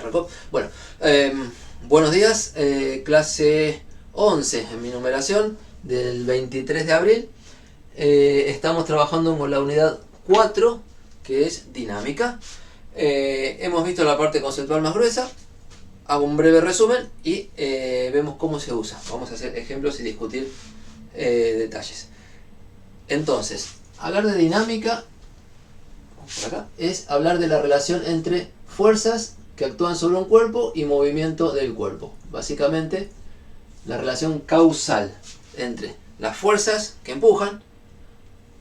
Jacob. Bueno, buenos días, clase 11 en mi numeración del 23 de abril. Estamos trabajando con la unidad 4, que es dinámica. Hemos visto la parte conceptual más gruesa. Hago un breve resumen y vemos cómo se usa. Vamos a hacer ejemplos y discutir detalles. Entonces, hablar de dinámica por acá, es hablar de la relación entre fuerzas que actúan sobre un cuerpo y movimiento del cuerpo. Básicamente, la relación causal entre las fuerzas que empujan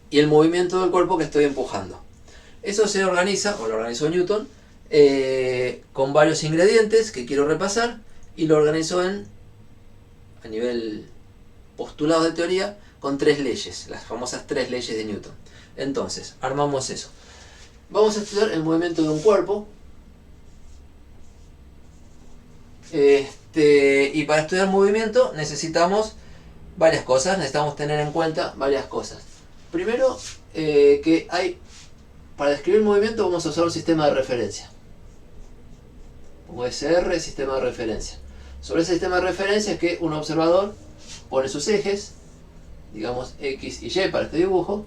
y el movimiento del cuerpo que estoy empujando. Eso se organiza, o lo organizó Newton, con varios ingredientes que quiero repasar, y lo organizó a nivel postulado de teoría con 3 leyes, las famosas 3 leyes de Newton. Entonces, armamos eso. Vamos a estudiar el movimiento de un cuerpo. Y para estudiar movimiento necesitamos varias cosas, necesitamos tener en cuenta varias cosas. Primero, para describir movimiento vamos a usar un sistema de referencia. Como SR, sistema de referencia. Sobre ese sistema de referencia es que un observador pone sus ejes, digamos X y Y para este dibujo,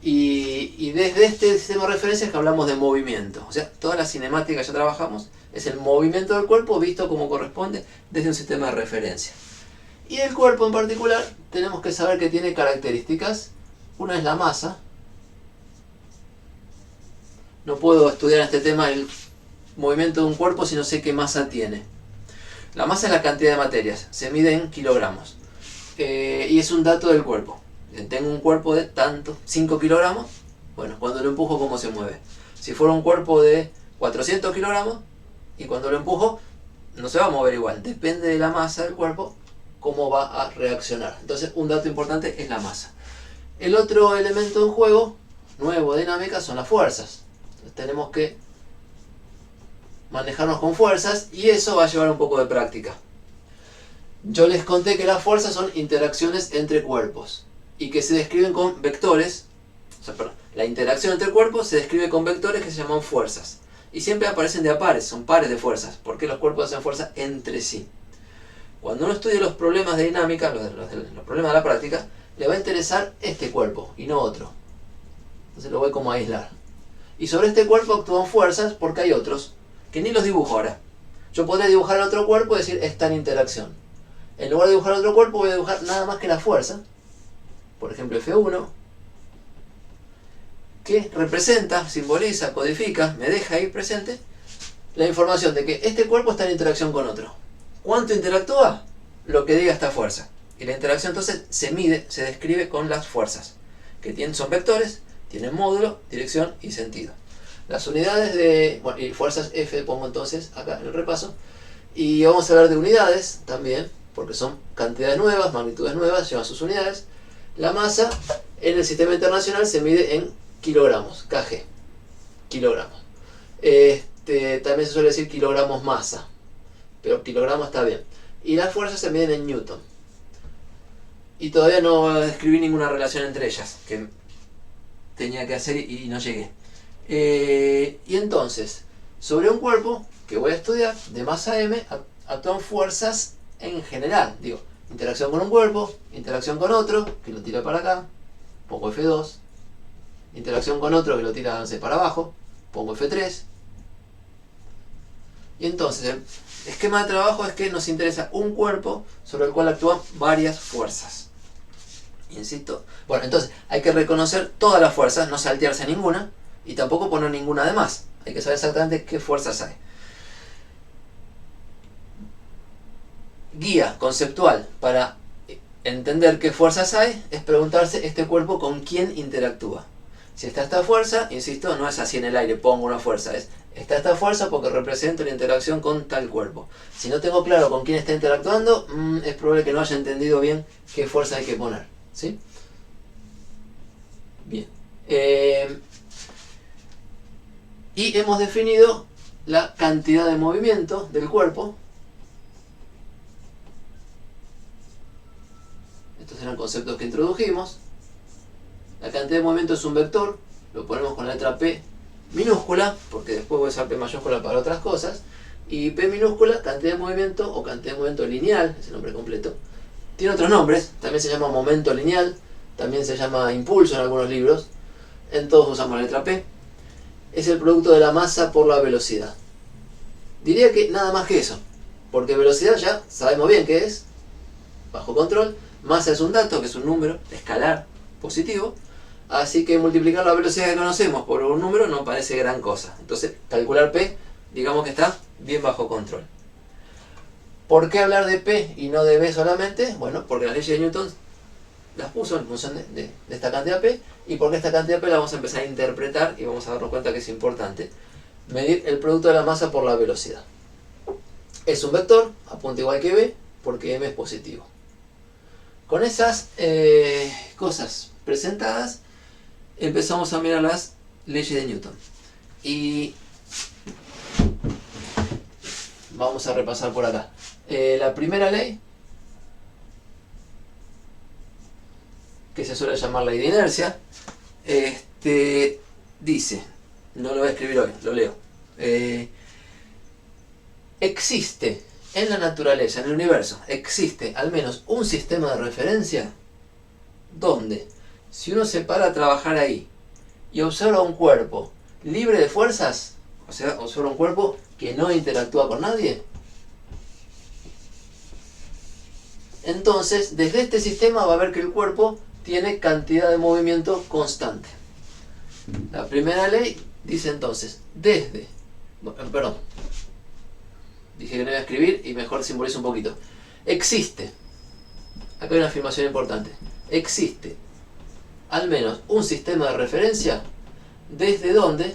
y desde este sistema de referencia es que hablamos de movimiento. O sea, toda la cinemática que ya trabajamos es el movimiento del cuerpo visto como corresponde desde un sistema de referencia. Y el cuerpo en particular tenemos que saber que tiene características. Una es la masa. No puedo estudiar en este tema el movimiento de un cuerpo si no sé qué masa tiene. La masa es la cantidad de materias, se mide en kilogramos. Y es un dato del cuerpo. Tengo un cuerpo de tanto, 5 kilogramos, bueno, cuando lo empujo, ¿cómo se mueve? Si fuera un cuerpo de 400 kilogramos, y cuando lo empujo, no se va a mover igual. Depende de la masa del cuerpo, cómo va a reaccionar. Entonces, un dato importante es la masa. El otro elemento en juego, nuevo de dinámica, son las fuerzas. Entonces, tenemos que manejarnos con fuerzas, y eso va a llevar un poco de práctica. Yo les conté que las fuerzas son interacciones entre cuerpos y que se describen con vectores. La interacción entre cuerpos se describe con vectores que se llaman fuerzas. Y siempre aparecen de a pares, son pares de fuerzas, porque los cuerpos hacen fuerza entre sí. Cuando uno estudie los problemas de dinámica, los problemas de la práctica, le va a interesar este cuerpo y no otro. Entonces lo voy como a aislar. Y sobre este cuerpo actúan fuerzas porque hay otros, que ni los dibujo ahora. Yo podría dibujar otro cuerpo y decir, está en interacción. En lugar de dibujar otro cuerpo, voy a dibujar nada más que la fuerza. Por ejemplo, F1, que representa, simboliza, codifica, me deja ahí presente la información de que este cuerpo está en interacción con otro. ¿Cuánto interactúa? Lo que diga esta fuerza. Y la interacción entonces se mide, se describe con las fuerzas, que son vectores, tienen módulo, dirección y sentido. Las unidades y fuerzas F pongo entonces acá en el repaso. Y vamos a hablar de unidades también, porque son cantidades nuevas, magnitudes nuevas, llevan sus unidades. La masa en el sistema internacional se mide en kilogramos, kg, kilogramos. También se suele decir kilogramos masa, pero kilogramos está bien. Y las fuerzas se miden en newton. Y todavía no describí ninguna relación entre ellas, que tenía que hacer y no llegué. Y entonces, sobre un cuerpo que voy a estudiar, de masa m, actúan fuerzas en general. Digo, interacción con un cuerpo, interacción con otro, que lo tira para acá, pongo F2. Interacción con otro que lo tira, no sé, para abajo, pongo F3. Y entonces, el esquema de trabajo es que nos interesa un cuerpo sobre el cual actúan varias fuerzas. Insisto. Bueno, entonces hay que reconocer todas las fuerzas, no saltearse ninguna, y tampoco poner ninguna de más. Hay que saber exactamente qué fuerzas hay. Guía conceptual para entender qué fuerzas hay es preguntarse este cuerpo con quién interactúa. Si está esta fuerza, insisto, no es así en el aire, pongo una fuerza, está esta fuerza porque representa la interacción con tal cuerpo. Si no tengo claro con quién está interactuando, es probable que no haya entendido bien qué fuerza hay que poner, ¿sí? Bien. Y hemos definido la cantidad de movimiento del cuerpo. Estos eran conceptos que introdujimos. La cantidad de movimiento es un vector, lo ponemos con la letra P minúscula, porque después voy a usar P mayúscula para otras cosas. Y P minúscula, cantidad de movimiento o cantidad de movimiento lineal, es el nombre completo. Tiene otros nombres, también se llama momento lineal, también se llama impulso en algunos libros. En todos usamos la letra P. Es el producto de la masa por la velocidad. Diría que nada más que eso, porque velocidad ya sabemos bien que es bajo control, masa es un dato, que es un número escalar positivo, así que multiplicar la velocidad que conocemos por un número no parece gran cosa. Entonces, calcular P, digamos que está bien bajo control. ¿Por qué hablar de P y no de B solamente? Bueno, porque las leyes de Newton las puso en función de esta cantidad P, y porque esta cantidad P la vamos a empezar a interpretar y vamos a darnos cuenta que es importante medir el producto de la masa por la velocidad. Es un vector, apunta igual que B, porque M es positivo. Con esas cosas presentadas, empezamos a mirar las leyes de Newton. Y vamos a repasar por acá. La primera ley, que se suele llamar ley de inercia, dice, no lo voy a escribir hoy, lo leo. Existe en la naturaleza, en el universo, existe al menos un sistema de referencia donde, si uno se para a trabajar ahí y observa un cuerpo libre de fuerzas, o sea, observa un cuerpo que no interactúa con nadie, entonces desde este sistema va a ver que el cuerpo tiene cantidad de movimiento constante. La primera ley dice entonces, dije que no iba a escribir y mejor simbolizo un poquito. Existe, acá hay una afirmación importante, existe al menos un sistema de referencia desde donde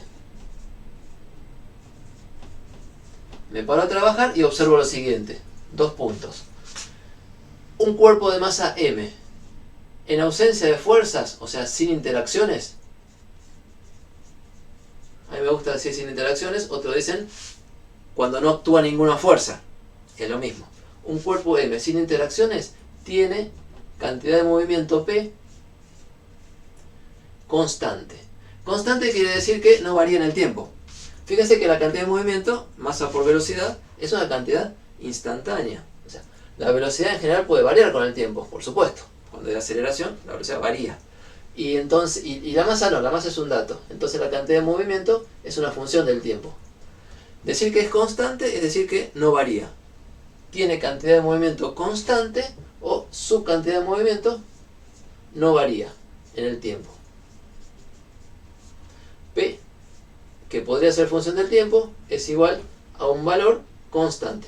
me paro a trabajar y observo lo siguiente, 2 puntos. Un cuerpo de masa M, en ausencia de fuerzas, o sea, sin interacciones. A mí me gusta decir sin interacciones, otros dicen cuando no actúa ninguna fuerza, que es lo mismo. Un cuerpo M sin interacciones tiene cantidad de movimiento P constante. Constante quiere decir que no varía en el tiempo. Fíjense que la cantidad de movimiento, masa por velocidad, es una cantidad instantánea. O sea, la velocidad en general puede variar con el tiempo, por supuesto. Cuando hay aceleración, la velocidad varía. Y entonces, y la masa no, la masa es un dato. Entonces la cantidad de movimiento es una función del tiempo. Decir que es constante es decir que no varía. Tiene cantidad de movimiento constante o su cantidad de movimiento no varía en el tiempo. P, que podría ser función del tiempo, es igual a un valor constante.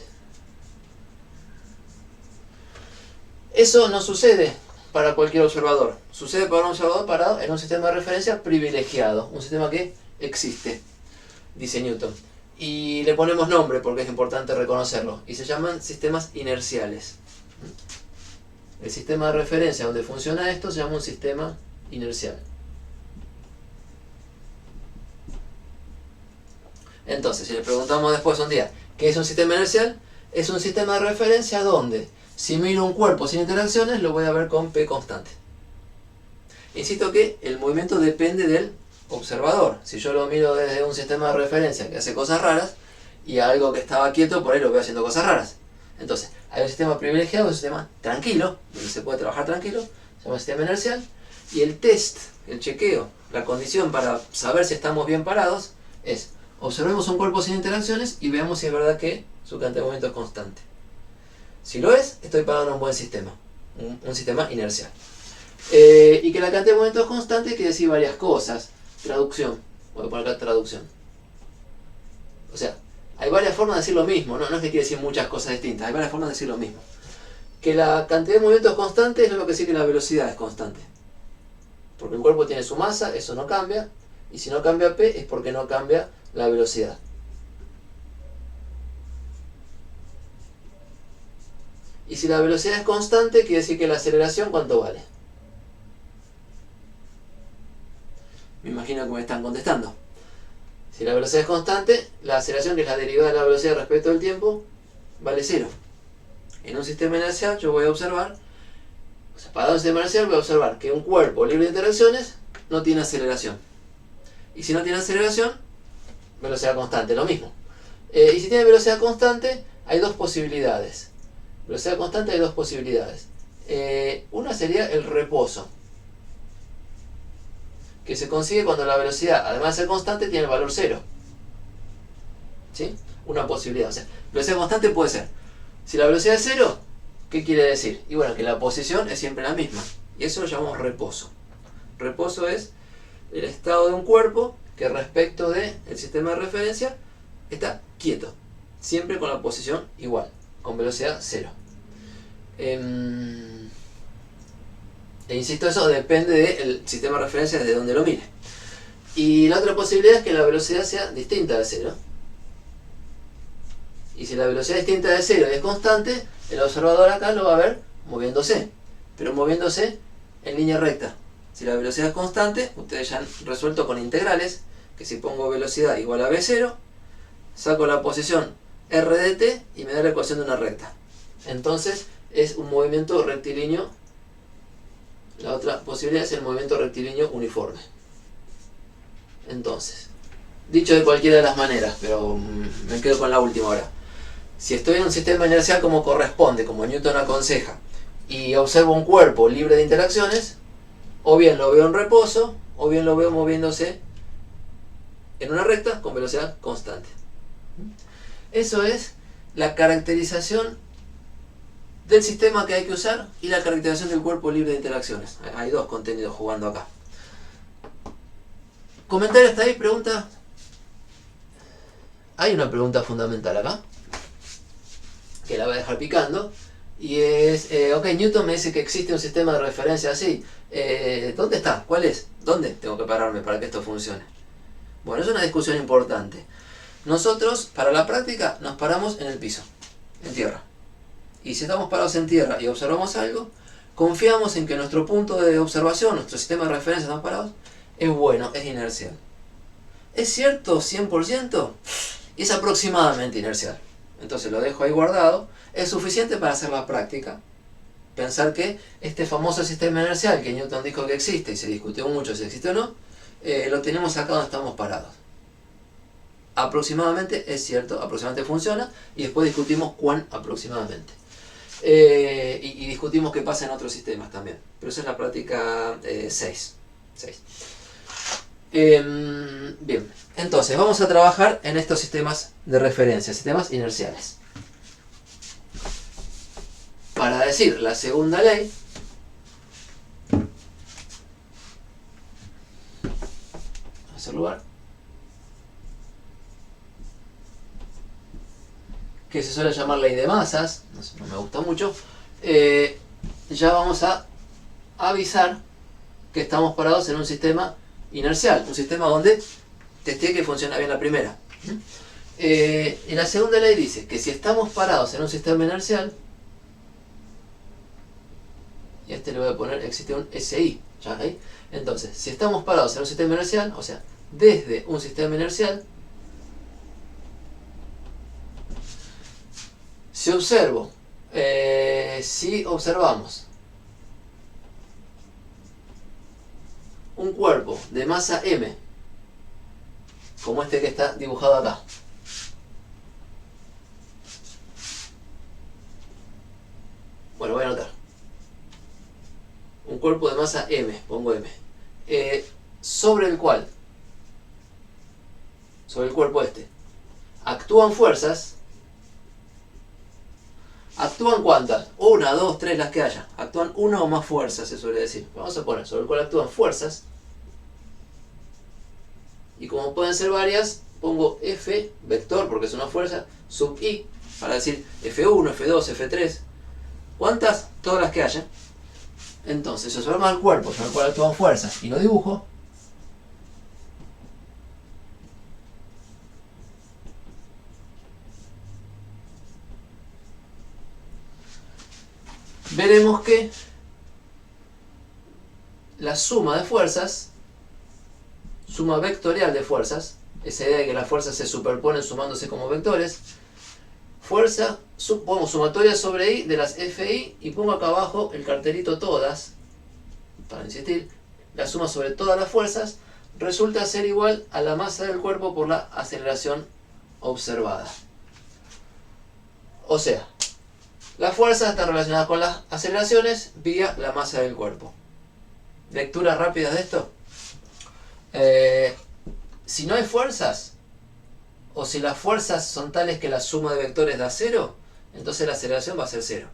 Eso no sucede para cualquier observador. Sucede para un observador parado en un sistema de referencia privilegiado, un sistema que existe, dice Newton. Y le ponemos nombre porque es importante reconocerlo. Y se llaman sistemas inerciales. El sistema de referencia donde funciona esto se llama un sistema inercial. Entonces, si le preguntamos después un día, ¿qué es un sistema inercial? Es un sistema de referencia donde, si miro un cuerpo sin interacciones, lo voy a ver con P constante. Insisto que el movimiento depende del observador. Si yo lo miro desde un sistema de referencia que hace cosas raras, y a algo que estaba quieto, por ahí lo veo haciendo cosas raras. Entonces, hay un sistema privilegiado, un sistema tranquilo, donde se puede trabajar tranquilo, se llama sistema inercial, y el test, el chequeo, la condición para saber si estamos bien parados, es observemos un cuerpo sin interacciones y veamos si es verdad que su cantidad de movimiento es constante. Si lo es, estoy parado en un buen sistema, un sistema inercial. Y que la cantidad de movimiento es constante quiere decir varias cosas. Traducción, voy a poner acá traducción. O sea, hay varias formas de decir lo mismo, no es que quiere decir muchas cosas distintas, hay varias formas de decir lo mismo. Que la cantidad de movimiento es constante es lo que decir que la velocidad es constante. Porque el cuerpo tiene su masa, eso no cambia, y si no cambia P es porque no cambia la velocidad. Y si la velocidad es constante, quiere decir que la aceleración, ¿cuánto vale? Me imagino que me están contestando. Si la velocidad es constante, la aceleración, que es la derivada de la velocidad respecto del tiempo, vale 0. En un sistema inercial yo voy a observar, o sea, para un sistema inercial voy a observar que un cuerpo libre de interacciones no tiene aceleración. Y si no tiene aceleración, velocidad constante, lo mismo. Y si tiene velocidad constante, hay dos posibilidades. Velocidad constante hay dos posibilidades. Una sería el reposo, que se consigue cuando la velocidad, además de ser constante, tiene el valor 0. ¿Sí? Una posibilidad. O sea, velocidad constante puede ser, si la velocidad es 0, ¿qué quiere decir? Y bueno, que la posición es siempre la misma. Y eso lo llamamos reposo. Reposo es el estado de un cuerpo que respecto del sistema de referencia está quieto, siempre con la posición igual, con velocidad 0. E insisto, eso depende del sistema de referencia desde donde lo mire. Y la otra posibilidad es que la velocidad sea distinta de 0. Y si la velocidad es distinta de 0 y es constante, el observador acá lo va a ver moviéndose, pero moviéndose en línea recta. Si la velocidad es constante, ustedes ya han resuelto con integrales, que si pongo velocidad igual a v0, saco la posición r de t y me da la ecuación de una recta. Entonces es un movimiento rectilíneo. La otra posibilidad es el movimiento rectilíneo uniforme. Entonces, dicho de cualquiera de las maneras, pero me quedo con la última ahora. Si estoy en un sistema inercial como corresponde, como Newton aconseja, y observo un cuerpo libre de interacciones, o bien lo veo en reposo, o bien lo veo moviéndose en una recta con velocidad constante. Eso es la caracterización del sistema que hay que usar y la caracterización del cuerpo libre de interacciones. Hay dos contenidos jugando acá. ¿Comentario hasta ahí? ¿Pregunta? Hay una pregunta fundamental acá, que la voy a dejar picando, y es, ok, Newton me dice que existe un sistema de referencia así. ¿Dónde está? ¿Cuál es? ¿Dónde tengo que pararme para que esto funcione? Bueno, es una discusión importante. Nosotros, para la práctica, nos paramos en el piso, en tierra. Y si estamos parados en tierra y observamos algo, confiamos en que nuestro punto de observación, nuestro sistema de referencia, estamos parados, es bueno, es inercial. ¿Es cierto 100%? Es aproximadamente inercial. Entonces lo dejo ahí guardado. Es suficiente para hacer la práctica. Pensar que este famoso sistema inercial que Newton dijo que existe y se discutió mucho si existe o no, lo tenemos acá donde estamos parados. Aproximadamente es cierto, aproximadamente funciona, y después discutimos cuán aproximadamente. Y discutimos qué pasa en otros sistemas también. Pero esa es la práctica 6. Bien, entonces vamos a trabajar en estos sistemas de referencia, sistemas inerciales. Para decir la segunda ley, vamos a hacer lugar, que se suele llamar ley de masas, no me gusta mucho, ya vamos a avisar que estamos parados en un sistema inercial, un sistema donde testé que funciona bien la primera. Y la segunda ley dice que si estamos parados en un sistema inercial, y a este le voy a poner, existe un SI, ¿ya ahí? Entonces, si estamos parados en un sistema inercial, o sea, desde un sistema inercial, si observamos un cuerpo de masa m, como este que está dibujado acá, bueno, voy a anotar un cuerpo de masa m, pongo m, sobre el cual, sobre el cuerpo este, actúan fuerzas. ¿Actúan cuántas? Una, dos, tres, las que haya. Actúan una o más fuerzas, se suele decir. Vamos a poner sobre el cual actúan fuerzas. Y como pueden ser varias, pongo F, vector, porque es una fuerza, sub I, para decir F1, F2, F3. ¿Cuántas? Todas las que haya. Entonces, si observamos el cuerpo sobre el cual actúan fuerzas y lo dibujo, veremos que la suma de fuerzas, suma vectorial de fuerzas, esa idea de que las fuerzas se superponen sumándose como vectores, fuerza, pongo sumatoria sobre I de las FI y pongo acá abajo el cartelito todas, para insistir, la suma sobre todas las fuerzas resulta ser igual a la masa del cuerpo por la aceleración observada. O sea, las fuerzas están relacionadas con las aceleraciones vía la masa del cuerpo. ¿Lecturas rápidas de esto? Si no hay fuerzas, o si las fuerzas son tales que la suma de vectores da 0, entonces la aceleración va a ser 0.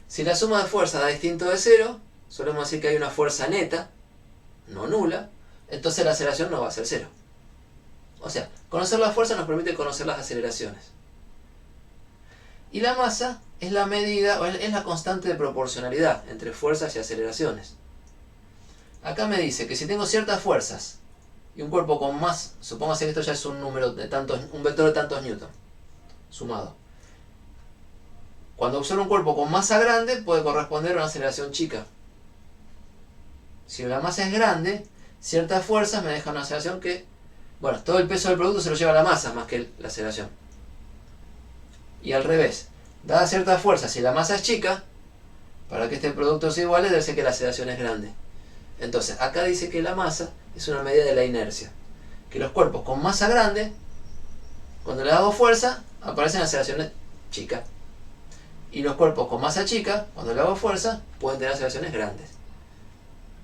Si la suma de fuerzas da distinto de 0, solemos decir que hay una fuerza neta, no nula, entonces la aceleración no va a ser 0. O sea, conocer la fuerza nos permite conocer las aceleraciones. Y la masa es la medida, o es la constante de proporcionalidad entre fuerzas y aceleraciones. Acá me dice que si tengo ciertas fuerzas y un cuerpo con más, supóngase que esto ya es un número de tantos, un vector de tantos newton sumado. Cuando observo un cuerpo con masa grande puede corresponder a una aceleración chica. Si la masa es grande, ciertas fuerzas me dejan una aceleración que, bueno, todo el peso del producto se lo lleva la masa más que la aceleración. Y al revés, dadas ciertas fuerzas, si la masa es chica, para que este producto sea igual, debe ser que la aceleración es grande. Entonces, acá dice que la masa es una medida de la inercia. Que los cuerpos con masa grande, cuando le hago fuerza, aparecen aceleraciones chicas. Y los cuerpos con masa chica, cuando le hago fuerza, pueden tener aceleraciones grandes.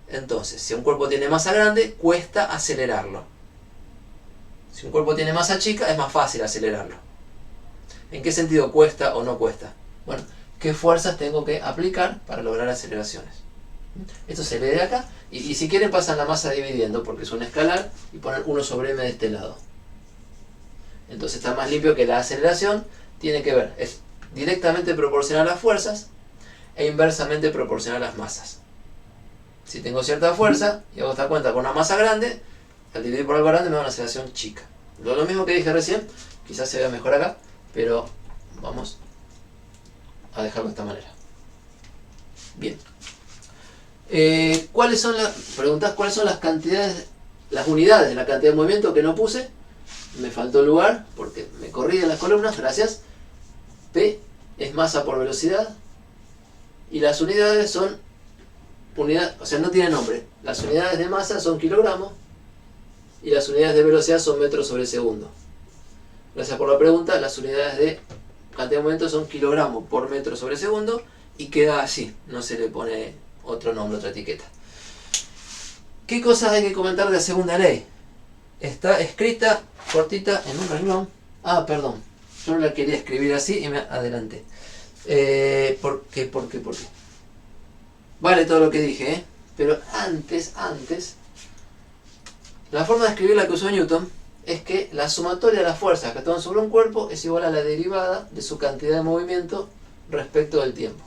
Entonces, si un cuerpo tiene masa grande, cuesta acelerarlo. Si un cuerpo tiene masa chica, es más fácil acelerarlo. ¿En qué sentido cuesta o no cuesta? Bueno, ¿qué fuerzas tengo que aplicar para lograr aceleraciones? Esto se lee de acá, y si quieren pasan la masa dividiendo, porque es un escalar, y ponen 1 sobre m de este lado. Entonces está más limpio que la aceleración tiene que ver, es directamente proporcional a las fuerzas e inversamente proporcional a las masas. Si tengo cierta fuerza y hago esta cuenta con una masa grande, al dividir por algo grande me da una aceleración chica. Lo mismo que dije recién, quizás se vea mejor acá, pero vamos a dejarlo de esta manera. Bien. ¿Cuáles son las cantidades, las unidades de la cantidad de movimiento que no puse? Me faltó lugar porque me corrí de las columnas, gracias. P es masa por velocidad y las unidades son unidades, o sea, no tiene nombre. Las unidades de masa son kilogramos y las unidades de velocidad son metros sobre segundo. Gracias por la pregunta. Las unidades de cantidad de movimiento son kilogramos por metro sobre segundo y queda así, no se le pone otro nombre, otra etiqueta. ¿Qué cosas hay que comentar de la segunda ley? Está escrita cortita en un renglón. Ah, perdón, yo no la quería escribir así y me adelanté. ¿Por qué? Vale todo lo que dije, ¿eh? Pero antes, la forma de escribir la que usó Newton es que la sumatoria de las fuerzas que actúan sobre un cuerpo es igual a la derivada de su cantidad de movimiento respecto del tiempo.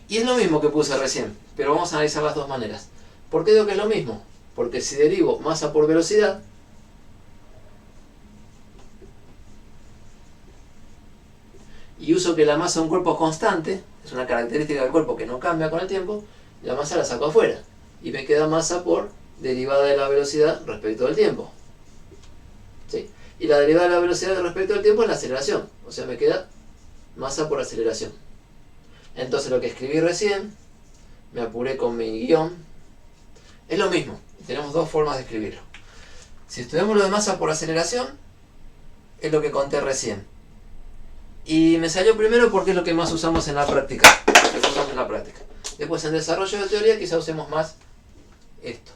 Y es lo mismo que puse recién, pero vamos a analizar las dos maneras. ¿Por qué digo que es lo mismo? Porque si derivo masa por velocidad, y uso que la masa de un cuerpo es constante, es una característica del cuerpo que no cambia con el tiempo, la masa la saco afuera. Y me queda masa por derivada de la velocidad respecto del tiempo. ¿Sí? Y la derivada de la velocidad respecto del tiempo es la aceleración. O sea, me queda masa por aceleración. Entonces lo que escribí recién, me apuré con mi guión, es lo mismo. Tenemos dos formas de escribirlo. Si estudiamos lo de masa por aceleración, es lo que conté recién. Y me salió primero porque es lo que más usamos en la práctica. Después en desarrollo de teoría quizá usemos más esto.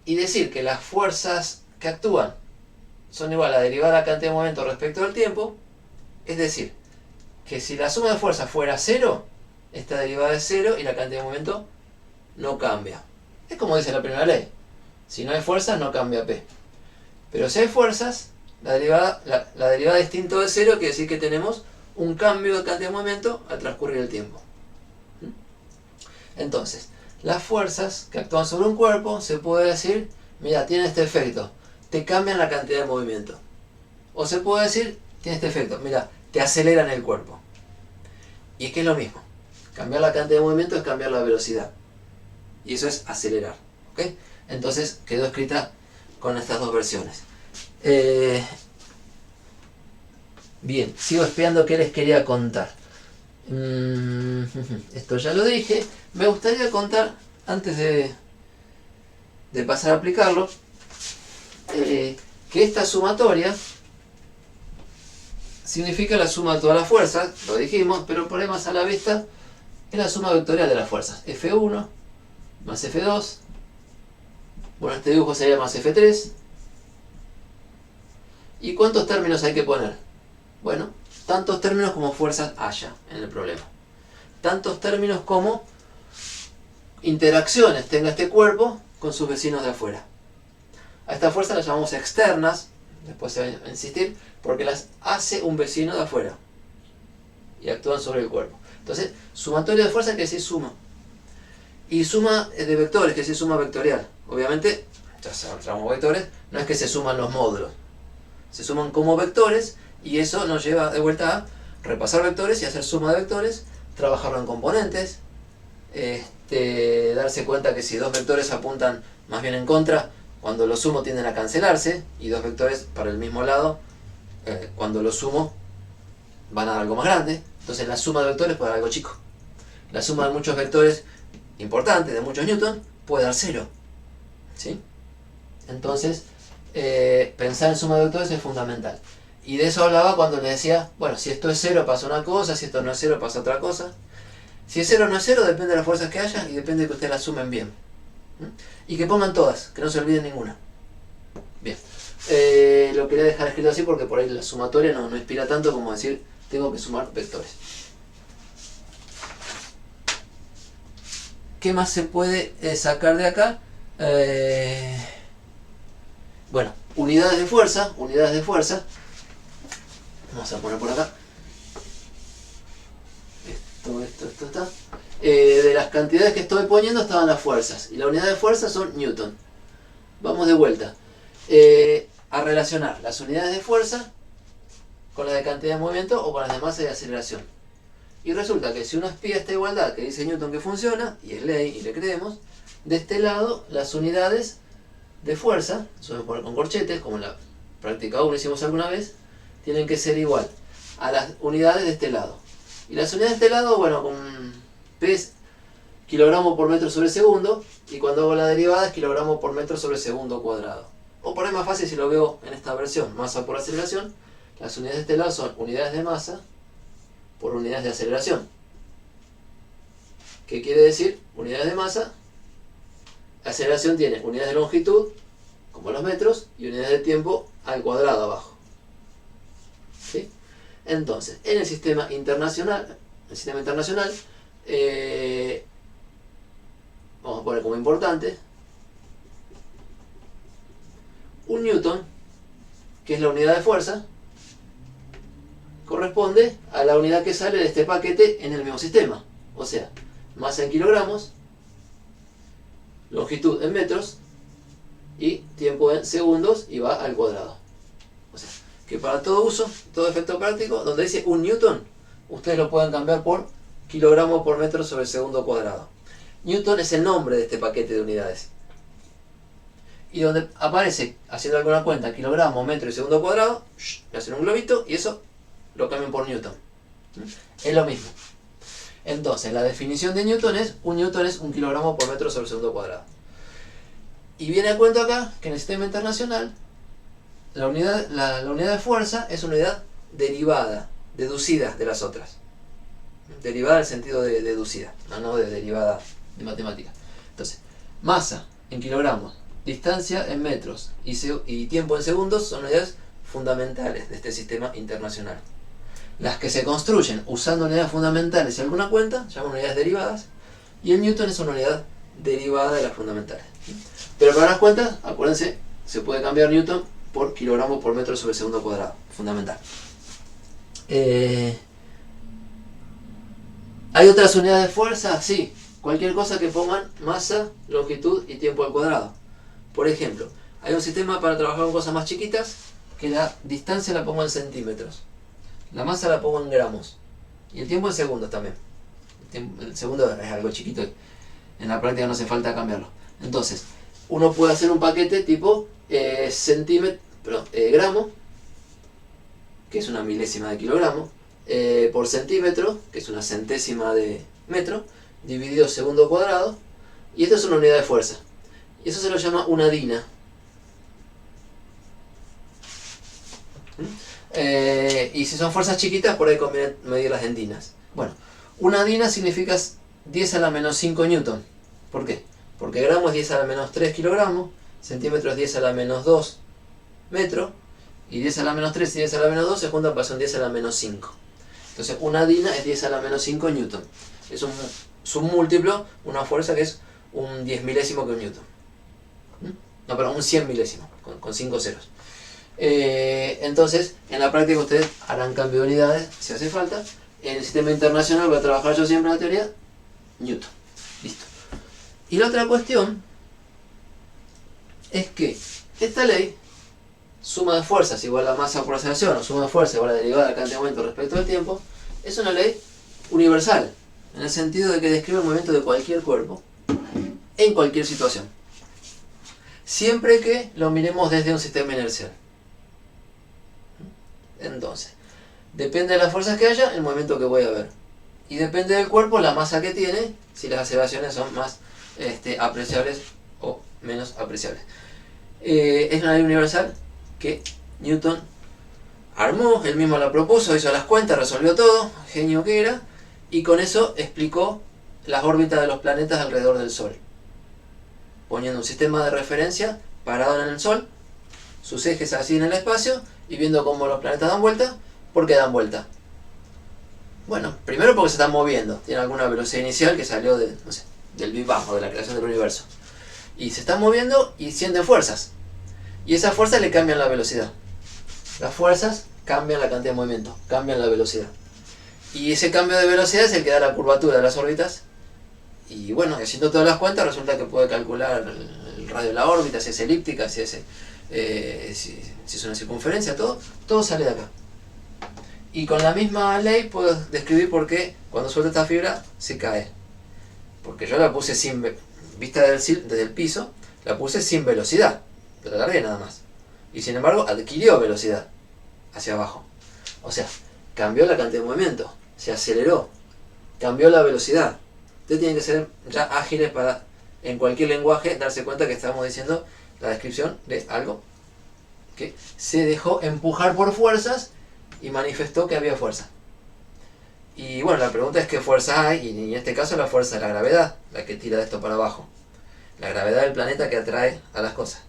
Y decir que las fuerzas que actúan son igual a la derivada de la cantidad de movimiento respecto del tiempo, es decir, que si la suma de fuerzas fuera 0, esta derivada es 0 y la cantidad de movimiento no cambia. Es como dice la primera ley. Si no hay fuerzas, no cambia P. Pero si hay fuerzas, la derivada distinto de 0 quiere decir que tenemos un cambio de cantidad de movimiento al transcurrir el tiempo. Entonces, las fuerzas que actúan sobre un cuerpo se puede decir, mira, tiene este efecto, te cambian la cantidad de movimiento. O se puede decir, tiene este efecto, mira, te aceleran el cuerpo. Y es que es lo mismo. Cambiar la cantidad de movimiento es cambiar la velocidad. Y eso es acelerar. ¿Ok? Entonces quedó escrita con estas dos versiones. Bien, sigo espiando qué les quería contar. Esto ya lo dije. Me gustaría contar, antes de pasar a aplicarlo, que esta sumatoria significa la suma de todas las fuerzas, lo dijimos, pero por ahí más a la vista es la suma vectorial de las fuerzas. F1 más F2, bueno, este dibujo sería más F3. ¿Y cuántos términos hay que poner? Bueno, tantos términos como fuerzas haya en el problema. Tantos términos como interacciones tenga este cuerpo con sus vecinos de afuera. A estas fuerzas las llamamos externas, después se va a insistir, porque las hace un vecino de afuera y actúan sobre el cuerpo. Entonces, sumatoria de fuerzas quiere decir suma. Y suma de vectores quiere decir suma vectorial. Obviamente, ya sabemos vectores, no es que se suman los módulos. Se suman como vectores y eso nos lleva de vuelta a repasar vectores y hacer suma de vectores, trabajarlo en componentes, darse cuenta que si dos vectores apuntan más bien en contra, cuando los sumo tienden a cancelarse, y dos vectores para el mismo lado, cuando los sumo van a dar algo más grande. Entonces la suma de vectores puede dar algo chico. La suma de muchos vectores importantes, de muchos newton, puede dar 0. ¿Sí? Entonces, pensar en suma de vectores es fundamental. Y de eso hablaba cuando le decía, bueno, si esto es 0 pasa una cosa, si esto no es 0 pasa otra cosa. Si es 0 o no es 0 depende de las fuerzas que haya y depende de que ustedes las sumen bien. Y que pongan todas, que no se olviden ninguna. Bien. Lo quería dejar escrito así porque por ahí la sumatoria no inspira tanto como decir tengo que sumar vectores. ¿Qué más se puede sacar de acá? Bueno, unidades de fuerza. Vamos a poner por acá. Esto está. De las cantidades que estoy poniendo estaban las fuerzas. Y la unidad de fuerza son newton. Vamos de vuelta. A relacionar las unidades de fuerza con las de cantidad de movimiento o con las de masa y de aceleración. Y resulta que si uno espía esta igualdad que dice Newton que funciona, y es ley y le creemos, de este lado las unidades de fuerza, suelen poner con corchetes, como en la práctica 1 hicimos alguna vez, tienen que ser igual a las unidades de este lado. Y las unidades de este lado, bueno, con P es kilogramo por metro sobre segundo, y cuando hago la derivada es kilogramo por metro sobre segundo cuadrado. O por ahí más fácil si lo veo en esta versión, masa por aceleración, las unidades de este lado son unidades de masa por unidades de aceleración. ¿Qué quiere decir? Unidades de masa, aceleración tiene unidades de longitud, como los metros, y unidades de tiempo al cuadrado abajo. ¿Sí? Entonces, en el sistema internacional, vamos a poner como importante, un newton, que es la unidad de fuerza, corresponde a la unidad que sale de este paquete en el mismo sistema. O sea, masa en kilogramos, longitud en metros y tiempo en segundos y va al cuadrado. O sea, que para todo uso, todo efecto práctico, donde dice un newton, ustedes lo pueden cambiar por kilogramo por metro sobre segundo cuadrado. Newton es el nombre de este paquete de unidades. Y donde aparece, haciendo alguna cuenta, kilogramo, metro y segundo cuadrado, le hacen un globito y eso lo cambian por newton. Es lo mismo. Entonces, la definición de newton es un kilogramo por metro sobre segundo cuadrado. Y viene a cuento acá que en el sistema internacional la unidad de fuerza es una unidad derivada, deducida de las otras. Derivada en el sentido de deducida, no de derivada de matemática. Entonces, masa en kilogramos, distancia en metros y tiempo en segundos son unidades fundamentales de este sistema internacional. Las que se construyen usando unidades fundamentales y alguna cuenta, se llaman unidades derivadas, y el newton es una unidad derivada de las fundamentales. Pero para las cuentas, acuérdense, se puede cambiar newton por kilogramo por metro sobre segundo cuadrado, fundamental. ¿Hay otras unidades de fuerza? Sí, cualquier cosa que pongan masa, longitud y tiempo al cuadrado. Por ejemplo, hay un sistema para trabajar con cosas más chiquitas, que la distancia la pongo en centímetros, la masa la pongo en gramos y el tiempo en segundos también. El segundo es algo chiquito, en la práctica no hace falta cambiarlo. Entonces, uno puede hacer un paquete tipo gramo, que es una milésima de kilogramo, por centímetro, que es una centésima de metro, dividido segundo cuadrado, y esto es una unidad de fuerza. Y eso se lo llama una dina. Y si son fuerzas chiquitas, por ahí conviene medirlas en dinas. Bueno, una dina significa 10 a la menos 5 newton. ¿Por qué? Porque gramo es 10 a la menos 3 kilogramos, centímetro es 10 a la menos 2 metro, y 10 a la menos 3 y 10 a la menos 2 se juntan para ser 10 a la menos 5. Entonces una dina es 10 a la menos 5 newton. Es un submúltiplo, una fuerza que es un 10 milésimo que un newton. No, perdón, un 100 milésimo, con 5 ceros. Entonces, en la práctica ustedes harán cambio de unidades si hace falta. En el sistema internacional voy a trabajar yo siempre en la teoría newton. Listo. Y la otra cuestión es que esta ley, suma de fuerzas igual a masa por aceleración, o suma de fuerzas igual a derivada de la cantidad de momento respecto al tiempo, es una ley universal, en el sentido de que describe el movimiento de cualquier cuerpo, en cualquier situación. Siempre que lo miremos desde un sistema inercial. Entonces, depende de las fuerzas que haya, el movimiento que voy a ver. Y depende del cuerpo, la masa que tiene, si las aceleraciones son más apreciables o menos apreciables. Es una ley universal que Newton armó, él mismo la propuso, hizo las cuentas, resolvió todo, genio que era, y con eso explicó las órbitas de los planetas alrededor del Sol, poniendo un sistema de referencia parado en el Sol, sus ejes así en el espacio, y viendo cómo los planetas dan vuelta. ¿Por qué dan vuelta? Bueno, primero porque se están moviendo, tienen alguna velocidad inicial que salió de, no sé, del Big Bang o de la creación del universo, y se están moviendo y sienten fuerzas, y esas fuerzas le cambian la velocidad. Las fuerzas cambian la cantidad de movimiento, cambian la velocidad, y ese cambio de velocidad es el que da la curvatura de las órbitas. Y bueno, haciendo todas las cuentas resulta que puede calcular el radio de la órbita, si es elíptica, si es una circunferencia, todo sale de acá. Y con la misma ley puedo describir por qué cuando suelto esta fibra se cae. Porque yo la puse sin vista desde el piso, la puse sin velocidad, la largué nada más. Y sin embargo adquirió velocidad hacia abajo. O sea, cambió la cantidad de movimiento, se aceleró, cambió la velocidad. Ustedes tienen que ser ya ágiles para, en cualquier lenguaje, darse cuenta que estamos diciendo la descripción de algo que se dejó empujar por fuerzas y manifestó que había fuerza. Y bueno, la pregunta es qué fuerza hay, y en este caso la fuerza de la gravedad, la que tira esto para abajo. La gravedad del planeta que atrae a las cosas.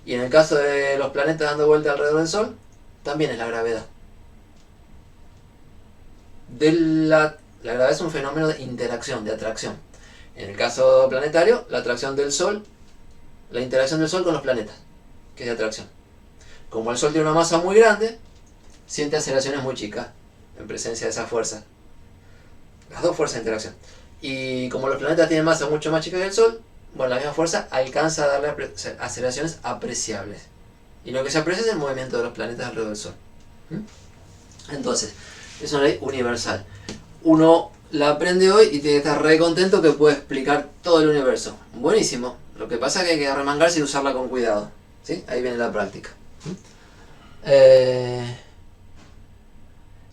Y en el caso de los planetas dando vuelta alrededor del Sol, también es la gravedad. La gravedad es un fenómeno de interacción, de atracción. En el caso planetario, la atracción del Sol, la interacción del Sol con los planetas, que es de atracción. Como el Sol tiene una masa muy grande, siente aceleraciones muy chicas en presencia de esa fuerza. Las dos fuerzas de interacción. Y como los planetas tienen masa mucho más chica que el Sol, bueno, la misma fuerza alcanza a darle aceleraciones apreciables. Y lo que se aprecia es el movimiento de los planetas alrededor del Sol. Entonces, es una ley universal. Uno la aprende hoy y tiene que estar re contento que puede explicar todo el universo. Buenísimo. Lo que pasa es que hay que arremangarse y usarla con cuidado. ¿Sí? Ahí viene la práctica.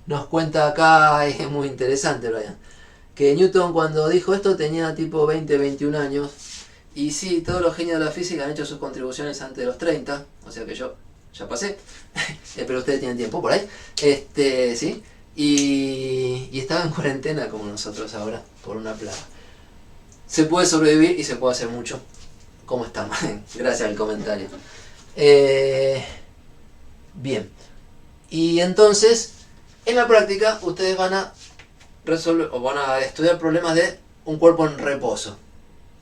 Nos cuenta acá, es muy interesante, Brian, que Newton cuando dijo esto tenía tipo 20, 21 años. Y sí, todos los genios de la física han hecho sus contribuciones antes de los 30, o sea que yo ya pasé, pero ustedes tienen tiempo por ahí. ¿Sí? Y estaba en cuarentena como nosotros ahora, por una plaga. Se puede sobrevivir y se puede hacer mucho. ¿Cómo estamos? Gracias al comentario. Bien. Y entonces, en la práctica, ustedes van a resolver o van a estudiar problemas de un cuerpo en reposo.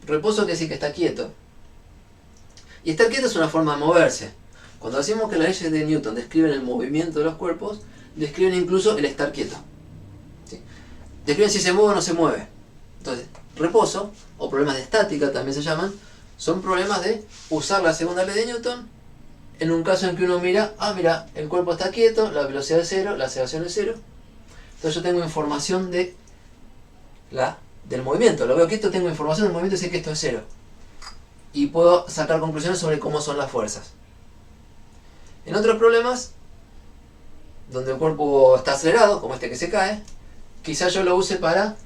Reposo quiere decir que está quieto. Y estar quieto es una forma de moverse. Cuando decimos que las leyes de Newton describen el movimiento de los cuerpos, describen incluso el estar quieto. ¿Sí? Describen si se mueve o no se mueve. Entonces, reposo, o problemas de estática también se llaman, son problemas de usar la segunda ley de Newton en un caso en que uno mira, mira, el cuerpo está quieto, la velocidad es cero, la aceleración es cero. Entonces yo tengo información del movimiento. Lo veo quieto, tengo información del movimiento y sé que esto es cero. Y puedo sacar conclusiones sobre cómo son las fuerzas. En otros problemas, donde el cuerpo está acelerado, como este que se cae, quizás yo lo use para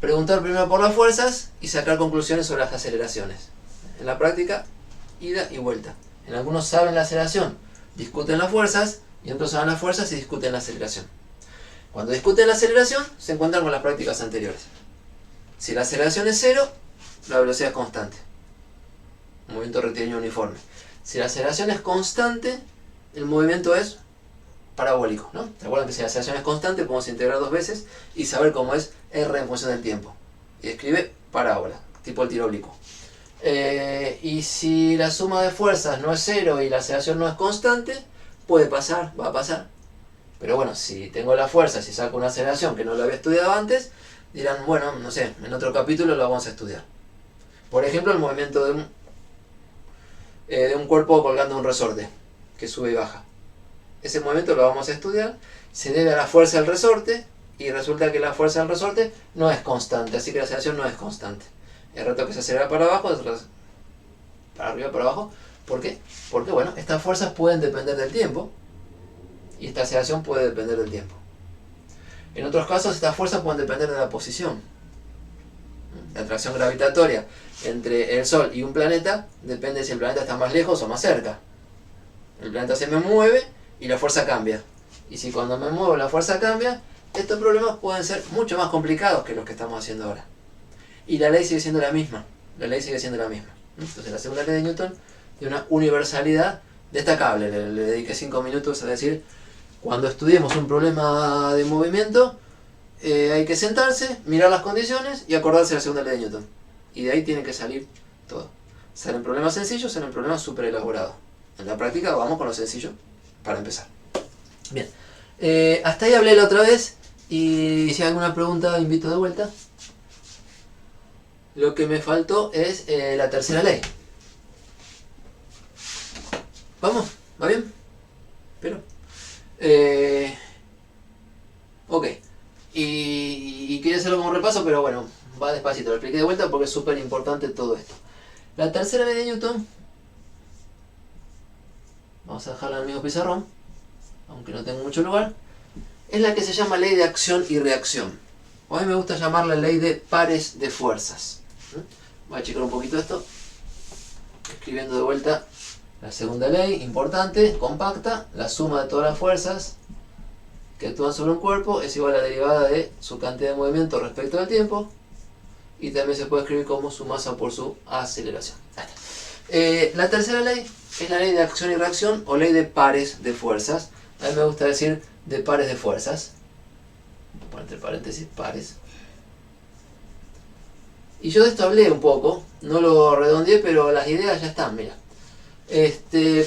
preguntar primero por las fuerzas y sacar conclusiones sobre las aceleraciones. En la práctica, ida y vuelta. En algunos saben la aceleración, discuten las fuerzas, Y entonces van las fuerzas y discuten la aceleración. Cuando discuten la aceleración, se encuentran con las prácticas anteriores. Si la aceleración es cero, la velocidad es constante. Movimiento rectilíneo uniforme. Si la aceleración es constante, el movimiento es parabólico, ¿no? ¿Se acuerdan que si la aceleración es constante, podemos integrar dos veces y saber cómo es R en función del tiempo? Y escribe parábola, tipo el tiro oblicuo. Y si la suma de fuerzas no es cero y la aceleración no es constante, puede pasar, va a pasar. Pero bueno, si tengo la fuerza, si saco una aceleración que no lo había estudiado antes, dirán, bueno, no sé, en otro capítulo lo vamos a estudiar. Por ejemplo, el movimiento de un cuerpo colgando un resorte, que sube y baja. Ese movimiento lo vamos a estudiar, se debe a la fuerza del resorte, y resulta que la fuerza del resorte no es constante, así que la aceleración no es constante. El rato que se acelera para abajo, para arriba, para abajo. ¿Por qué? Porque bueno, estas fuerzas pueden depender del tiempo, y esta aceleración puede depender del tiempo. En otros casos, estas fuerzas pueden depender de la posición. La atracción gravitatoria entre el Sol y un planeta depende si el planeta está más lejos o más cerca. El planeta se me mueve y la fuerza cambia. Y si cuando me muevo la fuerza cambia, estos problemas pueden ser mucho más complicados que los que estamos haciendo ahora. Y la ley sigue siendo la misma. La ley sigue siendo la misma. Entonces la segunda ley de Newton tiene una universalidad destacable. Le dediqué 5 minutos a decir, cuando estudiemos un problema de movimiento, hay que sentarse, mirar las condiciones y acordarse de la segunda ley de Newton. Y de ahí tiene que salir todo. Salen problemas sencillos, salen problemas súper elaborados. En la práctica vamos con lo sencillo para empezar. Bien, hasta ahí hablé la otra vez y si hay alguna pregunta invito de vuelta. Lo que me faltó es la tercera ley. ¿Vamos? ¿Va bien? Pero ok. Y quería hacerlo como repaso, pero bueno, va despacito. Lo expliqué de vuelta porque es súper importante todo esto. La tercera ley de Newton, vamos a dejarla en el mismo pizarrón, aunque no tengo mucho lugar, es la que se llama ley de acción y reacción. O a mí me gusta llamarla ley de pares de fuerzas. Voy a checar un poquito esto, escribiendo de vuelta la segunda ley, importante, compacta, la suma de todas las fuerzas que actúan sobre un cuerpo es igual a la derivada de su cantidad de movimiento respecto al tiempo, y también se puede escribir como su masa por su aceleración. La tercera ley es la ley de acción y reacción o ley de pares de fuerzas. A mí me gusta decir de pares de fuerzas. Por entre paréntesis, pares. Y yo de esto hablé un poco, no lo redondeé, pero las ideas ya están, mira.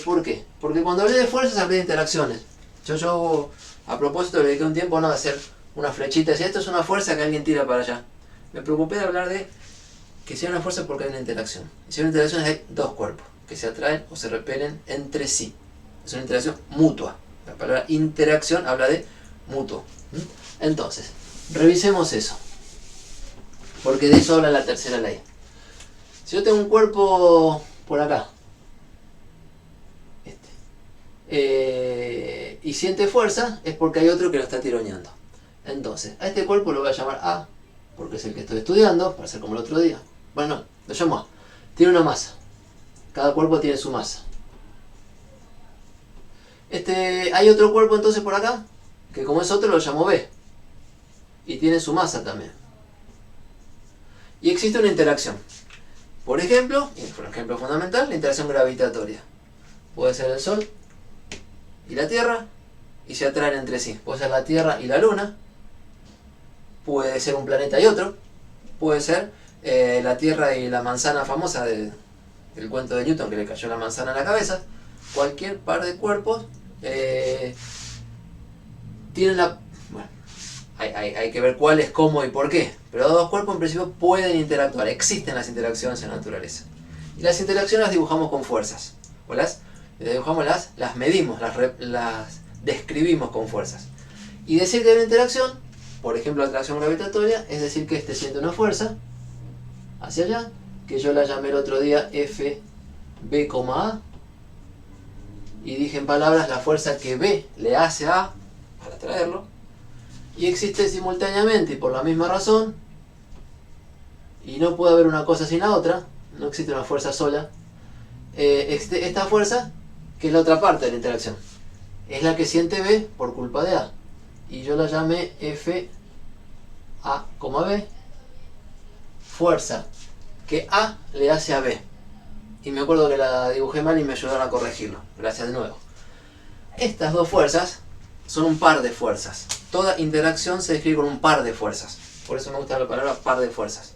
¿Por qué? Porque cuando hablé de fuerzas hablé de interacciones. Yo a propósito le dediqué un tiempo a hacer una flechita y decía, esto es una fuerza que alguien tira para allá. Me preocupé de hablar de que sea una fuerza porque hay una interacción. Y si hay una interacción hay dos cuerpos que se atraen o se repelen entre sí. Es una interacción mutua. La palabra interacción habla de mutuo. Entonces, revisemos eso. Porque de eso habla la tercera ley. Si yo tengo un cuerpo por acá, y siente fuerza, es porque hay otro que lo está tironeando. Entonces, a este cuerpo lo voy a llamar A, porque es el que estoy estudiando, para ser como el otro día. Bueno, no, lo llamo A. Tiene una masa. Cada cuerpo tiene su masa. Hay otro cuerpo entonces por acá, que como es otro lo llamo B. Y tiene su masa también. Y existe una interacción. Por ejemplo, y por ejemplo fundamental, la interacción gravitatoria. Puede ser el Sol y la Tierra, y se atraen entre sí. Puede ser la Tierra y la Luna. Puede ser un planeta y otro. Puede ser la Tierra y la manzana famosa del cuento de Newton, que le cayó la manzana en la cabeza. Cualquier par de cuerpos tienen la... Bueno, hay que ver cuáles, cómo y por qué. Pero dos cuerpos en principio pueden interactuar. Existen las interacciones en la naturaleza. Y las interacciones las dibujamos con fuerzas. O las dibujamos, las medimos, las describimos con fuerzas. Y decir que hay una interacción, por ejemplo la atracción gravitatoria, es decir que este siente una fuerza hacia allá, que yo la llamé el otro día FB, A, y dije en palabras la fuerza que B le hace a A para atraerlo, y existe simultáneamente y por la misma razón, y no puede haber una cosa sin la otra, no existe una fuerza sola, esta fuerza que es la otra parte de la interacción. es la que siente B por culpa de A. Y yo la llamé F A, B, fuerza que A le hace a B. Y me acuerdo que la dibujé mal y me ayudaron a corregirlo. Gracias de nuevo. Estas dos fuerzas son un par de fuerzas. Toda interacción se describe con un par de fuerzas. Por eso me gusta la palabra par de fuerzas.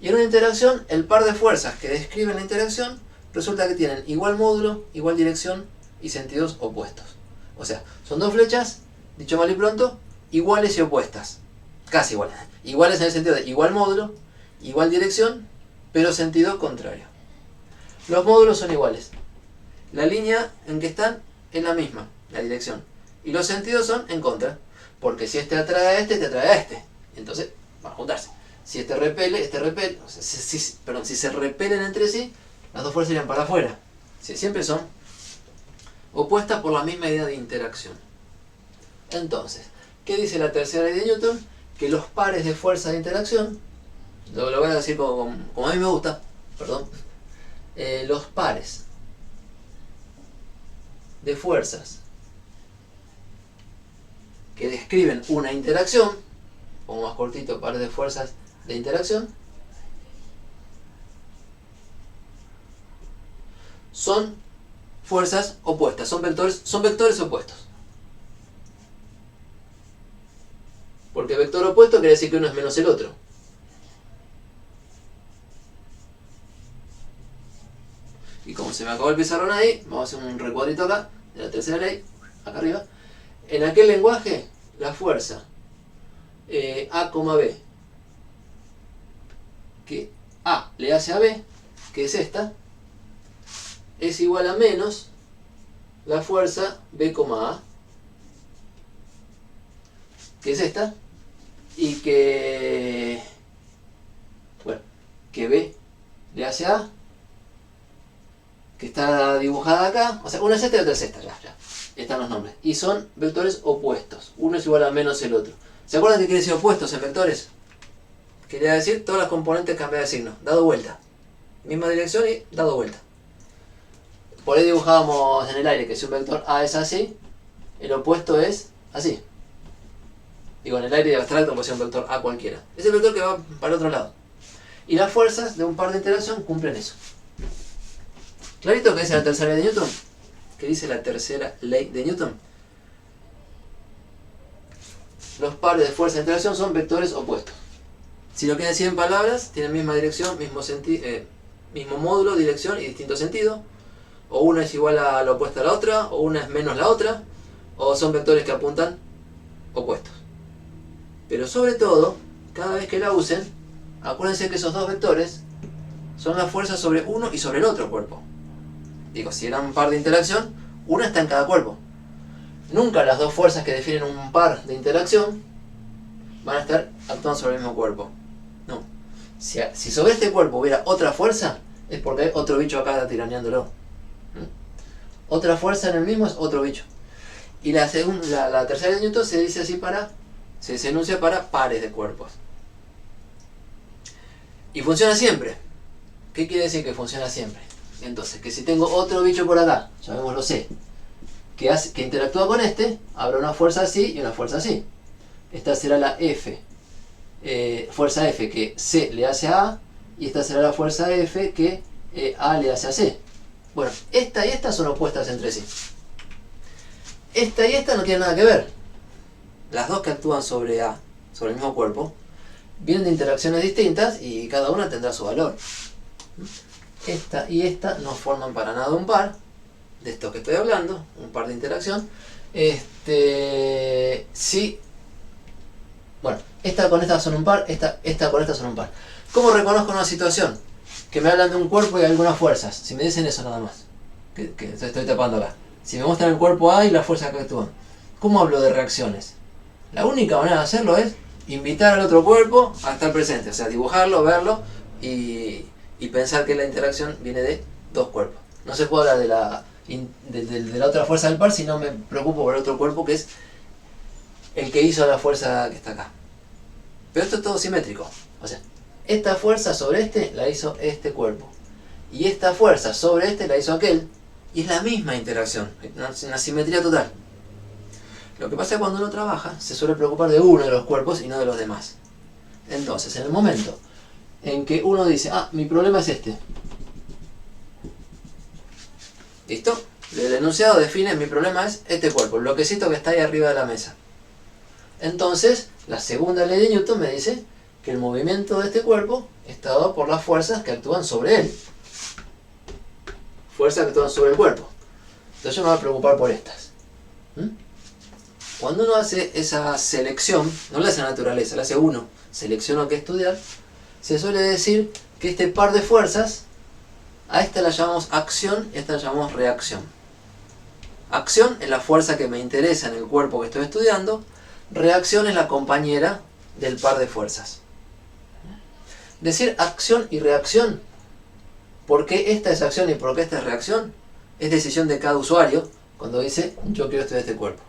Y en una interacción, el par de fuerzas que describen la interacción resulta que tienen igual módulo, igual dirección y sentidos opuestos. O sea, son dos flechas, dicho mal y pronto, iguales y opuestas. Casi iguales. Iguales en el sentido de igual módulo, igual dirección, pero sentido contrario. Los módulos son iguales. La línea en que están es la misma, la dirección. Y los sentidos son en contra. Porque si este atrae a este atrae a este. Entonces, van a juntarse. Si este repele, o sea, si se repelen entre sí, las dos fuerzas irían para afuera. Siempre son opuestas por la misma idea de interacción. Entonces, ¿qué dice la tercera ley de Newton? Que los pares de fuerza de interacción, lo voy a decir como a mí me gusta, perdón, los pares de fuerzas que describen una interacción, pongo más cortito, pares de fuerzas de interacción, son fuerzas opuestas, son vectores opuestos. Porque vector opuesto quiere decir que uno es menos el otro. Y Y como se me acabó el pizarrón ahí, vamos a hacer un recuadrito acá, de la tercera ley, acá arriba. En aquel lenguaje, la fuerza A, B, que A le hace a B, que es esta, es igual a menos la fuerza B, A, que es esta, y que, bueno, que B le hace a A, que está dibujada acá, o sea, una es esta y otra es esta, ya están los nombres, y son vectores opuestos, uno es igual a menos el otro. ¿Se acuerdan qué quiere decir opuestos en vectores? Quería decir todas las componentes cambiar de signo, dado vuelta, misma dirección y dado vuelta. Por ahí dibujábamos en el aire que si un vector A es así, el opuesto es así. Digo, en el aire de abstracto puede ser un vector A cualquiera. Es el vector que va para el otro lado. Y las fuerzas de un par de interacción cumplen eso. ¿Clarito que dice la tercera ley de Newton? ¿Qué dice la tercera ley de Newton? Los pares de fuerza de interacción son vectores opuestos. Si lo quieren decir en palabras, tienen misma dirección, mismo módulo, dirección y distinto sentido. O una es igual a la opuesta a la otra, o una es menos la otra, o son vectores que apuntan opuestos. Pero sobre todo, cada vez que la usen, acuérdense que esos dos vectores son las fuerzas sobre uno y sobre el otro cuerpo. Digo, si eran un par de interacción, una está en cada cuerpo. Nunca las dos fuerzas que definen un par de interacción van a estar actuando sobre el mismo cuerpo. No. Si sobre este cuerpo hubiera otra fuerza, es porque hay otro bicho acá tiraneándolo. Otra fuerza en el mismo es otro bicho. Y la tercera de Newton se dice así se enuncia para pares de cuerpos. Y funciona siempre. ¿Qué quiere decir que funciona siempre? Entonces, que si tengo otro bicho por acá, llamémoslo C, que interactúa con este, habrá una fuerza así y una fuerza así. Esta será la F, fuerza F que C le hace a A, y esta será la fuerza F que A le hace a C. Bueno, esta y esta son opuestas entre sí. Esta y esta no tienen nada que ver. Las dos que actúan sobre A, sobre el mismo cuerpo, vienen de interacciones distintas y cada una tendrá su valor. Esta y esta no forman para nada un par, de esto que estoy hablando, un par de interacción. Sí, bueno, esta con esta son un par, esta con esta son un par. ¿Cómo reconozco una situación? Que me hablan de un cuerpo y algunas fuerzas. Si me dicen eso nada más, que estoy tapando acá. Si me muestran el cuerpo A y las fuerzas que actúan. ¿Cómo hablo de reacciones? La única manera de hacerlo es invitar al otro cuerpo a estar presente, o sea, dibujarlo, verlo y pensar que la interacción viene de dos cuerpos. No se puede hablar de la otra fuerza del par si no me preocupo por el otro cuerpo que es el que hizo la fuerza que está acá. Pero esto es todo simétrico, o sea, esta fuerza sobre este la hizo este cuerpo y esta fuerza sobre este la hizo aquel, y es la misma interacción, una simetría total. Lo que pasa es que cuando uno trabaja, se suele preocupar de uno de los cuerpos y no de los demás. Entonces, en el momento en que uno dice, mi problema es este. ¿Listo? El enunciado define, mi problema es este cuerpo, el bloquecito que está ahí arriba de la mesa. Entonces, la segunda ley de Newton me dice que el movimiento de este cuerpo está dado por las fuerzas que actúan sobre él. Fuerzas que actúan sobre el cuerpo. Entonces yo me voy a preocupar por estas. Cuando uno hace esa selección, no la hace la naturaleza, la hace uno, selecciona qué estudiar, se suele decir que este par de fuerzas, a esta la llamamos acción y a esta la llamamos reacción. Acción es la fuerza que me interesa en el cuerpo que estoy estudiando, reacción es la compañera del par de fuerzas. Decir acción y reacción, ¿por qué esta es acción y por qué esta es reacción? Es decisión de cada usuario cuando dice, yo quiero estudiar este cuerpo.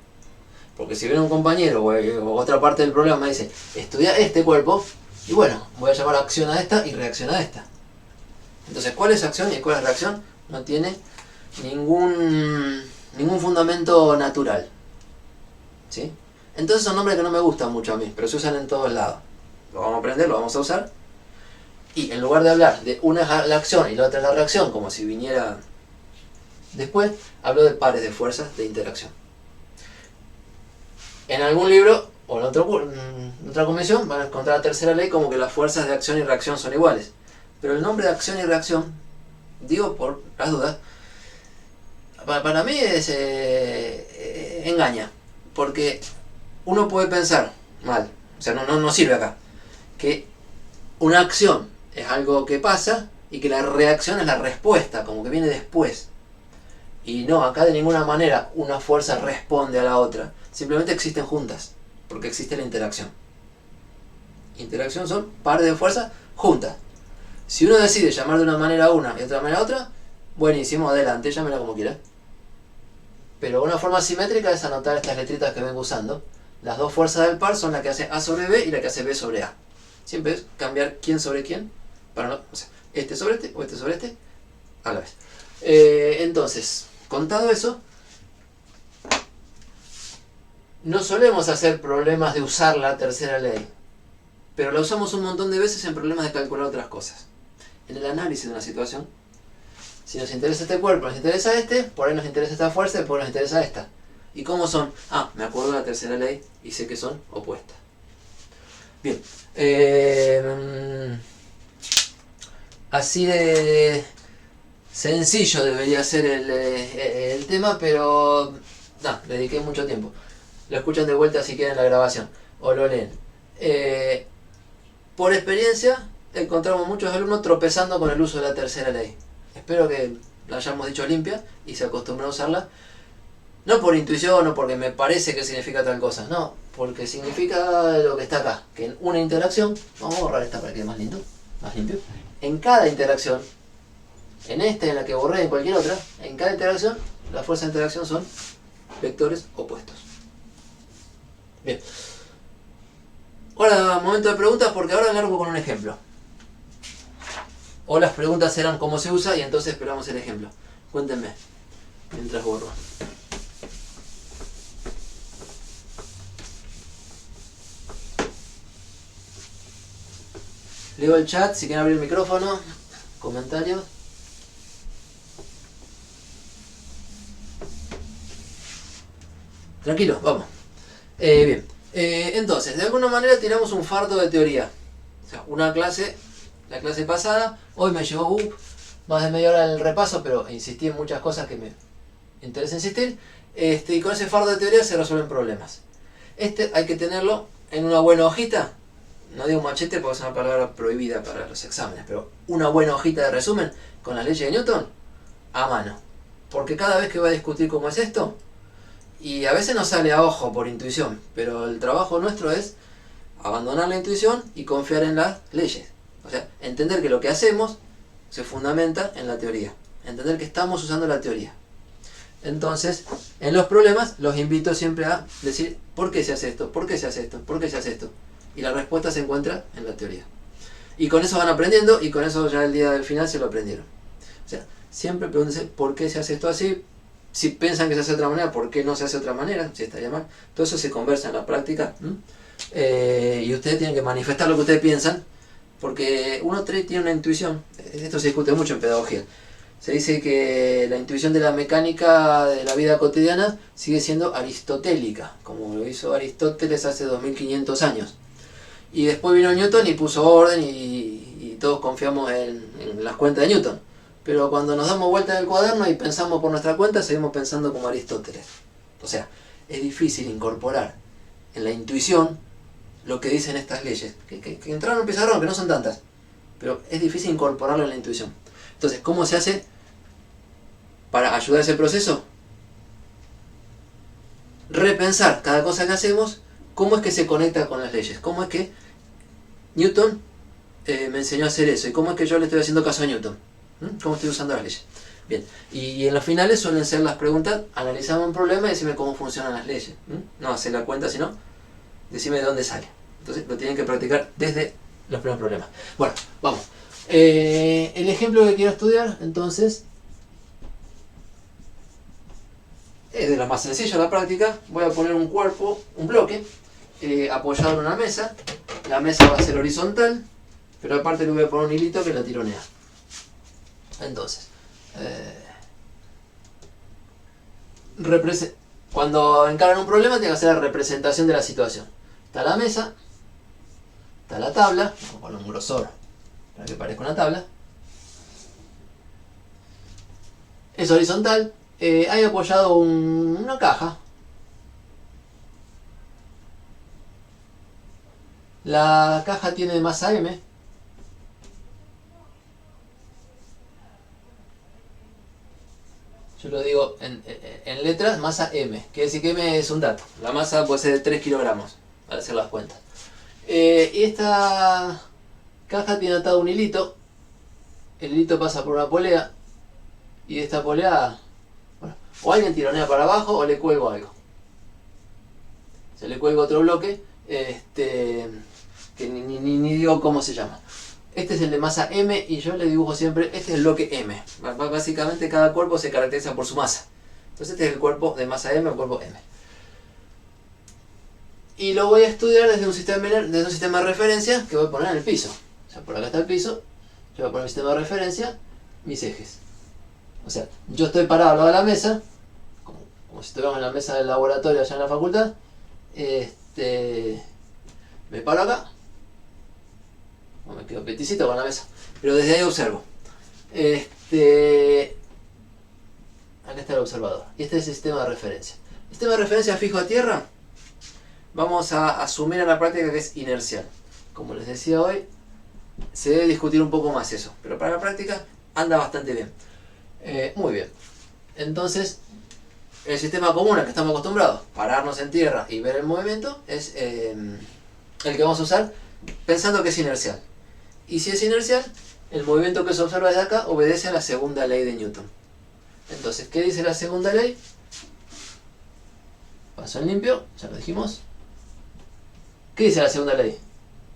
Porque si viene un compañero o otra parte del problema me dice, estudia este cuerpo, y bueno, voy a llamar acción a esta y reacción a esta. Entonces, ¿cuál es acción y cuál es reacción? No tiene ningún fundamento natural. ¿Sí? Entonces son nombres que no me gustan mucho a mí, pero se usan en todos lados. Lo vamos a aprender, lo vamos a usar. Y en lugar de hablar de una es la acción y la otra es la reacción, como si viniera después, hablo de pares de fuerzas de interacción. En algún libro o en otra convención van a encontrar la tercera ley como que las fuerzas de acción y reacción son iguales. Pero el nombre de acción y reacción, digo por las dudas, para mí es engaña. Porque uno puede pensar mal, o sea, no sirve acá, que una acción es algo que pasa y que la reacción es la respuesta, como que viene después. Y no, acá de ninguna manera una fuerza responde a la otra. Simplemente existen juntas, porque existe la interacción. Interacción son pares de fuerzas juntas. Si uno decide llamar de una manera a una y de otra manera a otra, buenísimo, adelante, llámela como quiera. Pero una forma simétrica es anotar estas letritas que vengo usando. Las dos fuerzas del par son la que hace A sobre B y la que hace B sobre A. Siempre es cambiar quién sobre quién, para no, o sea, este sobre este o este sobre este, a la vez. Entonces, contado eso, no solemos hacer problemas de usar la tercera ley, pero la usamos un montón de veces en problemas de calcular otras cosas. En el análisis de una situación, si nos interesa este cuerpo, nos interesa este, por ahí nos interesa esta fuerza y por ahí nos interesa esta. ¿Y cómo son? Me acuerdo de la tercera ley y sé que son opuestas. Bien. Así de sencillo debería ser el tema, pero le dediqué mucho tiempo. Lo escuchan de vuelta si quieren la grabación o lo leen. Por experiencia encontramos muchos alumnos tropezando con el uso de la tercera ley. Espero que la hayamos dicho limpia y se acostumbren a usarla. No por intuición o porque me parece que significa tal cosa, no, porque significa lo que está acá, que en una interacción, vamos a borrar esta para que quede más lindo, más limpio, en cada interacción, en esta, en la que borré, en cualquier otra, en cada interacción, las fuerzas de interacción son vectores opuestos. Bien. Ahora, momento de preguntas, porque ahora largo con un ejemplo. O las preguntas serán cómo se usa y entonces esperamos el ejemplo. Cuéntenme, mientras borro. Leo el chat, si quieren abrir el micrófono, comentarios. Tranquilo, vamos. Bien, entonces, de alguna manera tiramos un fardo de teoría. O sea, una clase, la clase pasada, hoy me llevó más de media hora en el repaso, pero insistí en muchas cosas que me interesa insistir. Y con ese fardo de teoría se resuelven problemas. Hay que tenerlo en una buena hojita. No digo machete porque es una palabra prohibida para los exámenes, pero una buena hojita de resumen con las leyes de Newton a mano. Porque cada vez que voy a discutir cómo es esto, y a veces nos sale a ojo por intuición, pero el trabajo nuestro es abandonar la intuición y confiar en las leyes. O sea, entender que lo que hacemos se fundamenta en la teoría. Entender que estamos usando la teoría. Entonces, en los problemas los invito siempre a decir ¿por qué se hace esto? ¿Por qué se hace esto? ¿Por qué se hace esto? Y la respuesta se encuentra en la teoría. Y con eso van aprendiendo y con eso ya el día del final se lo aprendieron. O sea, siempre pregúntense ¿por qué se hace esto así? Si piensan que se hace de otra manera, ¿por qué no se hace de otra manera? Si estaría mal. Todo eso se conversa en la práctica. Y ustedes tienen que manifestar lo que ustedes piensan, porque uno tiene una intuición. Esto se discute mucho en pedagogía. Se dice que la intuición de la mecánica de la vida cotidiana sigue siendo aristotélica, como lo hizo Aristóteles hace 2500 años. Y después vino Newton y puso orden y todos confiamos en las cuentas de Newton. Pero cuando nos damos vuelta en el cuaderno y pensamos por nuestra cuenta, seguimos pensando como Aristóteles. O sea, es difícil incorporar en la intuición lo que dicen estas leyes, que entraron en el pizarrón, que no son tantas, pero es difícil incorporarlo en la intuición. Entonces, ¿cómo se hace para ayudar a ese proceso? Repensar cada cosa que hacemos, cómo es que se conecta con las leyes, cómo es que Newton me enseñó a hacer eso y cómo es que yo le estoy haciendo caso a Newton, cómo estoy usando las leyes. Bien, y en los finales suelen ser las preguntas: analizame un problema y decime cómo funcionan las leyes. No hacer la cuenta, sino decime de dónde sale. Entonces lo tienen que practicar desde los primeros problemas. Bueno, vamos. El ejemplo que quiero estudiar, entonces, es de lo más sencillo la práctica. Voy a poner un cuerpo, un bloque, apoyado en una mesa. La mesa va a ser horizontal, pero aparte le voy a poner un hilito que la tironea. Entonces, cuando encaran un problema, tienen que hacer la representación de la situación. Está la mesa, está la tabla, vamos a poner un grosor para que parezca una tabla. Es horizontal, hay apoyado una caja. La caja tiene masa M. Yo lo digo en letras, masa M. Quiere decir que M es un dato. La masa puede ser de 3 kilogramos, para hacer las cuentas. Y esta caja tiene atado un hilito. El hilito pasa por una polea. Y de esta polea, bueno, o alguien tironea para abajo o le cuelgo algo. Se le cuelga otro bloque, que ni digo cómo se llama. Este es el de masa M y yo le dibujo siempre, este es el bloque M. Básicamente cada cuerpo se caracteriza por su masa. Entonces este es el cuerpo de masa M o cuerpo M. Y lo voy a estudiar desde un sistema de referencia que voy a poner en el piso. O sea, por acá está el piso, yo voy a poner mi sistema de referencia, mis ejes. O sea, yo estoy parado al lado de la mesa, como si estuviéramos en la mesa del laboratorio allá en la facultad. Me paro acá. Me quedo peticito con la mesa, pero desde ahí observo. Acá está el observador y este es el sistema de referencia. El sistema de referencia fijo a tierra, vamos a asumir en la práctica que es inercial. Como les decía hoy, se debe discutir un poco más eso, pero para la práctica anda bastante bien. Muy bien. Entonces, el sistema común al que estamos acostumbrados, pararnos en tierra y ver el movimiento, es el que vamos a usar pensando que es inercial. Y si es inercial, el movimiento que se observa desde acá obedece a la segunda ley de Newton. Entonces, ¿qué dice la segunda ley? Paso en limpio, ya lo dijimos. ¿Qué dice la segunda ley?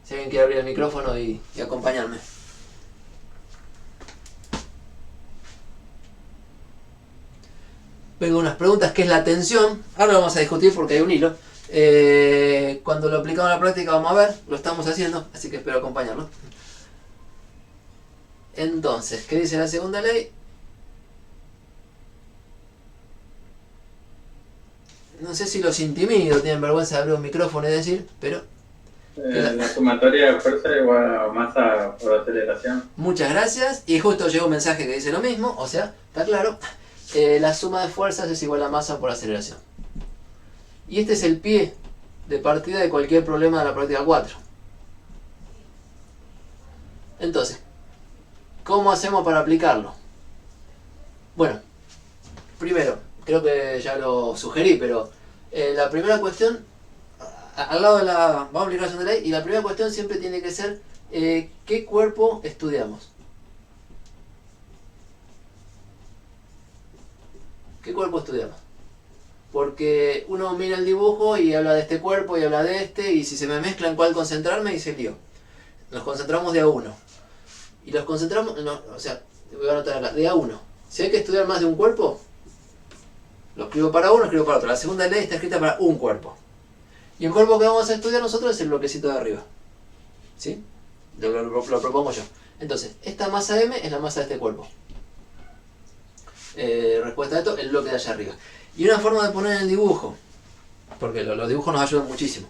Si alguien quiere abrir el micrófono y acompañarme. Vengo unas preguntas, ¿qué es la tensión? Ahora lo vamos a discutir porque hay un hilo. Cuando lo aplicamos a la práctica vamos a ver, lo estamos haciendo, así que espero acompañarlo. Entonces, ¿qué dice la segunda ley? No sé si los intimido, tienen vergüenza de abrir un micrófono y decir, pero... La sumatoria de fuerza igual a masa por aceleración. Muchas gracias, y justo llegó un mensaje que dice lo mismo, o sea, está claro. La suma de fuerzas es igual a masa por aceleración. Y este es el pie de partida de cualquier problema de la práctica 4. Entonces, ¿cómo hacemos para aplicarlo? Bueno, primero, creo que ya lo sugerí, pero la primera cuestión, al lado de la... vamos a aplicar la segunda ley, y la primera cuestión siempre tiene que ser ¿qué cuerpo estudiamos? ¿Qué cuerpo estudiamos? Porque uno mira el dibujo y habla de este cuerpo y habla de este, y si se me mezcla en cuál concentrarme, y se lío. Nos concentramos de a uno. Y los concentramos, no, o sea, voy a anotar acá, de a uno. Si hay que estudiar más de un cuerpo, Lo escribo para uno, escribo para otro. La segunda ley está escrita para un cuerpo. Y el cuerpo que vamos a estudiar nosotros es el bloquecito de arriba. ¿Sí? Lo propongo yo. Entonces, esta masa M es la masa de este cuerpo. Respuesta a esto, el bloque de allá arriba. Y una forma de poner en el dibujo, porque los dibujos nos ayudan muchísimo,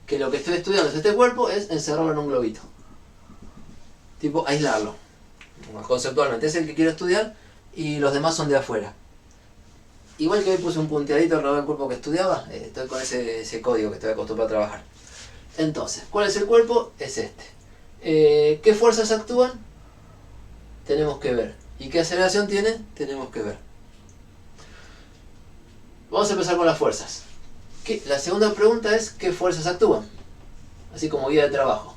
que lo que estoy estudiando es este cuerpo, es encerrarlo en un globito. Tipo, aislarlo. Conceptualmente, es el que quiero estudiar y los demás son de afuera. Igual que hoy puse un punteadito alrededor del cuerpo que estudiaba, estoy con ese código que estoy acostumbrado a trabajar. Entonces, ¿cuál es el cuerpo? Es este. ¿Qué fuerzas actúan? Tenemos que ver. ¿Y qué aceleración tiene? Tenemos que ver. Vamos a empezar con las fuerzas. La segunda pregunta es ¿qué fuerzas actúan? Así como guía de trabajo.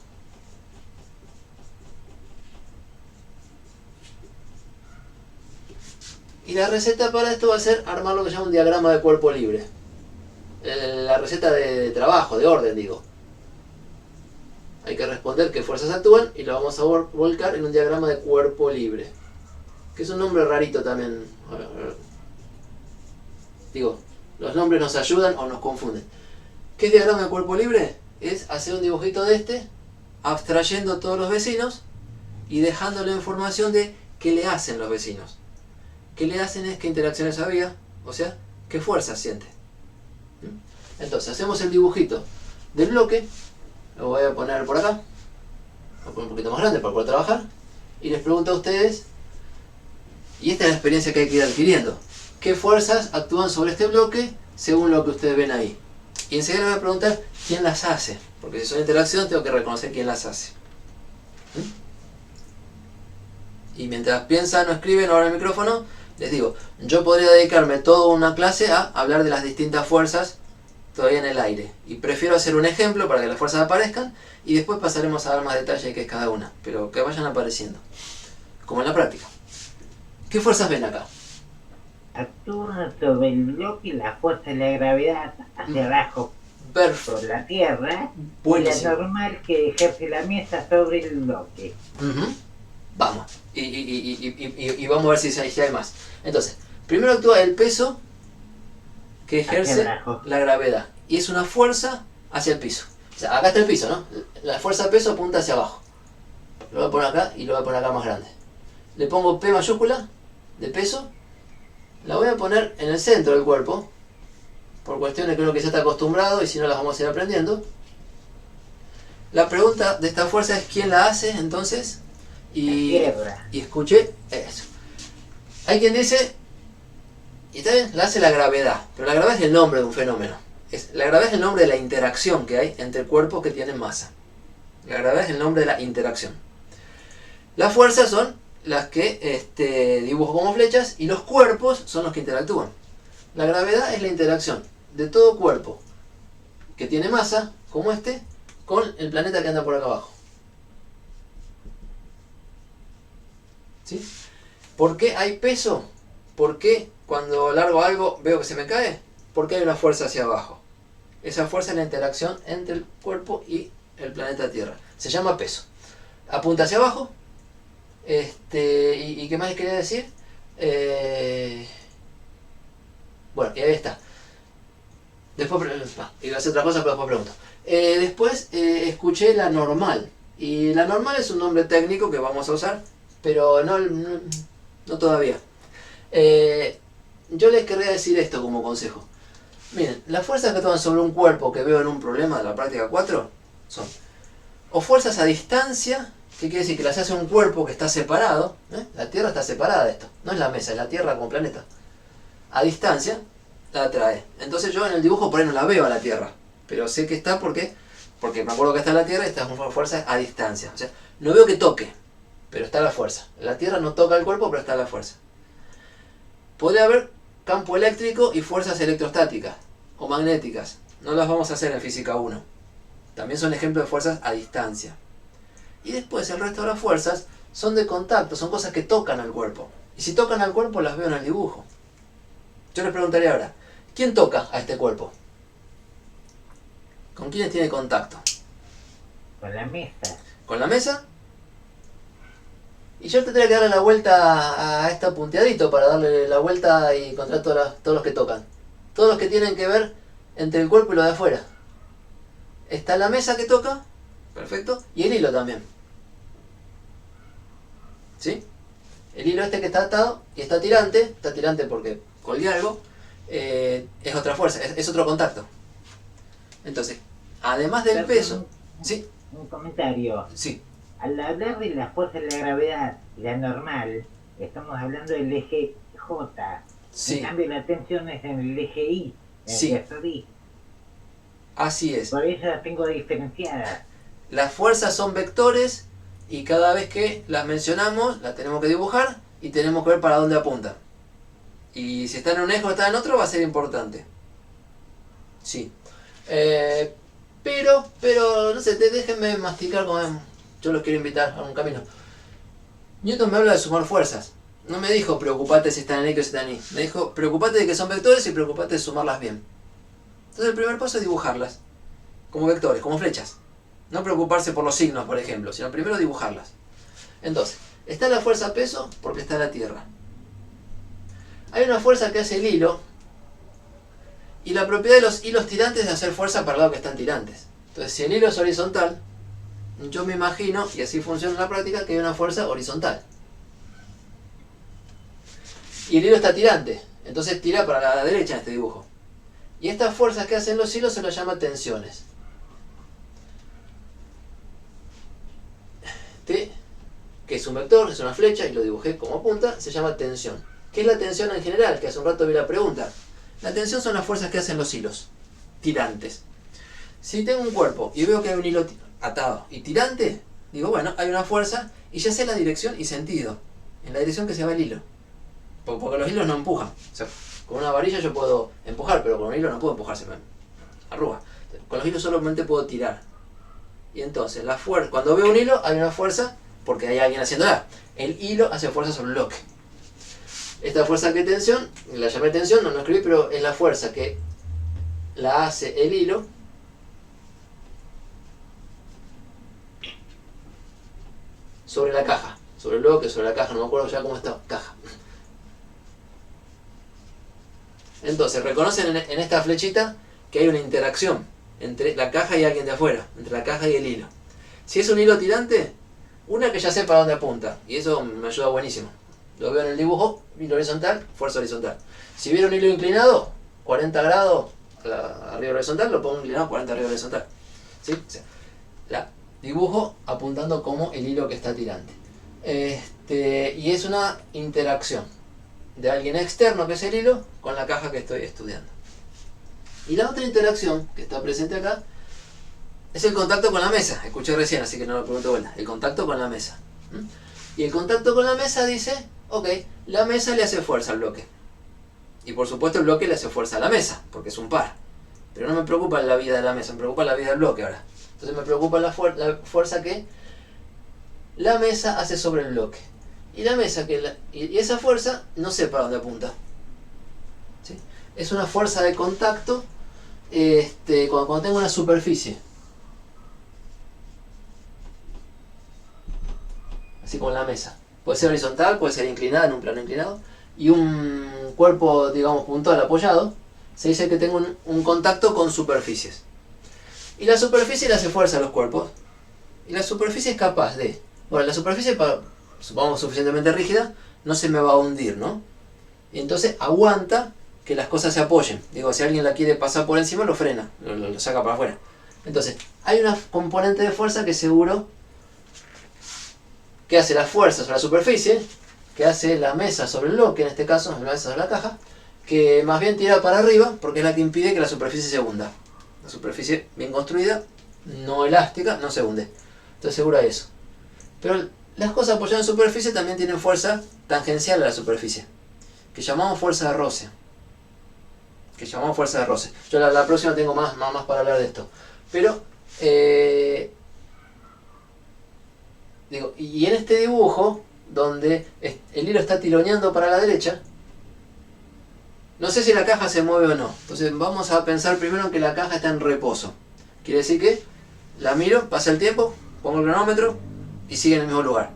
Y la receta para esto va a ser armar lo que se llama un diagrama de cuerpo libre. La receta de trabajo, de orden, digo. Hay que responder qué fuerzas actúan y lo vamos a volcar en un diagrama de cuerpo libre. Que es un nombre rarito también. Digo, los nombres nos ayudan o nos confunden. ¿Qué es diagrama de cuerpo libre? Es hacer un dibujito de este, abstrayendo todos los vecinos y dejando la información de qué le hacen los vecinos. ¿Qué le hacen es qué interacciones había? O sea, qué fuerzas siente. Entonces, hacemos el dibujito del bloque. Lo voy a poner por acá. Lo voy a poner un poquito más grande para poder trabajar. Y les pregunto a ustedes, y esta es la experiencia que hay que ir adquiriendo, ¿qué fuerzas actúan sobre este bloque según lo que ustedes ven ahí? Y enseguida les voy a preguntar quién las hace. Porque si son interacción tengo que reconocer quién las hace. Y mientras piensan o escriben ahora en el micrófono, les digo, yo podría dedicarme toda una clase a hablar de las distintas fuerzas todavía en el aire. Y prefiero hacer un ejemplo para que las fuerzas aparezcan y después pasaremos a dar más detalle de qué es cada una. Pero que vayan apareciendo. Como en la práctica. ¿Qué fuerzas ven acá? Actúa sobre el bloque la fuerza de la gravedad hacia abajo por la Tierra. Buenísimo. Y la normal que ejerce la mesa sobre el bloque. Vamos. Y vamos a ver si hay más. Entonces, primero actúa el peso que ejerce la gravedad. Y es una fuerza hacia el piso. O sea, acá está el piso, ¿no? La fuerza de peso apunta hacia abajo. Lo voy a poner acá y lo voy a poner acá más grande. Le pongo P mayúscula de peso. La voy a poner en el centro del cuerpo. Por cuestiones que uno que ya está acostumbrado y si no las vamos a ir aprendiendo. La pregunta de esta fuerza es ¿quién la hace entonces? Y escuché eso. Hay quien dice, y está bien, la hace la gravedad, pero la gravedad es el nombre de un fenómeno. La gravedad es el nombre de la interacción que hay entre cuerpos que tienen masa. La gravedad es el nombre de la interacción. Las fuerzas son las que dibujo como flechas y los cuerpos son los que interactúan. La gravedad es la interacción de todo cuerpo que tiene masa, como este, con el planeta que anda por acá abajo. ¿Sí? ¿Por qué hay peso? ¿Por qué cuando largo algo veo que se me cae? Porque hay una fuerza hacia abajo. Esa fuerza es la interacción entre el cuerpo y el planeta Tierra. Se llama peso. Apunta hacia abajo. ¿Y qué más les quería decir? Bueno, y ahí está. Después, iba a hacer otra cosa, pero después pregunto. Después escuché la normal. Y la normal es un nombre técnico que vamos a usar, pero no todavía. Yo les querría decir esto como consejo. Miren, las fuerzas que actúan sobre un cuerpo que veo en un problema de la práctica 4 son o fuerzas a distancia, que quiere decir que las hace un cuerpo que está separado. La Tierra está separada de esto, no es la mesa, es la Tierra como planeta. A distancia la atrae. Entonces yo en el dibujo por ahí no la veo a la Tierra, pero sé que está porque me acuerdo que está la Tierra y esta es una fuerza a distancia. O sea, no veo que toque, pero está la fuerza. La Tierra no toca el cuerpo, pero está la fuerza. Podría haber campo eléctrico y fuerzas electrostáticas o magnéticas. No las vamos a hacer en física 1. También son ejemplos de fuerzas a distancia. Y después el resto de las fuerzas son de contacto, son cosas que tocan al cuerpo. Y si tocan al cuerpo las veo en el dibujo. Yo les preguntaría ahora, ¿quién toca a este cuerpo? ¿Con quiénes tiene contacto? Con la mesa. ¿Con la mesa? Y yo tendría que darle la vuelta a esta punteadito para darle la vuelta y encontrar todos los que tocan. Todos los que tienen que ver entre el cuerpo y lo de afuera. Está la mesa que toca, perfecto, y el hilo también. ¿Sí? El hilo este que está atado y está tirante porque colgué algo, es otra fuerza, es otro contacto. Entonces, además del peso... ¿Sí? Un comentario. Sí. Al hablar de la fuerza de la gravedad, la normal, estamos hablando del eje J. Sí. En cambio, la tensión es en el eje Y. Sí. Así es. Por eso las tengo diferenciadas. Las fuerzas son vectores y cada vez que las mencionamos, las tenemos que dibujar y tenemos que ver para dónde apuntan. Y si está en un eje o está en otro, va a ser importante. Sí. Pero, no sé, déjenme masticar con... Yo los quiero invitar a un camino. Newton me habla de sumar fuerzas. No me dijo preocupate si están en X o si están en Y. Me dijo preocupate de que son vectores y preocupate de sumarlas bien. Entonces el primer paso es dibujarlas. Como vectores, como flechas. No preocuparse por los signos, por ejemplo, sino primero dibujarlas. Entonces, está la fuerza peso porque está la Tierra. Hay una fuerza que hace el hilo. Y la propiedad de los hilos tirantes es hacer fuerza para el lado que están tirantes. Entonces, si el hilo es horizontal, yo me imagino, y así funciona en la práctica, que hay una fuerza horizontal. Y el hilo está tirante, entonces tira para la derecha en este dibujo. Y estas fuerzas que hacen los hilos se las llama tensiones. T, que es un vector, es una flecha, y lo dibujé como punta, se llama tensión. ¿Qué es la tensión en general? Que hace un rato vi la pregunta. La tensión son las fuerzas que hacen los hilos tirantes. Si tengo un cuerpo y veo que hay un hilo atado y tirante, digo, bueno, hay una fuerza y ya sé la dirección y sentido, en la dirección que se va el hilo. Porque los hilos no empujan. O sea, con una varilla yo puedo empujar, pero con un hilo no puedo empujar, se me arruga. Con los hilos solamente puedo tirar. Y entonces, cuando veo un hilo, hay una fuerza porque hay alguien haciéndola. El hilo hace fuerza sobre el bloque. Esta fuerza que tensión, la llamé tensión, no escribí, pero es la fuerza que la hace el hilo sobre la caja, sobre el bloque, sobre la caja, no me acuerdo ya cómo está, caja. Entonces, reconocen en esta flechita que hay una interacción entre la caja y alguien de afuera, entre la caja y el hilo. Si es un hilo tirante, una que ya sé para dónde apunta, y eso me ayuda buenísimo. Lo veo en el dibujo, hilo horizontal, fuerza horizontal. Si viera un hilo inclinado, 40 grados arriba horizontal, lo pongo inclinado 40 arriba horizontal. ¿Sí? O sea, la dibujo apuntando como el hilo que está tirante. Y es una interacción de alguien externo, que es el hilo, con la caja que estoy estudiando. Y la otra interacción que está presente acá es el contacto con la mesa. Escuché recién, así que no lo pregunto de vuelta. El contacto con la mesa. Y el contacto con la mesa dice, ok, la mesa le hace fuerza al bloque. Y por supuesto el bloque le hace fuerza a la mesa, porque es un par. Pero no me preocupa la vida de la mesa, me preocupa la vida del bloque ahora. Entonces me preocupa la fuerza que la mesa hace sobre el bloque. Y la mesa y esa fuerza no sé para dónde apunta. ¿Sí? Es una fuerza de contacto cuando tengo una superficie. Así como la mesa. Puede ser horizontal, puede ser inclinada, en un plano inclinado. Y un cuerpo, digamos, puntual apoyado. Se dice que tengo un contacto con superficies. Y la superficie le hace fuerza a los cuerpos. Y la superficie es capaz de... Bueno, la superficie, supongamos suficientemente rígida, no se me va a hundir, ¿no? Y entonces aguanta que las cosas se apoyen. Digo, si alguien la quiere pasar por encima, lo frena, lo saca para afuera. Entonces, hay una componente de fuerza que seguro que hace la fuerza sobre la superficie, que hace la mesa sobre el bloque, en este caso, la mesa sobre la caja, que más bien tira para arriba, porque es la que impide que la superficie se hunda. La superficie bien construida, no elástica, no se hunde. Entonces seguro hay eso. Pero las cosas apoyadas en superficie también tienen fuerza tangencial a la superficie, que llamamos fuerza de roce. Yo la próxima tengo más para hablar de esto. Pero, y en este dibujo, donde el hilo está tironeando para la derecha, no sé si la caja se mueve o no. Entonces vamos a pensar primero en que la caja está en reposo. Quiere decir que la miro, pasa el tiempo, pongo el cronómetro y sigue en el mismo lugar.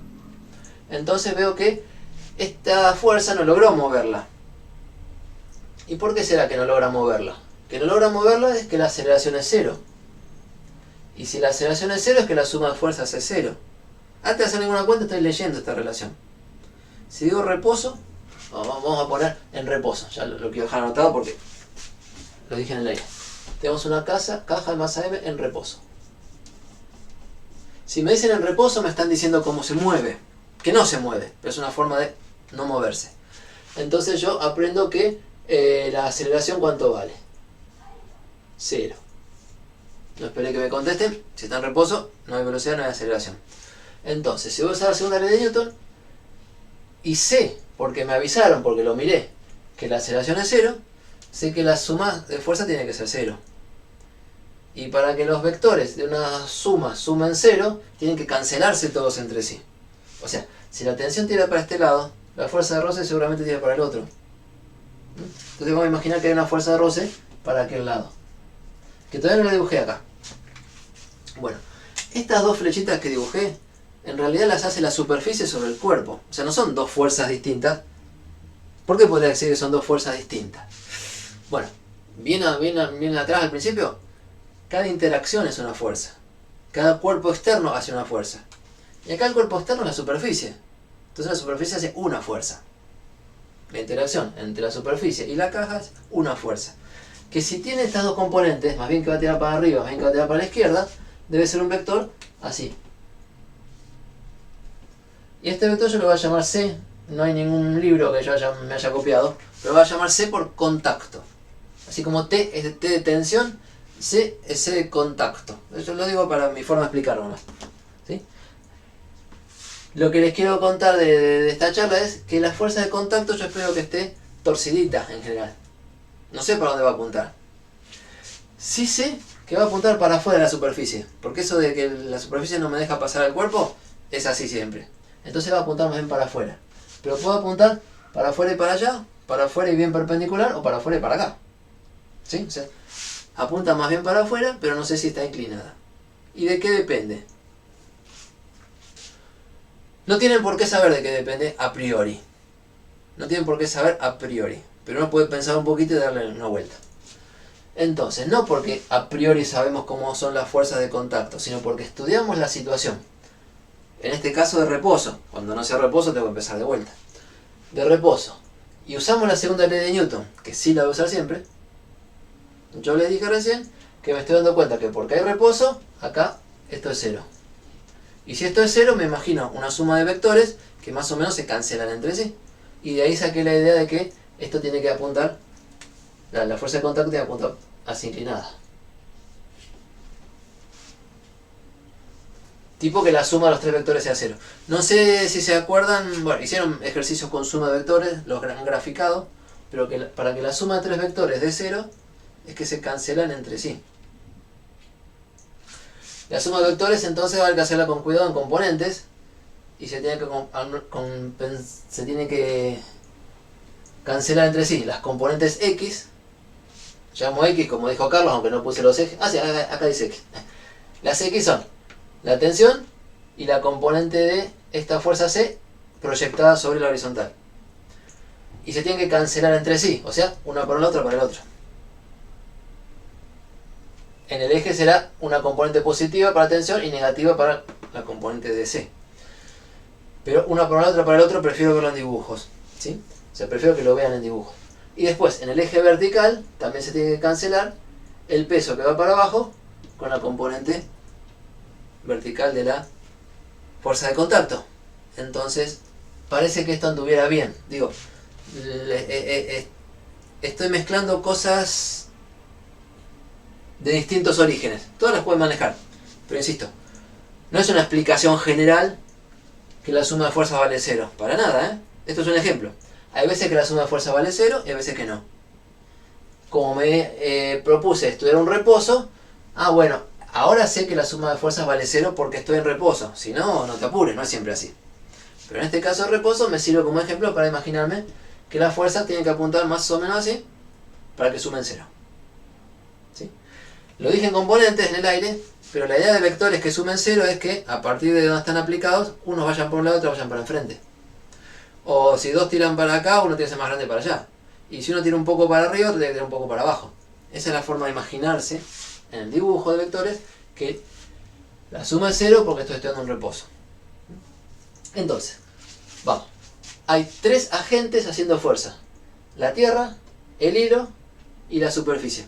Entonces veo que esta fuerza no logró moverla. ¿Y por qué será que no logra moverla? Que no logra moverla es que la aceleración es cero. Y si la aceleración es cero es que la suma de fuerzas es cero. Antes de hacer ninguna cuenta estoy leyendo esta relación. Si digo reposo, vamos a poner en reposo. Ya lo quiero dejar anotado porque lo dije en el aire. Tenemos una caja de masa M en reposo. Si me dicen en reposo me están diciendo cómo se mueve. Que no se mueve, pero es una forma de no moverse. Entonces yo aprendo que la aceleración ¿cuánto vale? Cero. No esperé que me contesten. Si está en reposo, no hay velocidad, no hay aceleración. Entonces, si voy a usar la segunda ley de Newton, y sé, porque me avisaron, porque lo miré, que la aceleración es cero, sé que la suma de fuerza tiene que ser cero. Y para que los vectores de una suma sumen cero, tienen que cancelarse todos entre sí. O sea, si la tensión tira para este lado, la fuerza de roce seguramente tira para el otro. Entonces vamos a imaginar que hay una fuerza de roce para aquel lado, que todavía no la dibujé acá. Bueno, estas dos flechitas que dibujé, en realidad las hace la superficie sobre el cuerpo. O sea, no son dos fuerzas distintas. ¿Por qué podría decir que son dos fuerzas distintas? Bueno, bien atrás al principio, cada interacción es una fuerza. Cada cuerpo externo hace una fuerza. Y acá el cuerpo externo es la superficie. Entonces la superficie hace una fuerza. La interacción entre la superficie y la caja es una fuerza. Que si tiene estas dos componentes, más bien que va a tirar para arriba, más bien que va a tirar para la izquierda, debe ser un vector así. Y este vector yo lo voy a llamar C. No hay ningún libro que yo me haya copiado, pero lo voy a llamar C por contacto. Así como T es T de tensión, C es C de contacto. Yo lo digo para mi forma de explicarlo más. ¿Sí? Lo que les quiero contar de esta charla es que la fuerza de contacto yo espero que esté torcidita en general. No sé para dónde va a apuntar. Sí sé que va a apuntar para afuera de la superficie, porque eso de que la superficie no me deja pasar al cuerpo es así siempre. Entonces va a apuntar más bien para afuera. Pero puedo apuntar para afuera y para allá, para afuera y bien perpendicular, o para afuera y para acá. ¿Sí? O sea, apunta más bien para afuera, pero no sé si está inclinada. ¿Y de qué depende? No tienen por qué saber de qué depende a priori. No tienen por qué saber a priori. Pero uno puede pensar un poquito y darle una vuelta. Entonces, no porque a priori sabemos cómo son las fuerzas de contacto, sino porque estudiamos la situación. En este caso de reposo. Cuando no sea reposo tengo que empezar de vuelta. De reposo. Y usamos la segunda ley de Newton, que sí la voy a usar siempre. Yo les dije recién que me estoy dando cuenta que porque hay reposo, acá esto es cero. Y si esto es cero, me imagino una suma de vectores que más o menos se cancelan entre sí. Y de ahí saqué la idea de que esto tiene que apuntar, la fuerza de contacto tiene que apuntar así inclinada. Tipo que la suma de los tres vectores sea cero. No sé si se acuerdan, bueno, hicieron ejercicios con suma de vectores, los han graficado, pero que para que la suma de tres vectores dé cero, es que se cancelan entre sí. La suma de vectores entonces va a haber que hacerla con cuidado en componentes, y se tiene que cancelar entre sí las componentes X. Llamo X como dijo Carlos, aunque no puse los ejes. Ah, sí, acá dice X. Las X son la tensión y la componente de esta fuerza C proyectada sobre la horizontal. Y se tienen que cancelar entre sí, o sea, una para la otra para el otro. En el eje será una componente positiva para la tensión y negativa para la componente de C. Pero una para la otra para el otro prefiero verlo en dibujos, ¿sí? O sea, prefiero que lo vean en dibujos. Y después, en el eje vertical, también se tiene que cancelar el peso que va para abajo con la componente vertical de la fuerza de contacto. Entonces, parece que esto anduviera bien. Digo, estoy mezclando cosas de distintos orígenes. Todas las pueden manejar. Pero insisto, no es una explicación general que la suma de fuerzas vale cero. Para nada, ¿eh? Esto es un ejemplo. Hay veces que la suma de fuerzas vale cero y hay veces que no. Como me propuse estudiar un reposo, bueno, ahora sé que la suma de fuerzas vale cero porque estoy en reposo. Si no, no te apures, no es siempre así. Pero en este caso de reposo me sirve como ejemplo para imaginarme que las fuerzas tienen que apuntar más o menos así para que sumen cero. ¿Sí? Lo dije en componentes en el aire Pero la idea de vectores que sumen 0 es que a partir de donde están aplicados, unos vayan por un lado y otros vayan para enfrente. O si dos tiran para acá, uno tiene que ser más grande para allá. Y si uno tira un poco para arriba, otro tiene que tirar un poco para abajo. Esa es la forma de imaginarse en el dibujo de vectores que la suma es 0 porque estoy estudiando un reposo. Entonces, vamos. Hay 3 agentes haciendo fuerza. La tierra, el hilo y la superficie.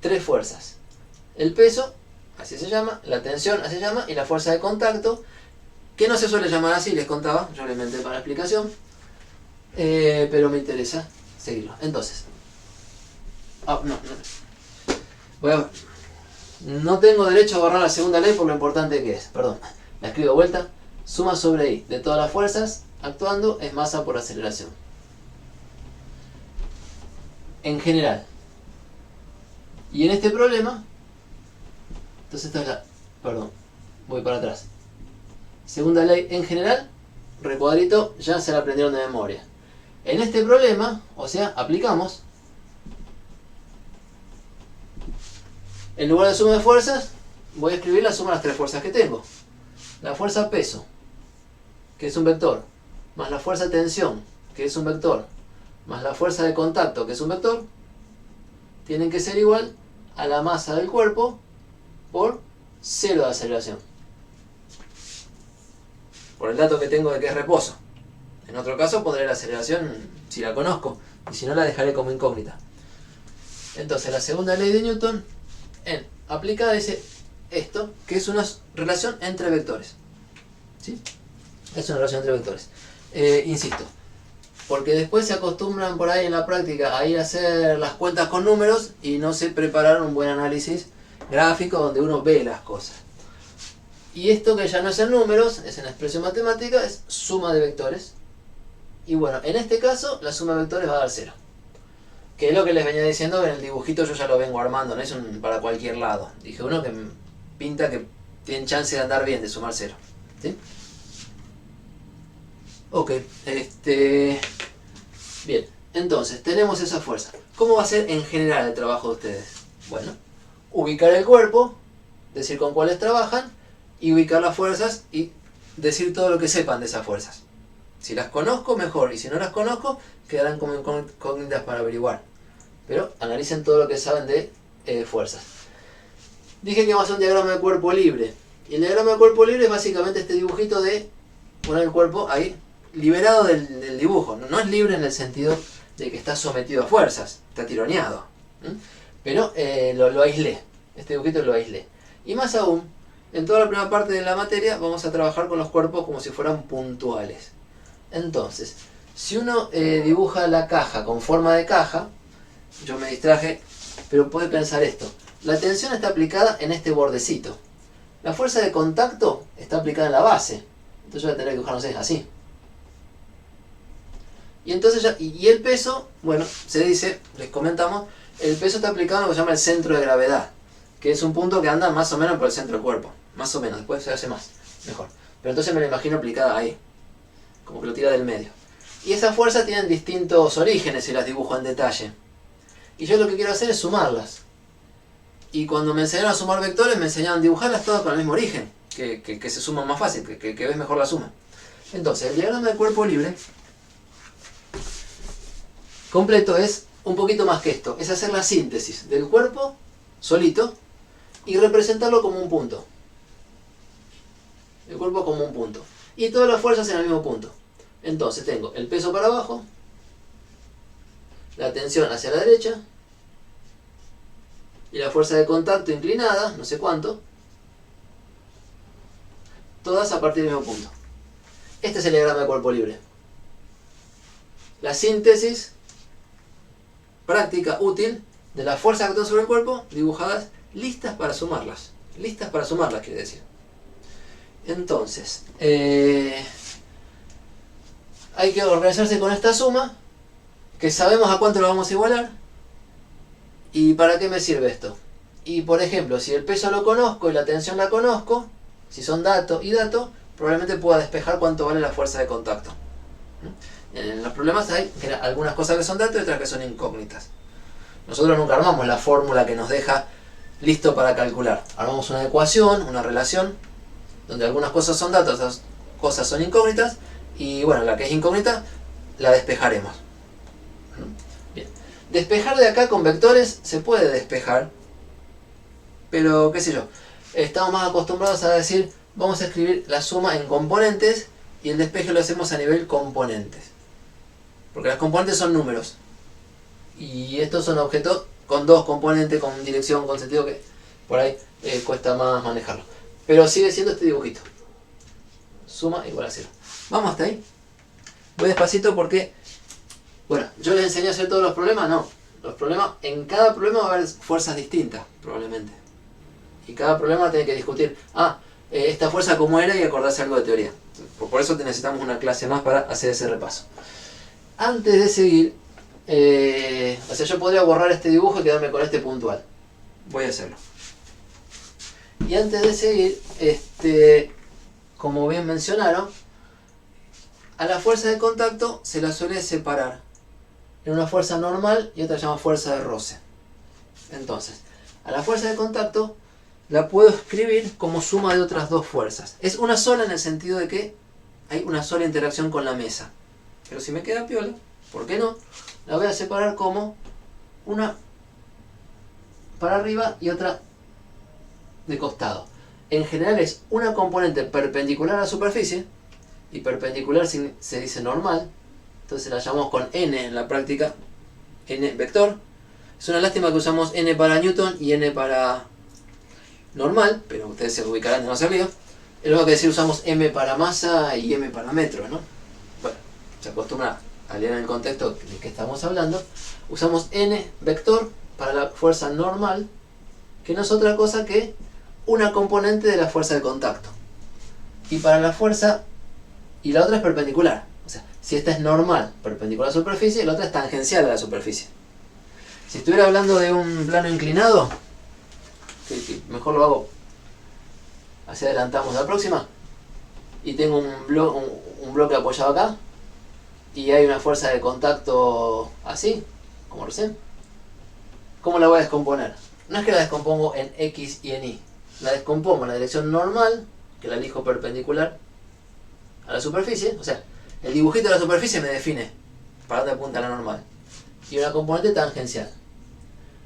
3 fuerzas. El peso, así se llama, la tensión, así se llama, y la fuerza de contacto, que no se suele llamar así, les contaba, yo le inventé para la explicación, pero me interesa seguirlo. Entonces, no tengo derecho a borrar la segunda ley por lo importante que es, perdón, la escribo de vuelta. Suma sobre I de todas las fuerzas actuando es masa por aceleración. En general. Y en este problema, entonces esta es la, perdón, voy para atrás. Segunda ley en general, recuadrito, ya se la aprendieron de memoria. En este problema, o sea, aplicamos, en lugar de suma de fuerzas, voy a escribir la suma de las 3 fuerzas que tengo. La fuerza peso, que es un vector, más la fuerza tensión, que es un vector, más la fuerza de contacto, que es un vector, tienen que ser igual a la masa del cuerpo por 0 de aceleración. Por el dato que tengo de que es reposo. En otro caso pondré la aceleración si la conozco, y si no la dejaré como incógnita. Entonces la segunda ley de Newton, aplicada, dice esto, que es una relación entre vectores. ¿Sí? Es una relación entre vectores. Insisto, porque después se acostumbran por ahí en la práctica a ir a hacer las cuentas con números y no se prepararon un buen análisis gráfico donde uno ve las cosas. Y esto que ya no es en números, es en expresión matemática, es suma de vectores. Y bueno, en este caso la suma de vectores va a dar 0. Que es lo que les venía diciendo, en el dibujito yo ya lo vengo armando, no es para cualquier lado. Dije uno que pinta que tiene chance de andar bien, de sumar 0. ¿Sí? Ok, bien, entonces tenemos esa fuerza. ¿Cómo va a ser en general el trabajo de ustedes? Bueno, ubicar el cuerpo, decir con cuáles trabajan, y ubicar las fuerzas y decir todo lo que sepan de esas fuerzas. Si las conozco, mejor, y si no las conozco, quedarán como incógnitas para averiguar. Pero analicen todo lo que saben de fuerzas. Dije que vamos a hacer un diagrama de cuerpo libre. Y el diagrama de cuerpo libre es básicamente este dibujito de poner el cuerpo ahí, liberado del dibujo. No es libre en el sentido de que está sometido a fuerzas, está tironeado. Pero lo aislé. Este dibujito lo aislé. Y más aún, en toda la primera parte de la materia vamos a trabajar con los cuerpos como si fueran puntuales. Entonces, si uno dibuja la caja con forma de caja, yo me distraje, pero puede pensar esto. La tensión está aplicada en este bordecito. La fuerza de contacto está aplicada en la base. Entonces yo voy a tener que dibujar, no sé, así. Y entonces ya, y el peso, bueno, se dice, les comentamos, el peso está aplicado en lo que se llama el centro de gravedad, que es un punto que anda más o menos por el centro del cuerpo. Más o menos, después se hace más, mejor. Pero entonces me lo imagino aplicada ahí, como que lo tira del medio. Y esas fuerzas tienen distintos orígenes si las dibujo en detalle. Y yo lo que quiero hacer es sumarlas. Y cuando me enseñaron a sumar vectores, me enseñaron a dibujarlas todas con el mismo origen, que se suman más fácil, que ves mejor la suma. Entonces, el diagrama de cuerpo libre completo es un poquito más que esto. Es hacer la síntesis del cuerpo solito y representarlo como un punto. El cuerpo como un punto. Y todas las fuerzas en el mismo punto. Entonces tengo el peso para abajo, la tensión hacia la derecha, y la fuerza de contacto inclinada, no sé cuánto, todas a partir del mismo punto. Este es el diagrama de cuerpo libre. La síntesis práctica útil de las fuerzas que actúan sobre el cuerpo, dibujadas, listas para sumarlas. Listas para sumarlas, quiere decir. Entonces, hay que organizarse con esta suma, que sabemos a cuánto lo vamos a igualar. ¿Y para qué me sirve esto? Y por ejemplo, si el peso lo conozco y la tensión la conozco, si son dato y dato, probablemente pueda despejar cuánto vale la fuerza de contacto. En los problemas hay algunas cosas que son datos y otras que son incógnitas. Nosotros nunca armamos la fórmula que nos deja listo para calcular. Armamos una ecuación, una relación, donde algunas cosas son datos, otras cosas son incógnitas, y bueno, la que es incógnita la despejaremos. Bien. Despejar de acá con vectores se puede despejar, pero qué sé yo, estamos más acostumbrados a decir, vamos a escribir la suma en componentes, y el despeje lo hacemos a nivel componentes. Porque las componentes son números. Y estos son objetos con dos componentes, con dirección, con sentido, que por ahí cuesta más manejarlo. Pero sigue siendo este dibujito. Suma igual a 0. Vamos hasta ahí. Voy despacito porque, bueno, yo les enseñé a hacer todos los problemas, no. Los problemas, en cada problema va a haber fuerzas distintas, probablemente. Y cada problema tiene que discutir, esta fuerza cómo era, y acordarse algo de teoría. Por eso necesitamos una clase más para hacer ese repaso. Antes de seguir, o sea, yo podría borrar este dibujo y quedarme con este puntual. Voy a hacerlo. Y antes de seguir, como bien mencionaron, a la fuerza de contacto se la suele separar en una fuerza normal y otra se llama fuerza de roce. Entonces, a la fuerza de contacto la puedo escribir como suma de otras dos fuerzas. Es una sola en el sentido de que hay una sola interacción con la mesa. Pero si me queda piola, ¿por qué no? La voy a separar como una para arriba y otra de costado. En general es una componente perpendicular a la superficie, y perpendicular se dice normal, entonces la llamamos con n en la práctica, n vector. Es una lástima que usamos n para Newton y n para normal, pero ustedes se ubicarán de no ser lío. Es lo que decir, usamos m para masa y m para metro, ¿no? Bueno, se acostumbra a leer en el contexto de que estamos hablando. Usamos n vector para la fuerza normal, que no es otra cosa que una componente de la fuerza de contacto. Y para la fuerza, y la otra es perpendicular. O sea, si esta es normal, perpendicular a la superficie, y la otra es tangencial a la superficie. Si estuviera hablando de un plano inclinado, que mejor lo hago, así adelantamos la próxima, y tengo un bloque apoyado acá, y hay una fuerza de contacto así, como recién. ¿Cómo la voy a descomponer? No es que la descompongo en X y en Y. La descompongo en la dirección normal, que la elijo perpendicular a la superficie. O sea, el dibujito de la superficie me define para dónde apunta la normal. Y una componente tangencial.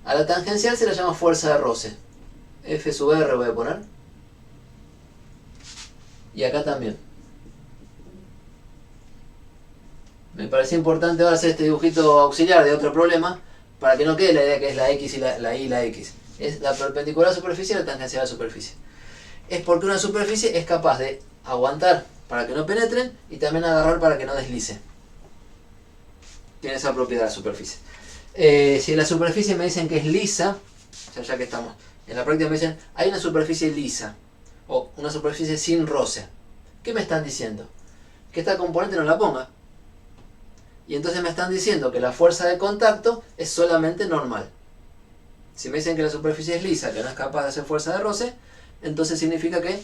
A la tangencial se la llama fuerza de roce. F sub R voy a poner. Y acá también. Me parecía importante ahora hacer este dibujito auxiliar de otro problema, para que no quede la idea que es la X y la Y y la X. Es la perpendicular a la superficie y la tangencial a la superficie. Es porque una superficie es capaz de aguantar para que no penetren y también agarrar para que no deslice. Tiene esa propiedad la superficie. Si en la superficie me dicen que es lisa, o sea, ya que estamos en la práctica, me dicen hay una superficie lisa o una superficie sin roce. ¿Qué me están diciendo? Que esta componente no la ponga. Y entonces me están diciendo que la fuerza de contacto es solamente normal. Si me dicen que la superficie es lisa, que no es capaz de hacer fuerza de roce, entonces significa que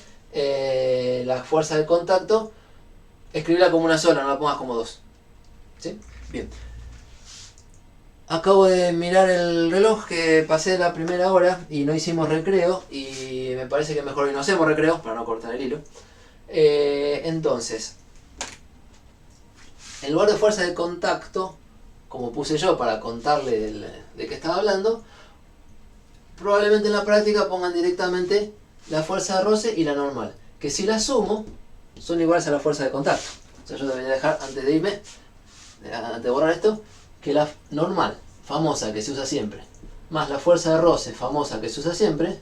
la fuerza de contacto, escribirla como una sola, no la pongas como dos. ¿Sí? Bien. Acabo de mirar el reloj, que pasé la primera hora y no hicimos recreo, y me parece que mejor hoy no hacemos recreo para no cortar el hilo. Entonces, en lugar de fuerza de contacto, como puse yo para contarle de qué estaba hablando, probablemente en la práctica pongan directamente la fuerza de roce y la normal, que si la sumo son iguales a la fuerza de contacto. O sea, yo debería dejar, antes de irme, antes de borrar esto, que la normal, famosa, que se usa siempre, más la fuerza de roce, famosa, que se usa siempre,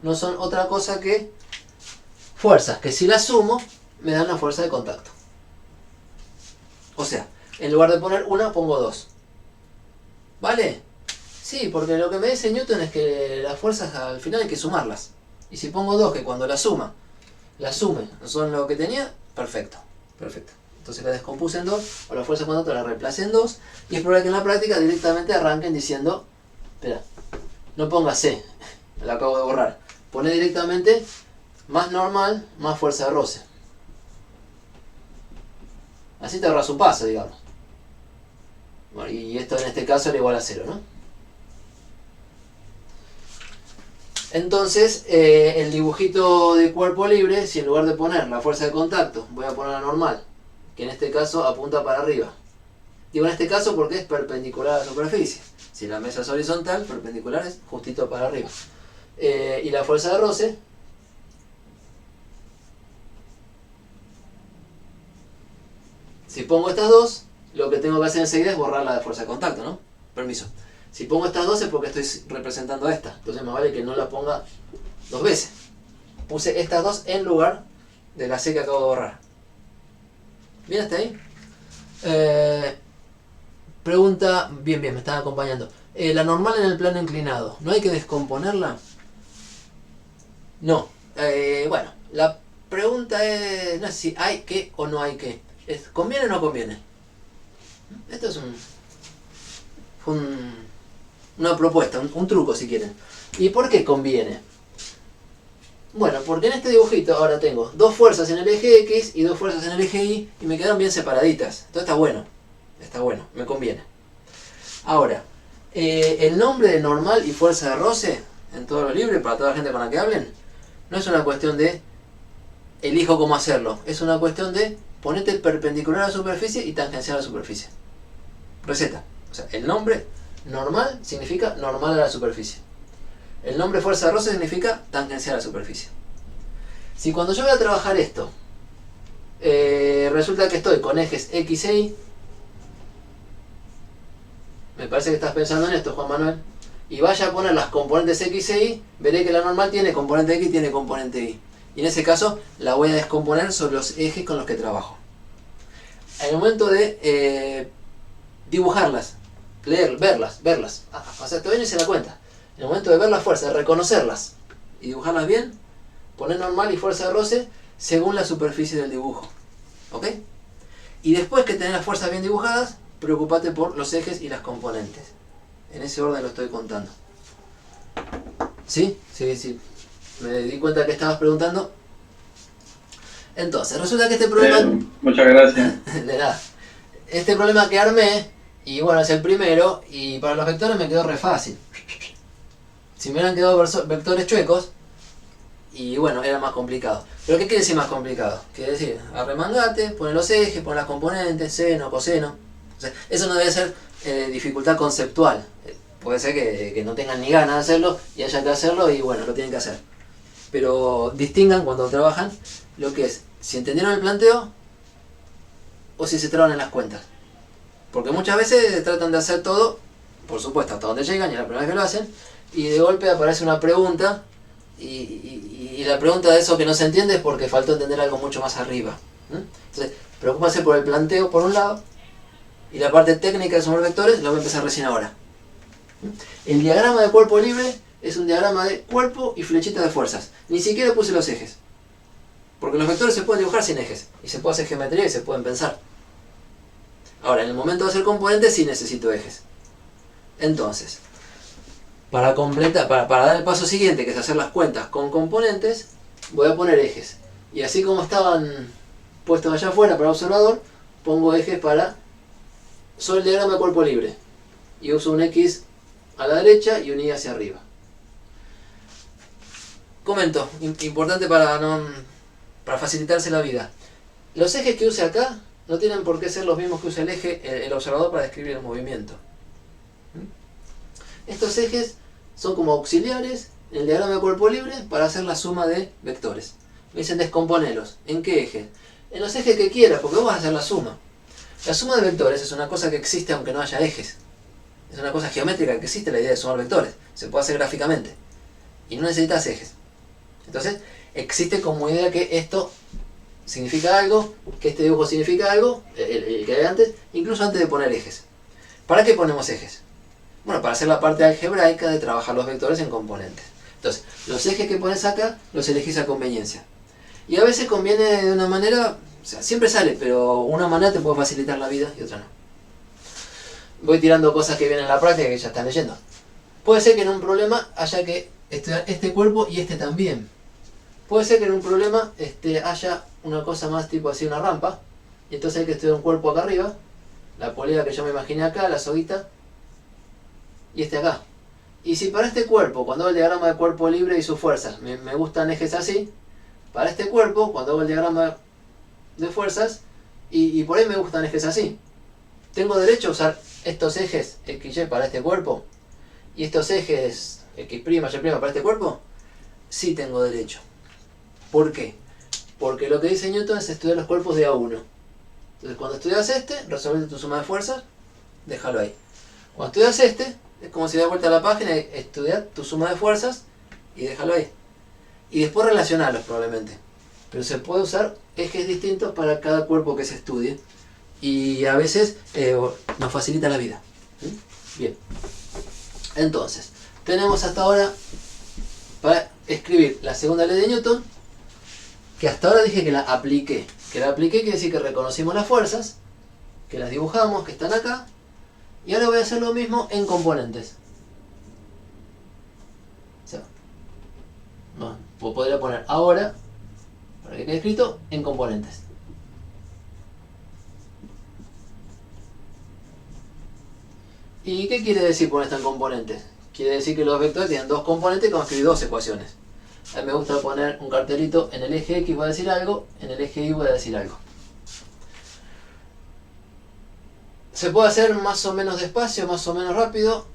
no son otra cosa que fuerzas que si las sumo me dan la fuerza de contacto. O sea, en lugar de poner una, pongo dos. ¿Vale? Sí, porque lo que me dice Newton es que las fuerzas al final hay que sumarlas. Y si pongo dos, que cuando la sume, no son lo que tenía, perfecto. Perfecto. Entonces la descompuse en dos, o la fuerza de contacto la reemplacé en dos, y es probable que en la práctica directamente arranquen diciendo, espera, no ponga C, la acabo de borrar. Pone directamente más normal, más fuerza de roce. Así te ahorras un paso, digamos. Bueno, y esto en este caso era igual a 0, ¿no? Entonces, el dibujito de cuerpo libre, si en lugar de poner la fuerza de contacto, voy a poner la normal, que en este caso apunta para arriba. Digo en este caso porque es perpendicular a la superficie. Si la mesa es horizontal, perpendicular es justito para arriba. Y la fuerza de roce, si pongo estas dos, lo que tengo que hacer enseguida es borrar la de fuerza de contacto, ¿no? Permiso. Si pongo estas dos es porque estoy representando a esta. Entonces más vale que no la ponga dos veces. Puse estas dos en lugar de la C que acabo de borrar. ¿Bien hasta ahí? Pregunta, bien, me están acompañando. La normal en el plano inclinado, ¿no hay que descomponerla? No. Bueno, la pregunta es, no es si hay que o no hay que. ¿Conviene o no conviene? Esto es una propuesta, un truco si quieren. ¿Y por qué conviene? Bueno, porque en este dibujito ahora tengo dos fuerzas en el eje X y dos fuerzas en el eje Y y me quedaron bien separaditas. Entonces está bueno, me conviene. Ahora, el nombre de normal y fuerza de roce en todo lo libre, para toda la gente con la que hablen, no es una cuestión de elijo cómo hacerlo, es una cuestión de ponete perpendicular a la superficie y tangencial a la superficie. Receta. O sea, el nombre normal significa normal a la superficie. El nombre fuerza de roce significa tangencial a la superficie. Si cuando yo voy a trabajar esto, resulta que estoy con ejes X e Y, me parece que estás pensando en esto, Juan Manuel, y vaya a poner las componentes X e Y, veré que la normal tiene componente X y tiene componente Y. Y en ese caso la voy a descomponer sobre los ejes con los que trabajo. En el momento de dibujarlas, verlas, o sea, todavía no hice la cuenta. En el momento de ver las fuerzas, de reconocerlas y dibujarlas bien, poner normal y fuerza de roce según la superficie del dibujo. ¿Ok? Y después que tenés las fuerzas bien dibujadas, preocupate por los ejes y las componentes. En ese orden lo estoy contando. ¿Sí? Sí. Me di cuenta que estabas preguntando. Entonces, resulta que este problema... muchas gracias. De nada. Este problema que armé, y bueno, es el primero, y para los vectores me quedó re fácil. Si me hubieran quedado vectores chuecos, y bueno, era más complicado. ¿Pero qué quiere decir más complicado? Quiere decir, arremangate, pone los ejes, pone las componentes, seno, coseno. O sea, eso no debe ser dificultad conceptual. Puede ser que no tengan ni ganas de hacerlo y haya que hacerlo y bueno, lo tienen que hacer. Pero distingan cuando trabajan lo que es, si entendieron el planteo o si se traban en las cuentas. Porque muchas veces tratan de hacer todo, por supuesto, hasta donde llegan y es la primera vez que lo hacen, y de golpe aparece una pregunta y la pregunta de eso que no se entiende es porque faltó entender algo mucho más arriba. Entonces, preocúpense por el planteo por un lado y la parte técnica de sumar vectores la voy a empezar recién ahora. El diagrama de cuerpo libre es un diagrama de cuerpo y flechita de fuerzas. Ni siquiera puse los ejes. Porque los vectores se pueden dibujar sin ejes. Y se puede hacer geometría y se pueden pensar. Ahora, en el momento de hacer componentes sí necesito ejes. Entonces, para dar el paso siguiente, que es hacer las cuentas con componentes, voy a poner ejes. Y así como estaban puestos allá afuera para observador, pongo ejes sobre el diagrama de cuerpo libre. Y uso un X a la derecha y un Y hacia arriba. Comento, importante para facilitarse la vida. Los ejes que use acá no tienen por qué ser los mismos que usa el observador para describir el movimiento. Estos ejes son como auxiliares en el diagrama de cuerpo libre para hacer la suma de vectores. Me dicen descomponelos. ¿En qué eje? En los ejes que quieras, porque vos vas a hacer la suma. La suma de vectores es una cosa que existe aunque no haya ejes. Es una cosa geométrica que existe, la idea de sumar vectores. Se puede hacer gráficamente. Y no necesitas ejes. Entonces, existe como idea que esto significa algo, que este dibujo significa algo, el que había antes, incluso antes de poner ejes. ¿Para qué ponemos ejes? Bueno, para hacer la parte algebraica de trabajar los vectores en componentes. Entonces, los ejes que pones acá, los elegís a conveniencia. Y a veces conviene de una manera, o sea, siempre sale, pero una manera te puede facilitar la vida y otra no. Voy tirando cosas que vienen en la práctica que ya están leyendo. Puede ser que en un problema haya que estudiar este cuerpo y este también. Puede ser que en un problema haya una cosa más tipo así, una rampa, y entonces hay que estudiar un cuerpo acá arriba, la polea que yo me imaginé acá, la soguita, y acá. Y si para este cuerpo, cuando hago el diagrama de cuerpo libre y sus fuerzas, me gustan ejes así, para este cuerpo, cuando hago el diagrama de fuerzas, y por ahí me gustan ejes así, ¿tengo derecho a usar estos ejes XY para este cuerpo? ¿Y estos ejes X', Y' para este cuerpo? Sí tengo derecho. ¿Por qué? Porque lo que dice Newton es estudiar los cuerpos de A1. Entonces cuando estudias este, resolvete tu suma de fuerzas, déjalo ahí. Cuando estudias este, es como si das vuelta a la página y estudiar tu suma de fuerzas y déjalo ahí. Y después relacionarlos probablemente. Pero se puede usar ejes distintos para cada cuerpo que se estudie. Y a veces nos facilita la vida. Bien. Entonces, tenemos hasta ahora para escribir la segunda ley de Newton, que hasta ahora dije que la apliqué. Que la apliqué quiere decir que reconocimos las fuerzas, que las dibujamos, que están acá, y ahora voy a hacer lo mismo en componentes. O sea, no, podría poner ahora, para que quede escrito, en componentes. ¿Y qué quiere decir poner esto en componentes? Quiere decir que los vectores tienen dos componentes y vamos a escribir dos ecuaciones. A mí me gusta poner un cartelito en el eje X voy a decir algo, en el eje Y voy a decir algo. Se puede hacer más o menos despacio, más o menos rápido.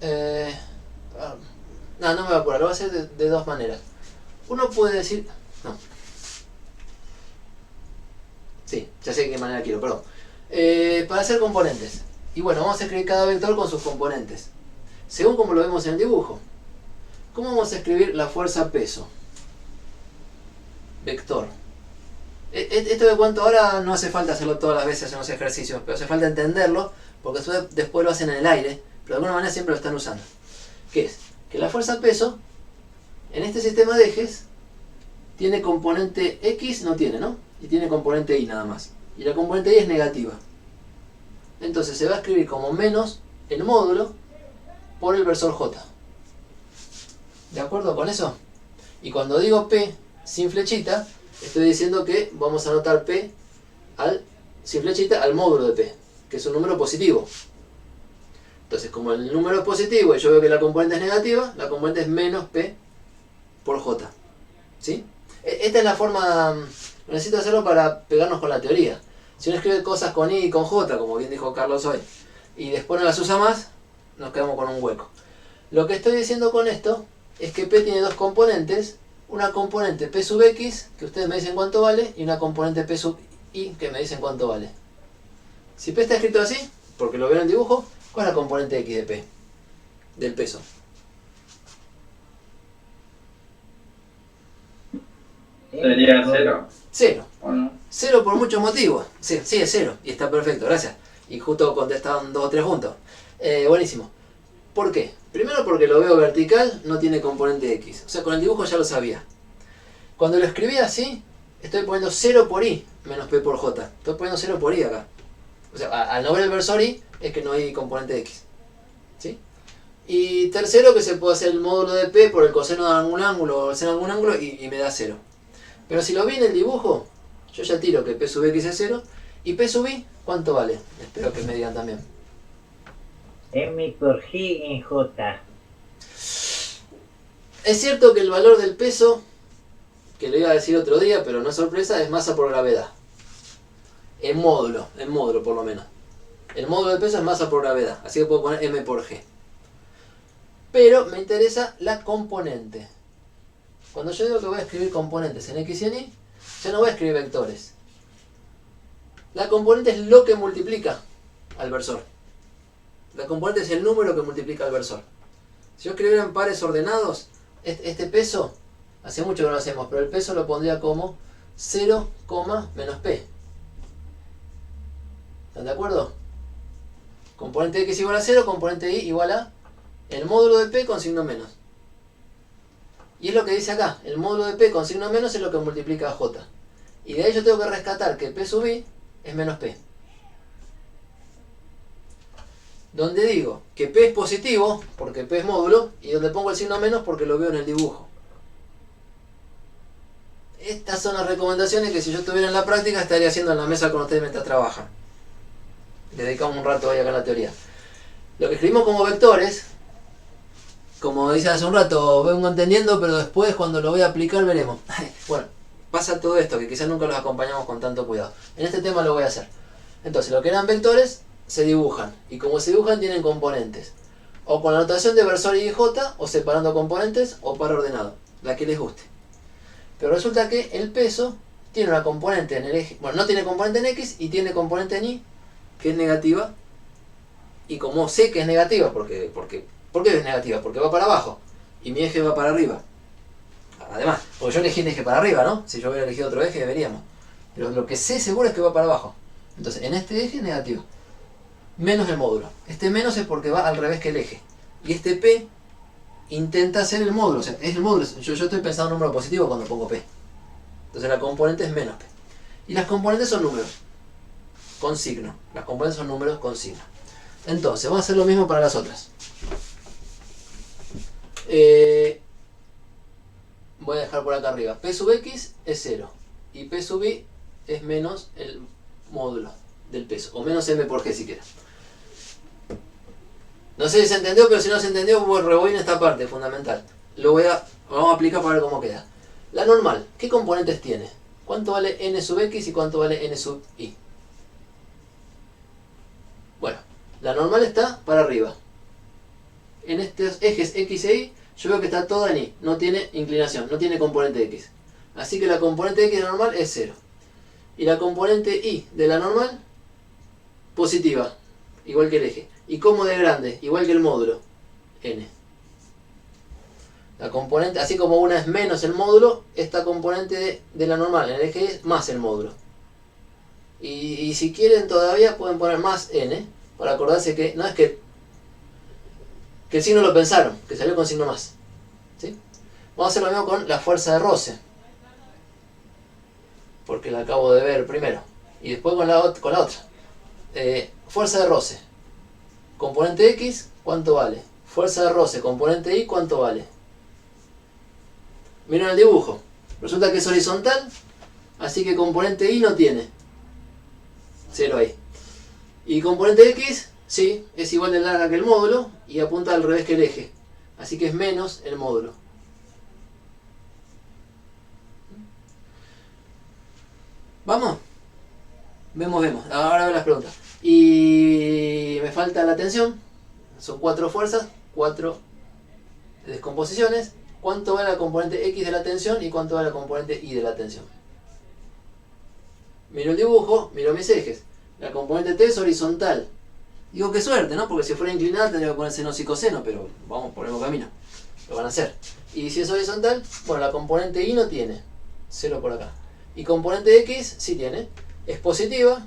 No me voy a apurar, lo voy a hacer de dos maneras. Uno puede decir... No. Sí, ya sé de qué manera quiero, perdón. Para hacer componentes. Y bueno, vamos a escribir cada vector con sus componentes. Según como lo vemos en el dibujo. ¿Cómo vamos a escribir la fuerza peso? Vector. Esto de cuanto ahora no hace falta hacerlo todas las veces en los ejercicios, pero hace falta entenderlo, porque después lo hacen en el aire, pero de alguna manera siempre lo están usando. ¿Qué es? Que la fuerza peso, en este sistema de ejes, tiene componente X, no tiene, ¿no? Y tiene componente Y nada más. Y la componente Y es negativa. Entonces se va a escribir como menos el módulo por el versor J. ¿De acuerdo con eso? Y cuando digo P sin flechita, estoy diciendo que vamos a anotar P sin flechita al módulo de P, que es un número positivo. Entonces, como el número es positivo y yo veo que la componente es negativa, la componente es menos P por J. ¿Sí? Esta es la forma, necesito hacerlo para pegarnos con la teoría. Si uno escribe cosas con I y con J, como bien dijo Carlos hoy, y después no las usa más, nos quedamos con un hueco. Lo que estoy diciendo con esto es que P tiene dos componentes. Una componente P sub X, que ustedes me dicen cuánto vale, y una componente P sub Y, que me dicen cuánto vale. Si P está escrito así, porque lo veo en el dibujo, ¿cuál es la componente X de P? Del peso. Sería 0. 0. ¿O no? 0 por muchos motivos. Sí, es 0. Y está perfecto, gracias. Y justo contestaron 2 o 3 juntos. Buenísimo. ¿Por qué? Primero porque lo veo vertical, no tiene componente X. O sea, con el dibujo ya lo sabía. Cuando lo escribí así, estoy poniendo 0 por I menos P por J. Estoy poniendo 0 por I acá. O sea, al no ver el versor I, es que no hay componente X. ¿Sí? Y tercero, que se puede hacer el módulo de P por el coseno de algún ángulo o el seno de algún ángulo y me da 0. Pero si lo vi en el dibujo, yo ya tiro que P sub X es 0. ¿Y P sub I cuánto vale? Espero que me digan también. M por G en J. Es cierto que el valor del peso, que lo iba a decir otro día, pero no es sorpresa, es masa por gravedad. En módulo por lo menos. El módulo del peso es masa por gravedad, así que puedo poner M por G. Pero me interesa la componente. Cuando yo digo que voy a escribir componentes en X y en Y, ya no voy a escribir vectores. La componente es lo que multiplica al versor. La componente es el número que multiplica al versor. Si yo escribiera en pares ordenados, este peso, hace mucho que no lo hacemos, pero el peso lo pondría como 0, menos P. ¿Están de acuerdo? Componente X igual a 0, componente Y igual a el módulo de P con signo menos. Y es lo que dice acá, el módulo de P con signo menos es lo que multiplica a J. Y de ahí yo tengo que rescatar que P sub I es menos P. Donde digo que P es positivo, porque P es módulo, y donde pongo el signo menos porque lo veo en el dibujo. Estas son las recomendaciones que si yo estuviera en la práctica estaría haciendo en la mesa con ustedes mientras trabajan. Le dedicamos un rato ahí acá a la teoría. Lo que escribimos como vectores como dice hace un rato, vengo entendiendo, pero después cuando lo voy a aplicar veremos. Bueno, pasa todo esto, que quizás nunca los acompañamos con tanto cuidado. En este tema lo voy a hacer. Entonces, lo que eran vectores se dibujan, y como se dibujan tienen componentes. O con la notación de versor y j, o separando componentes, o par ordenado, la que les guste. Pero resulta que el peso tiene una componente en el eje, bueno, no tiene componente en x y tiene componente en y, que es negativa. Y como sé que es negativa, ¿por qué es negativa? Porque va para abajo y mi eje va para arriba. Además, porque yo elegí el eje para arriba, ¿no? Si yo hubiera elegido otro eje deberíamos. Pero lo que sé seguro es que va para abajo. Entonces, en este eje es negativo. Menos el módulo. Este menos es porque va al revés que el eje. Y este P intenta hacer el módulo. O sea, es el módulo. Yo estoy pensando en un número positivo cuando pongo P. Entonces la componente es menos P. Y las componentes son números. Con signo. Las componentes son números con signo. Entonces, vamos a hacer lo mismo para las otras. Voy a dejar por acá arriba. P sub x es 0. Y P sub y es menos el módulo del peso. O menos m por g si quieres. No sé si se entendió, pero si no se entendió, pues rebobina esta parte fundamental. Vamos a aplicar para ver cómo queda. La normal, ¿qué componentes tiene? ¿Cuánto vale n sub x y cuánto vale n sub y? Bueno, la normal está para arriba. En estos ejes x e y, yo veo que está toda en y. No tiene inclinación, no tiene componente x. Así que la componente x de la normal es 0. Y la componente y de la normal, positiva, igual que el eje. Y como de grande, igual que el módulo, n. La componente, así como una es menos el módulo, esta componente de la normal en el eje es más el módulo. Y si quieren todavía pueden poner más n, para acordarse que no es que el signo lo pensaron, que salió con signo más. ¿Sí? Vamos a hacer lo mismo con la fuerza de roce, porque la acabo de ver primero. Y después con la otra. Fuerza de roce. Componente x, ¿cuánto vale? Fuerza de roce, componente y, ¿cuánto vale? Miren el dibujo. Resulta que es horizontal, así que componente y no tiene. 0 ahí. Y componente x, sí, es igual de larga que el módulo y apunta al revés que el eje. Así que es menos el módulo. ¿Vamos? Vemos. Ahora veo las preguntas. Y me falta la tensión. Son 4 fuerzas, 4 descomposiciones. ¿Cuánto vale la componente x de la tensión y cuánto vale la componente y de la tensión? Miro el dibujo, miro mis ejes. La componente t es horizontal. Digo, qué suerte, ¿no? Porque si fuera inclinada tendría que poner seno y coseno, pero vamos por el mismo camino. Lo van a hacer. Y si es horizontal, bueno, la componente y no tiene. 0 por acá. Y componente x sí tiene. Es positiva,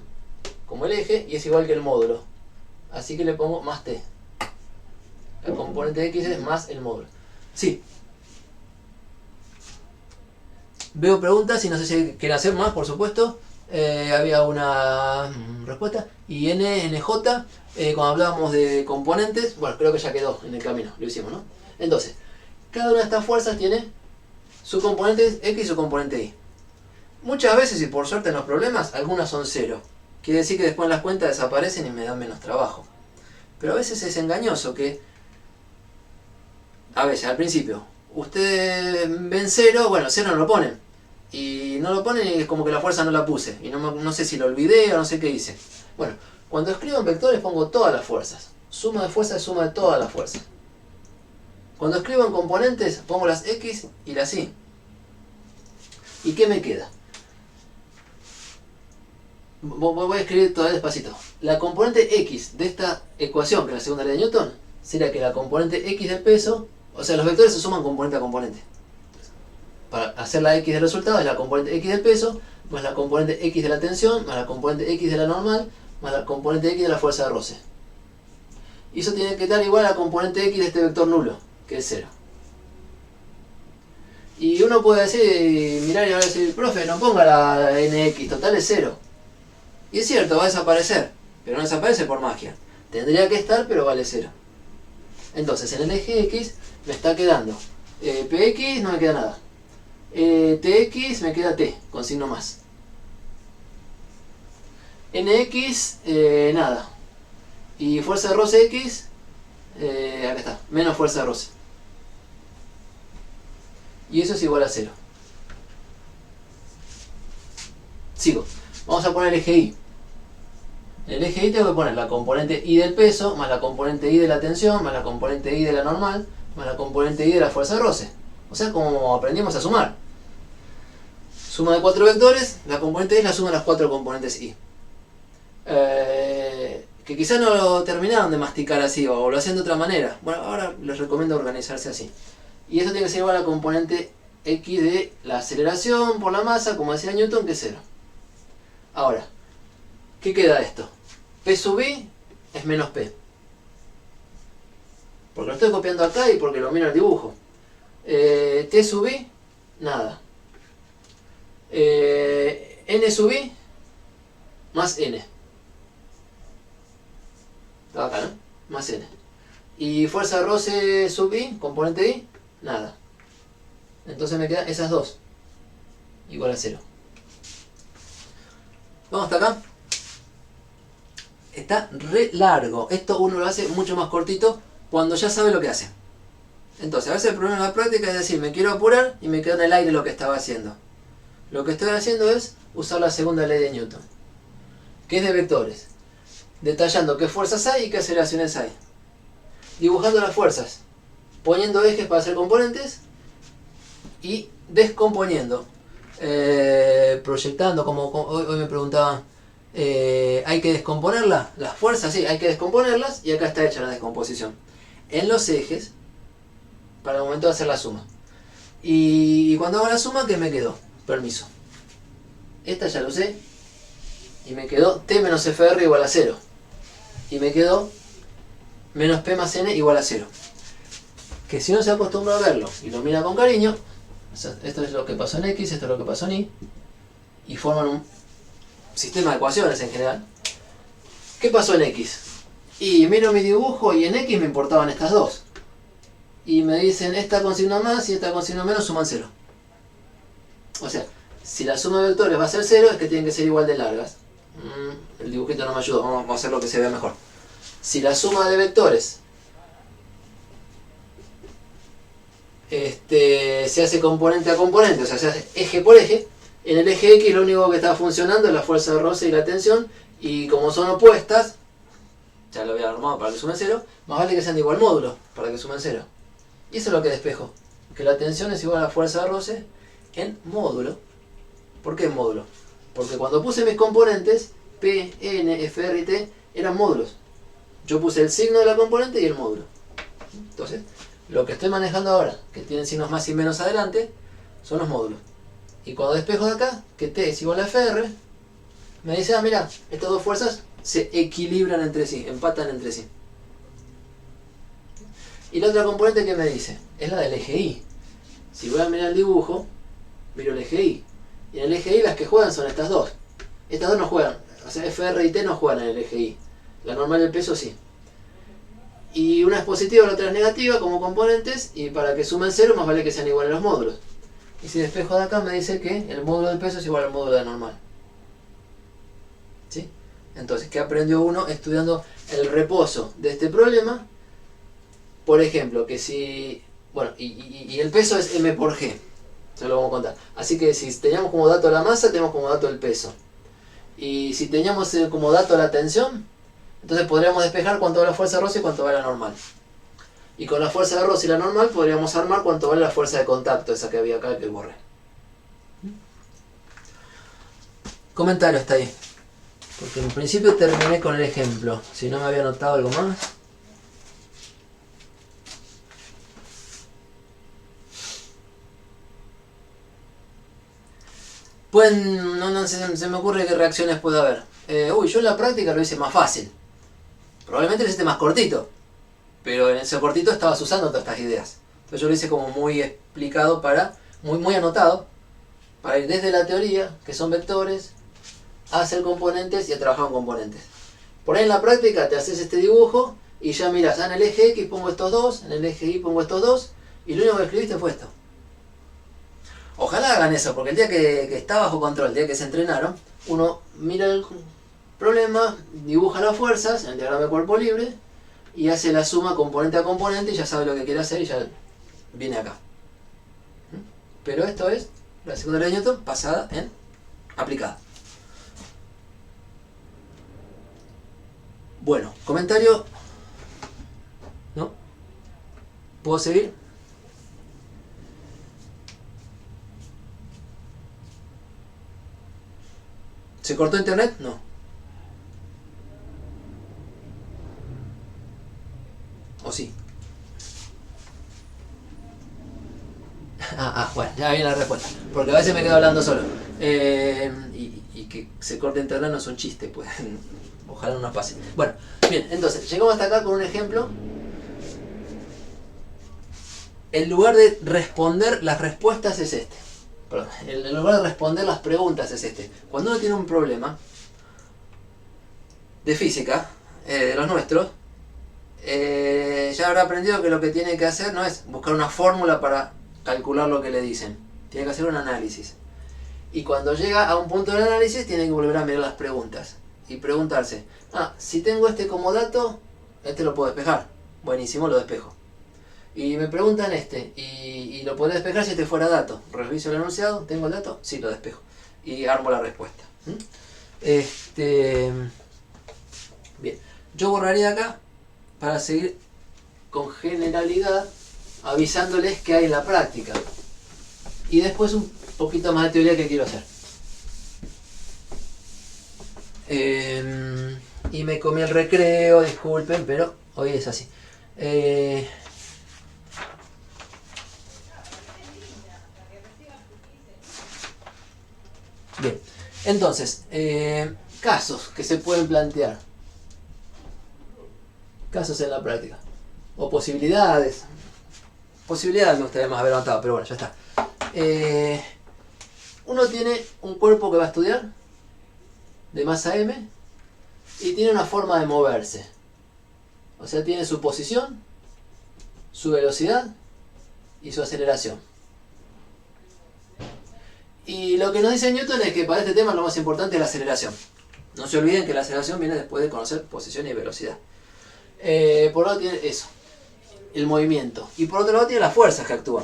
como el eje, y es igual que el módulo. Así que le pongo más t. La componente x es más el módulo. Sí. Veo preguntas y no sé si quieren hacer más, por supuesto. Había una respuesta. Y NJ, cuando hablábamos de componentes, bueno, creo que ya quedó en el camino, lo hicimos, ¿no? Entonces, cada una de estas fuerzas tiene su componente x y su componente y. Muchas veces, y por suerte en los problemas, algunas son 0. Quiere decir que después en las cuentas desaparecen y me dan menos trabajo. Pero a veces es engañoso que, a veces, al principio, ustedes ven 0, bueno, 0 no lo ponen. Y no lo ponen y es como que la fuerza no la puse. Y no sé si lo olvidé o no sé qué hice. Bueno, cuando escribo en vectores pongo todas las fuerzas. Suma de fuerzas es suma de todas las fuerzas. Cuando escribo en componentes pongo las x y las y. ¿Y qué me queda? Voy a escribir todavía despacito. La componente x de esta ecuación, que es la segunda ley de Newton, será que la componente x del peso, o sea, los vectores se suman componente a componente. Para hacer la x del resultado es la componente x del peso, más la componente x de la tensión, más la componente x de la normal, más la componente x de la fuerza de roce. Y eso tiene que dar igual a la componente x de este vector nulo, que es 0. Y uno puede decir, mirar y va a decir, profe, no ponga la nx, total es 0. Y es cierto, va a desaparecer, pero no desaparece por magia. Tendría que estar, pero vale 0. Entonces, en el eje x me está quedando px, no me queda nada. Tx me queda t, con signo más. Nx, nada. Y fuerza de roce x, acá está, menos fuerza de roce. Y eso es igual a 0. Sigo. Vamos a poner el eje Y. En el eje Y tengo que poner la componente Y del peso, más la componente Y de la tensión, más la componente Y de la normal, más la componente Y de la fuerza de roce. O sea, como aprendimos a sumar. Suma de 4 vectores, la componente Y es la suma de las 4 componentes Y. Que quizás no lo terminaron de masticar así, o lo hacen de otra manera. Bueno, ahora les recomiendo organizarse así. Y eso tiene que ser igual a la componente X de la aceleración por la masa, como decía Newton, que es 0. Ahora, ¿qué queda de esto? P sub I es menos P. Porque lo estoy copiando acá y porque lo miro el dibujo. T sub I, nada. N sub I más N. Estaba acá, ¿no? Más N. Y fuerza de roce sub I, componente I, nada. Entonces me quedan esas dos. Igual a 0. Vamos hasta acá. Está re largo. Esto uno lo hace mucho más cortito cuando ya sabe lo que hace. Entonces, a veces el problema de la práctica es decir, me quiero apurar y me quedo en el aire lo que estaba haciendo. Lo que estoy haciendo es usar la segunda ley de Newton, que es de vectores. Detallando qué fuerzas hay y qué aceleraciones hay. Dibujando las fuerzas. Poniendo ejes para hacer componentes. Y descomponiendo. Proyectando, como hoy me preguntaban, ¿hay que descomponerlas? Las fuerzas, sí, hay que descomponerlas y acá está hecha la descomposición. En los ejes, para el momento de hacer la suma. Y cuando hago la suma, ¿qué me quedó? Permiso. Esta ya lo sé. Y me quedó T menos FR igual a 0. Y me quedó menos P más N igual a 0. Que si uno se acostumbra a verlo y lo mira con cariño, o sea, esto es lo que pasó en X, esto es lo que pasó en Y, y forman un sistema de ecuaciones en general. ¿Qué pasó en X? Y miro mi dibujo y en X me importaban estas dos. Y me dicen, esta con signo más y esta con signo menos suman 0. O sea, si la suma de vectores va a ser 0, es que tienen que ser igual de largas. El dibujito no me ayudó, vamos a hacer lo que se vea mejor. Si la suma de vectores se hace componente a componente, o sea, se hace eje por eje, en el eje X lo único que está funcionando es la fuerza de roce y la tensión, y como son opuestas, ya lo había armado para que sumen 0, más vale que sean de igual módulo, para que sumen 0. Y eso es lo que despejo, que la tensión es igual a la fuerza de roce en módulo. ¿Por qué en módulo? Porque cuando puse mis componentes, P, N, F, R y T, eran módulos. Yo puse el signo de la componente y el módulo. Entonces, lo que estoy manejando ahora, que tienen signos más y menos adelante, son los módulos. Y cuando despejo de acá, que T es igual a FR, me dice, ah, mira, estas dos fuerzas se equilibran entre sí, empatan entre sí. Y la otra componente que me dice, es la del eje Y. Si voy a mirar el dibujo, miro el eje Y. Y en el eje Y las que juegan son estas dos. Estas dos no juegan, o sea, FR y T no juegan en el eje Y. La normal del peso sí. Y una es positiva, la otra es negativa como componentes, y para que sumen 0 más vale que sean iguales los módulos. Y si despejo de acá me dice que el módulo del peso es igual al módulo de normal. ¿Sí? Entonces, ¿qué aprendió uno estudiando el reposo de este problema? Por ejemplo, que si... Bueno, y el peso es M por G. Se lo vamos a contar. Así que si teníamos como dato la masa, tenemos como dato el peso. Y si teníamos como dato la tensión, entonces podríamos despejar cuánto vale la fuerza de roce y cuánto vale la normal. Y con la fuerza de roce y la normal podríamos armar cuánto vale la fuerza de contacto, esa que había acá que borré. Comentario hasta ahí. Porque en principio terminé con el ejemplo. Si no me había notado algo más. Pues no se me ocurre qué reacciones puede haber. Yo en la práctica lo hice más fácil. Probablemente lo hiciste más cortito. Pero en ese cortito estabas usando todas estas ideas. Entonces yo lo hice como muy explicado muy anotado. Para ir desde la teoría, que son vectores, a hacer componentes y a trabajar con componentes. Por ahí en la práctica te haces este dibujo y ya miras, en el eje X pongo estos dos, en el eje Y pongo estos dos, y lo único que escribiste fue esto. Ojalá hagan eso, porque el día que está bajo control, el día que se entrenaron, uno mira el problema, dibuja las fuerzas en el diagrama de cuerpo libre y hace la suma componente a componente y ya sabe lo que quiere hacer y ya viene acá. Pero esto es la segunda ley de Newton pasada en aplicada. Bueno, comentario. ¿No? ¿Puedo seguir? ¿Se cortó internet? No. ¿O sí? Bueno, ya viene la respuesta. Porque a veces me quedo hablando solo. Y que se corte internet no es un chiste, pues. Ojalá no nos pase. Bueno, bien, entonces, llegamos hasta acá con un ejemplo. En lugar de responder las respuestas es este. Perdón, en lugar de responder las preguntas es este. Cuando uno tiene un problema de física, de los nuestros, ya habrá aprendido que lo que tiene que hacer no es buscar una fórmula para calcular lo que le dicen. Tiene que hacer un análisis. Y cuando llega a un punto del análisis, tiene que volver a mirar las preguntas. Y preguntarse, si tengo este como dato, este lo puedo despejar. Buenísimo, lo despejo. Y me preguntan y lo puedo despejar si este fuera dato. Reviso el enunciado, ¿tengo el dato? Sí, lo despejo. Y armo la respuesta. Bien, yo borraría acá para seguir con generalidad avisándoles que hay en la práctica. Y después un poquito más de teoría que quiero hacer. Y me comí el recreo, disculpen, pero hoy es así. Bien, entonces, casos que se pueden plantear. Casos en la práctica. O posibilidades. Posibilidades me gustaría más haber levantado, pero bueno, ya está. Uno tiene un cuerpo que va a estudiar, de masa m, y tiene una forma de moverse. O sea, tiene su posición, su velocidad y su aceleración. Y lo que nos dice Newton es que para este tema lo más importante es la aceleración. No se olviden que la aceleración viene después de conocer posición y velocidad. Por un lado tiene eso, el movimiento. Y por otro lado tiene las fuerzas que actúan.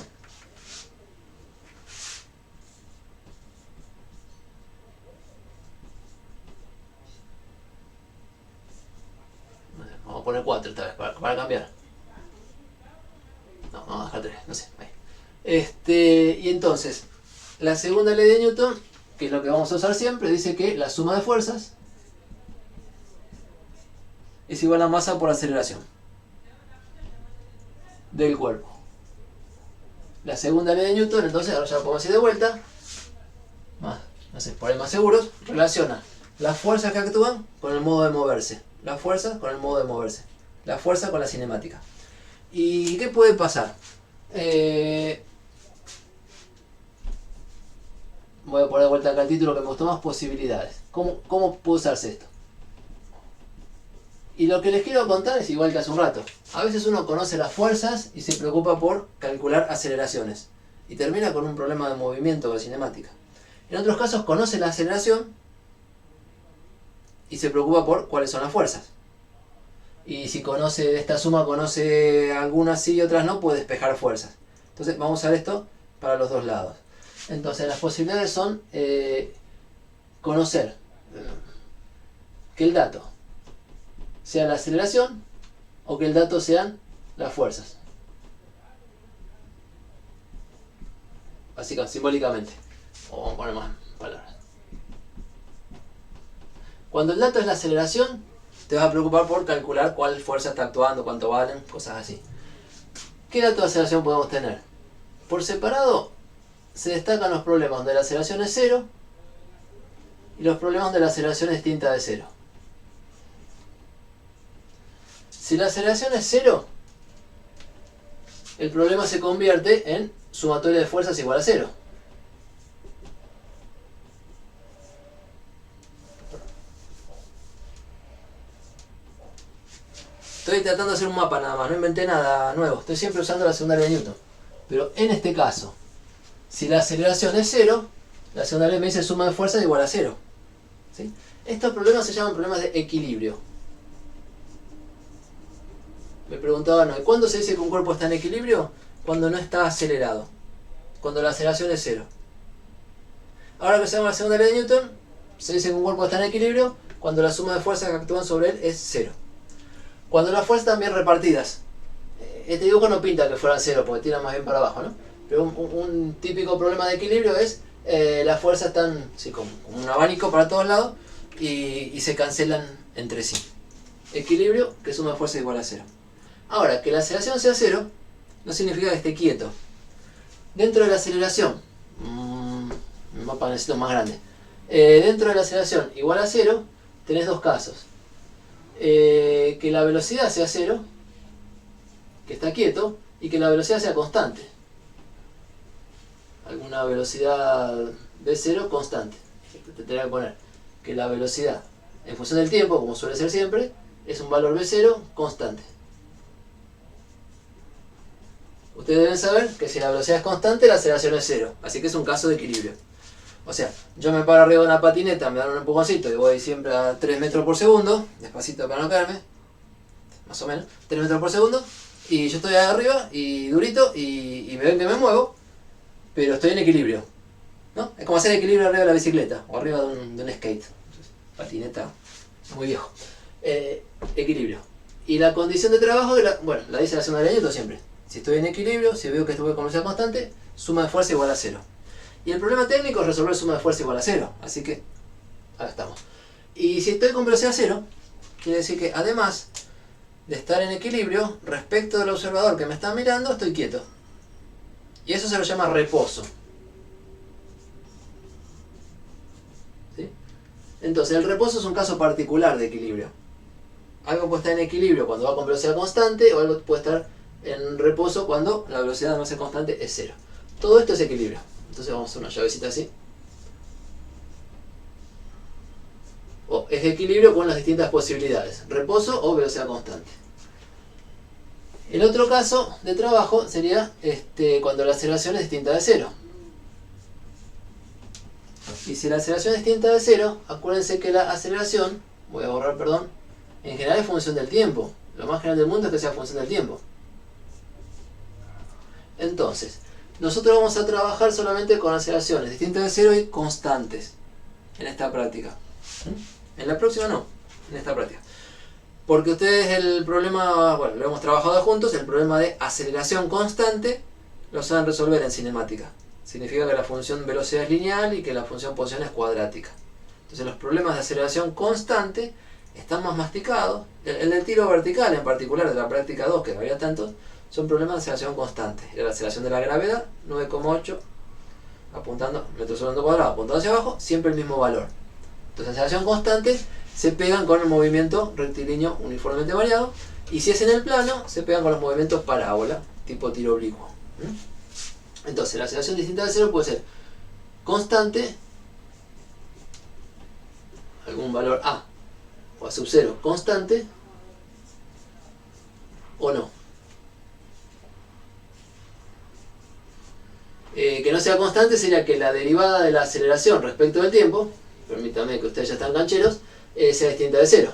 Vamos a poner 4 esta vez para cambiar. No, vamos a dejar 3, no sé. Ahí. Y entonces, la segunda ley de Newton, que es lo que vamos a usar siempre, dice que la suma de fuerzas es igual a masa por aceleración del cuerpo. La segunda ley de Newton, entonces, ahora ya lo podemos decir de vuelta, no sé, por ahí más seguros, relaciona las fuerzas que actúan con el modo de moverse. La fuerza con el modo de moverse. La fuerza con la cinemática. ¿Y qué puede pasar? Voy a poner de vuelta acá el título que me gustó más, posibilidades. ¿Cómo puede usarse esto? Y lo que les quiero contar es igual que hace un rato. A veces uno conoce las fuerzas y se preocupa por calcular aceleraciones. Y termina con un problema de movimiento de cinemática. En otros casos conoce la aceleración y se preocupa por cuáles son las fuerzas. Y si conoce esta suma, conoce algunas sí y otras no, puede despejar fuerzas. Entonces vamos a ver esto para los dos lados. Entonces las posibilidades son conocer que el dato sea la aceleración o que el dato sean las fuerzas. Básicamente, simbólicamente. O vamos a poner más palabras. Cuando el dato es la aceleración, te vas a preocupar por calcular cuál fuerza está actuando, cuánto valen, cosas así. ¿Qué dato de aceleración podemos tener? Por separado se destacan los problemas donde la aceleración es 0 y los problemas donde la aceleración es distinta de 0. Si la aceleración es 0, el problema se convierte en sumatoria de fuerzas igual a 0. Estoy tratando de hacer un mapa nada más, no inventé nada nuevo. Estoy siempre usando la segunda ley de Newton. Pero en este caso, si la aceleración es 0, la segunda ley me dice suma de fuerzas igual a 0. ¿Sí? Estos problemas se llaman problemas de equilibrio. Me preguntaban, ¿cuándo se dice que un cuerpo está en equilibrio? Cuando no está acelerado. cuando la aceleración es 0. Ahora que usamos la segunda ley de Newton, se dice que un cuerpo está en equilibrio cuando la suma de fuerzas que actúan sobre él es 0. Cuando las fuerzas están bien repartidas. Este dibujo no pinta que fueran 0 porque tiran más bien para abajo, ¿no? Pero un típico problema de equilibrio es las fuerzas están sí, como un abanico para todos lados y se cancelan entre sí. Equilibrio, que suma de fuerza igual a 0. Ahora, que la aceleración sea 0 no significa que esté quieto. Dentro de la aceleración, un mapa necesito más grande. Dentro de la aceleración igual a 0, tenés dos casos. Que la velocidad sea 0, que está quieto, y que la velocidad sea constante. Alguna velocidad v0 constante. Te tendrá que poner que la velocidad, en función del tiempo, como suele ser siempre, es un valor v0 constante. Ustedes deben saber que si la velocidad es constante, la aceleración es 0. Así que es un caso de equilibrio. O sea, yo me paro arriba de una patineta, me dan un empujoncito y voy siempre a 3 metros por segundo, despacito para no caerme, más o menos, 3 metros por segundo, y yo estoy ahí arriba y durito y me ven que me muevo, pero estoy en equilibrio, ¿no? Es como hacer equilibrio arriba de la bicicleta o arriba de un skate. Patineta, muy viejo. Equilibrio. Y la condición de trabajo, la dice la segunda ley de Newton siempre. Si estoy en equilibrio, si veo que estuve con velocidad constante, suma de fuerza igual a 0. Y el problema técnico es resolver suma de fuerza igual a 0. Así que, ahora estamos. Y si estoy con velocidad 0, quiere decir que además de estar en equilibrio, respecto del observador que me está mirando, estoy quieto. Y eso se lo llama reposo. ¿Sí? Entonces, el reposo es un caso particular de equilibrio. Algo puede estar en equilibrio cuando va con velocidad constante, o algo puede estar en reposo cuando la velocidad de masa constante es 0. Todo esto es equilibrio. Entonces vamos a hacer una llavecita así. O es equilibrio con las distintas posibilidades. Reposo o velocidad constante. El otro caso de trabajo sería cuando la aceleración es distinta de 0. Y si la aceleración es distinta de 0, acuérdense que la aceleración, voy a borrar, perdón, en general es función del tiempo. Lo más general del mundo es que sea función del tiempo. Entonces, nosotros vamos a trabajar solamente con aceleraciones distintas de 0 y constantes en esta práctica. En la próxima no, en esta práctica. Porque ustedes el problema, bueno, lo hemos trabajado juntos, el problema de aceleración constante lo saben resolver en cinemática. Significa que la función velocidad es lineal y que la función posición es cuadrática. Entonces los problemas de aceleración constante están más masticados. El del tiro vertical en particular, de la práctica 2, que no había tantos, son problemas de aceleración constante. La aceleración de la gravedad, 9,8 apuntando, metros segundo cuadrado, apuntando hacia abajo, siempre el mismo valor. Entonces aceleración constante se pegan con el movimiento rectilíneo uniformemente variado, y si es en el plano, se pegan con los movimientos parábola, tipo tiro oblicuo. Entonces la aceleración distinta de 0 puede ser constante, algún valor A, o a sub 0 constante, o no. Que no sea constante sería que la derivada de la aceleración respecto del tiempo, permítame que ustedes ya están cancheros, sea distinta de 0.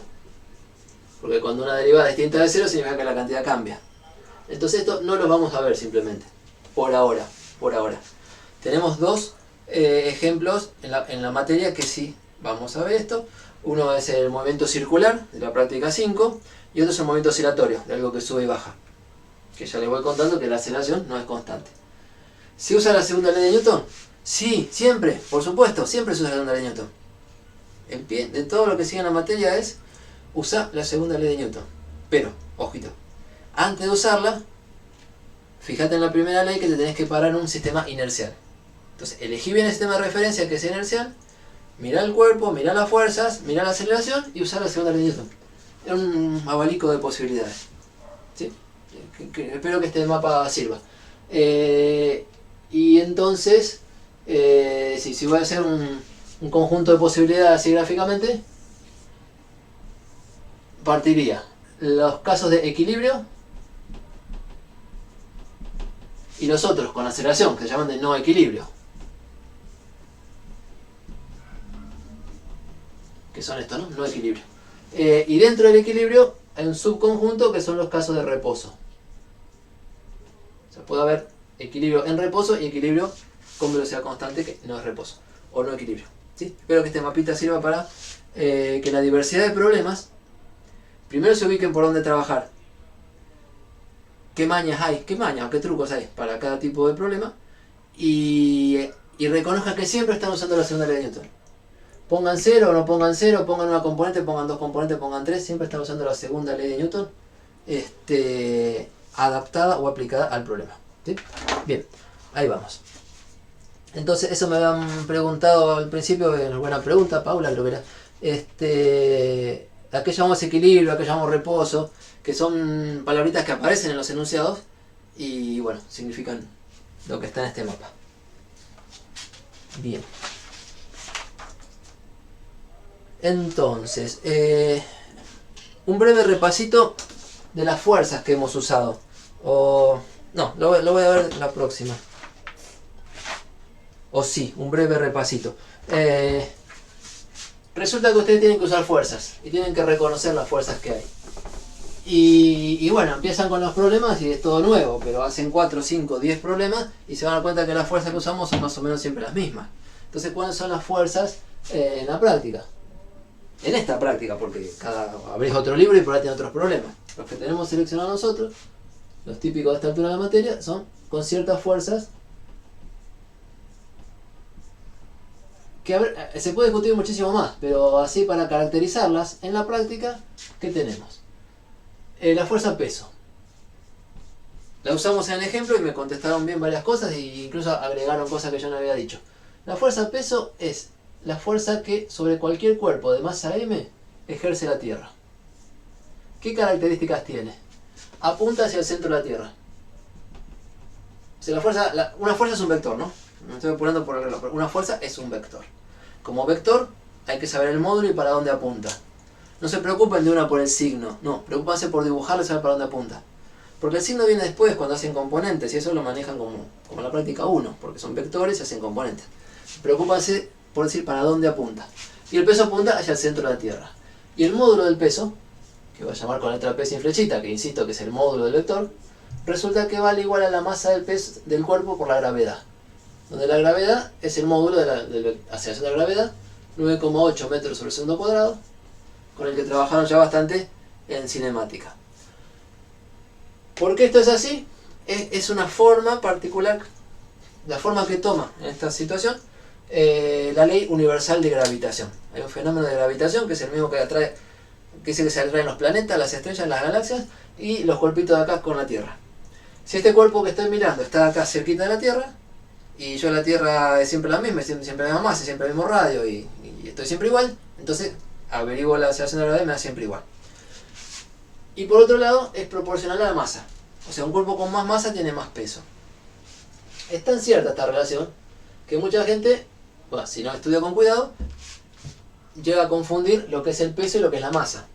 Porque cuando una derivada es distinta de 0 significa que la cantidad cambia. Entonces esto no lo vamos a ver simplemente, por ahora. Tenemos dos ejemplos en la materia que sí vamos a ver esto. Uno es el movimiento circular de la práctica 5 y otro es el movimiento oscilatorio, de algo que sube y baja. Que ya les voy contando que la aceleración no es constante. ¿Se usa la segunda ley de Newton? Sí, siempre, por supuesto, siempre se usa la segunda ley de Newton. El pie de todo lo que sigue en la materia es usar la segunda ley de Newton. Pero, ojito, antes de usarla, fíjate en la primera ley que te tenés que parar en un sistema inercial. Entonces, elegí bien el sistema de referencia que es inercial, mirá el cuerpo, mirá las fuerzas, mirá la aceleración y usar la segunda ley de Newton. Es un abanico de posibilidades. ¿Sí? Espero que este mapa sirva. Y entonces, si voy a hacer un conjunto de posibilidades así gráficamente, partiría los casos de equilibrio y los otros con aceleración, que se llaman de no equilibrio, que son estos, ¿no? No equilibrio. Y dentro del equilibrio hay un subconjunto que son los casos de reposo. O sea, puede haber Equilibrio en reposo y equilibrio con velocidad constante, que no es reposo, o no equilibrio. ¿Sí? Espero que este mapita sirva para que la diversidad de problemas primero se ubiquen por dónde trabajar. ¿Qué mañas hay? ¿Qué mañas o qué trucos hay para cada tipo de problema? Y reconozcan que siempre están usando la segunda ley de Newton. Pongan 0 o no pongan 0, pongan una componente, pongan 2 componentes, pongan 3, siempre están usando la segunda ley de Newton adaptada o aplicada al problema. ¿Sí? Bien, ahí vamos. Entonces, eso me habían preguntado al principio, buena pregunta, Paula, creo que era. ¿A qué llamamos equilibrio? ¿A qué llamamos reposo? Que son palabritas que aparecen en los enunciados y, bueno, significan lo que está en este mapa. Bien. Entonces, un breve repasito de las fuerzas que hemos usado. No, lo voy a ver la próxima. Sí, un breve repasito. Resulta que ustedes tienen que usar fuerzas y tienen que reconocer las fuerzas que hay. Y bueno, empiezan con los problemas y es todo nuevo, pero hacen 4, 5, 10 problemas y se van a dar cuenta que las fuerzas que usamos son más o menos siempre las mismas. Entonces, ¿cuáles son las fuerzas en la práctica? En esta práctica, porque abrís otro libro y por ahí tiene otros problemas. Los que tenemos seleccionados nosotros, los típicos de esta altura de la materia, son con ciertas fuerzas que se puede discutir muchísimo más, pero así para caracterizarlas en la práctica, ¿qué tenemos? La fuerza peso. La usamos en el ejemplo y me contestaron bien varias cosas e incluso agregaron cosas que yo no había dicho. La fuerza peso es la fuerza que sobre cualquier cuerpo de masa m ejerce la Tierra. ¿Qué características tiene? Apunta hacia el centro de la Tierra. O sea, una fuerza es un vector, ¿no? Me estoy apurando por el reloj, pero una fuerza es un vector. Como vector hay que saber el módulo y para dónde apunta. No se preocupen de una por el signo, no, preocupense por dibujarlo y saber para dónde apunta. Porque el signo viene después cuando hacen componentes y eso lo manejan como en la práctica 1, porque son vectores y hacen componentes. Preocupense por decir para dónde apunta. Y el peso apunta hacia el centro de la Tierra. Y el módulo del peso, que voy a llamar con letra P sin flechita, que insisto que es el módulo del vector, resulta que vale igual a la masa del peso del cuerpo por la gravedad. Donde la gravedad es el módulo de la aceleración de la gravedad, 9,8 metros sobre segundo cuadrado, con el que trabajaron ya bastante en cinemática. ¿Por qué esto es así? Es una forma particular, la forma que toma en esta situación la ley universal de gravitación. Hay un fenómeno de gravitación que es el mismo que atrae, que es el que se atraen los planetas, las estrellas, las galaxias y los cuerpitos de acá con la Tierra. Si este cuerpo que estoy mirando está acá cerquita de la Tierra, y yo la Tierra es siempre la misma, siempre la misma masa, siempre el mismo radio y estoy siempre igual, entonces averiguo la aceleración de la gravedad y me da siempre igual. Y por otro lado es proporcional a la masa, o sea, un cuerpo con más masa tiene más peso. Es tan cierta esta relación que mucha gente, bueno, si no estudia con cuidado, llega a confundir lo que es el peso y lo que es la masa.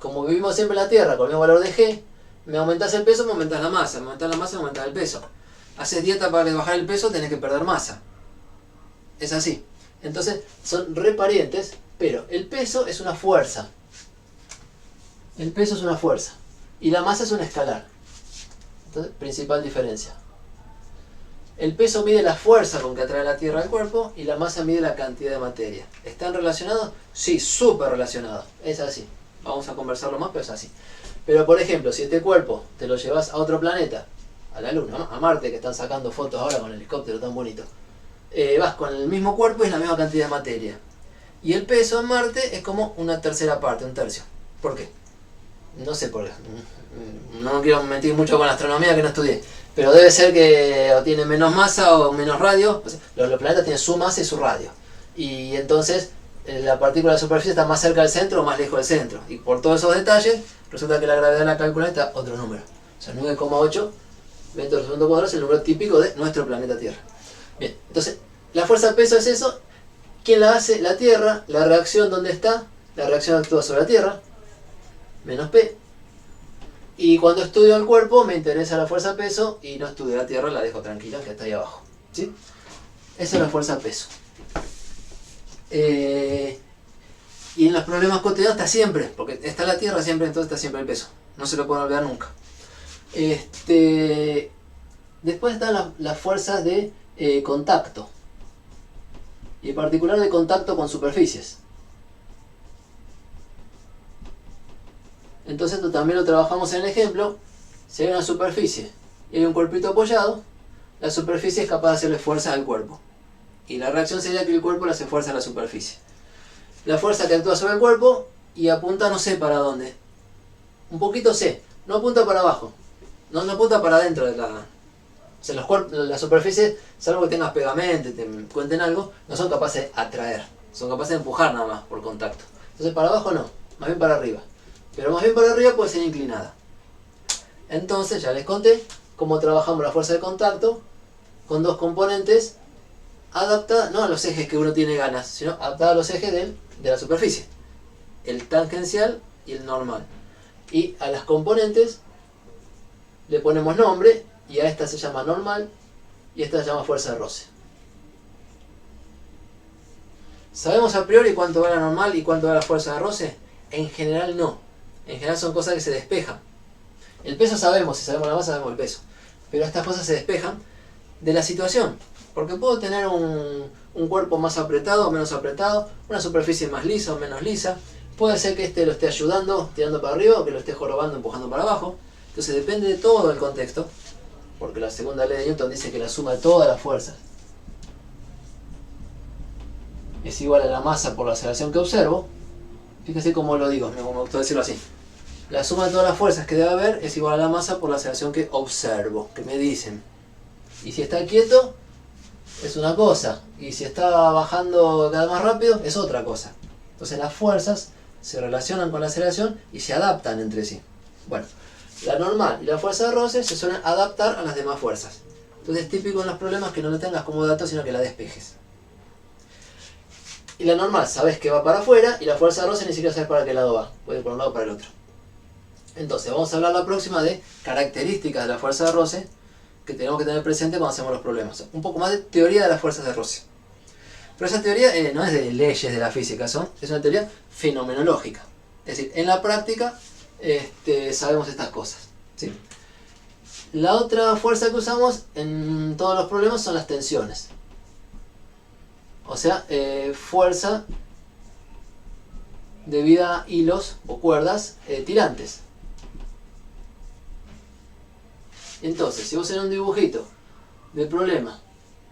Como vivimos siempre en la Tierra con el mismo valor de G, me aumentas el peso, me aumentas la masa, me aumentas la masa, me aumentas el peso. Haces dieta para bajar el peso, tenés que perder masa. Es así. Entonces son reparientes, pero el peso es una fuerza. El peso es una fuerza. Y la masa es un escalar. Entonces, principal diferencia. El peso mide la fuerza con que atrae la Tierra al cuerpo y la masa mide la cantidad de materia. ¿Están relacionados? Sí, súper relacionados. Es así. Vamos a conversarlo más, pero es así. Pero por ejemplo, si este cuerpo te lo llevas a otro planeta, a la Luna, ¿no? A Marte, que están sacando fotos ahora con el helicóptero tan bonito, vas con el mismo cuerpo y es la misma cantidad de materia. Y el peso en Marte es como una tercera parte, un tercio. ¿Por qué? No sé por qué. No quiero mentir mucho con la astronomía que no estudié. Pero debe ser que o tiene menos masa o menos radio. O sea, los planetas tienen su masa y su radio. Y entonces la partícula de la superficie está más cerca del centro o más lejos del centro. Y por todos esos detalles, resulta que la gravedad de la calculada está otro número. O sea, 9,8 metros por segundo cuadrado es el número típico de nuestro planeta Tierra. Bien, entonces, la fuerza peso es eso. ¿Quién la hace? La Tierra. La reacción, ¿dónde está? La reacción actúa sobre la Tierra. Menos P. Y cuando estudio el cuerpo me interesa la fuerza peso y no estudio la Tierra, la dejo tranquila que está ahí abajo. ¿Sí? Esa es la fuerza peso. Y en los problemas cotidianos está siempre, porque está la Tierra siempre, entonces está siempre el peso. No se lo pueden olvidar nunca. Después están las fuerzas de contacto. Y en particular de contacto con superficies. Entonces esto también lo trabajamos en el ejemplo. Si hay una superficie y hay un cuerpito apoyado, la superficie es capaz de hacerle fuerza al cuerpo. Y la reacción sería que el cuerpo le hace fuerza a la superficie. La fuerza que actúa sobre el cuerpo y apunta no sé para dónde. Un poquito sé, no apunta para abajo. No apunta para adentro de la... O sea, las superficies, salvo que tengas pegamento y te cuenten algo, no son capaces de atraer. Son capaces de empujar nada más por contacto. Entonces para abajo no, más bien para arriba. Pero más bien para arriba puede ser inclinada. Entonces ya les conté cómo trabajamos la fuerza de contacto con dos componentes adaptadas, no a los ejes que uno tiene ganas, sino adaptadas a los ejes de la superficie. El tangencial y el normal. Y a las componentes le ponemos nombre y a esta se llama normal y esta se llama fuerza de roce. ¿Sabemos a priori cuánto va la normal y cuánto va la fuerza de roce? En general no. En general son cosas que se despejan. El peso sabemos, si sabemos la masa sabemos el peso. Pero estas cosas se despejan de la situación. Porque puedo tener un cuerpo más apretado o menos apretado, una superficie más lisa o menos lisa. Puede ser que este lo esté ayudando, tirando para arriba, o que lo esté jorobando, empujando para abajo. Entonces depende de todo el contexto. Porque la segunda ley de Newton dice que la suma de todas las fuerzas es igual a la masa por la aceleración que observo. Fíjense cómo lo digo, me gusta decirlo así. La suma de todas las fuerzas que debe haber es igual a la masa por la aceleración que observo, que me dicen. Y si está quieto, es una cosa. Y si está bajando cada vez más rápido, es otra cosa. Entonces las fuerzas se relacionan con la aceleración y se adaptan entre sí. Bueno, la normal y la fuerza de roce se suelen adaptar a las demás fuerzas. Entonces es típico en los problemas que no lo tengas como dato, sino que la despejes. Y la normal sabes que va para afuera y la fuerza de roce ni siquiera sabes para qué lado va. Puede ir por un lado o para el otro. Entonces vamos a hablar la próxima de características de la fuerza de roce que tenemos que tener presente cuando hacemos los problemas. Un poco más de teoría de las fuerzas de roce. Pero esa teoría no es de leyes de la física, es una teoría fenomenológica. Es decir, en la práctica sabemos estas cosas, ¿sí? La otra fuerza que usamos en todos los problemas son las tensiones. O sea, fuerza debida a hilos o cuerdas tirantes. Entonces, si vos en un dibujito de problema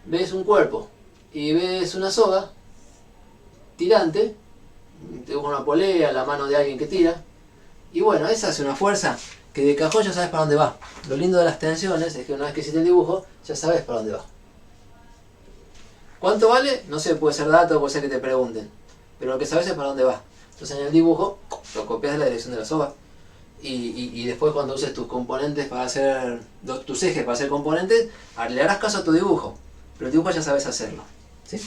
ves un cuerpo y ves una soga tirante, te dibuja una polea, la mano de alguien que tira, y bueno, esa es una fuerza que de cajón ya sabes para dónde va. Lo lindo de las tensiones es que una vez que hiciste el dibujo, ya sabes para dónde va. ¿Cuánto vale? No sé, puede ser dato, puede ser que te pregunten, pero lo que sabes es para dónde va. Entonces en el dibujo lo copias de la dirección de la soga. Y después cuando uses tus componentes para hacer, tus ejes para hacer componentes, le harás caso a tu dibujo, pero el dibujo ya sabes hacerlo, ¿sí?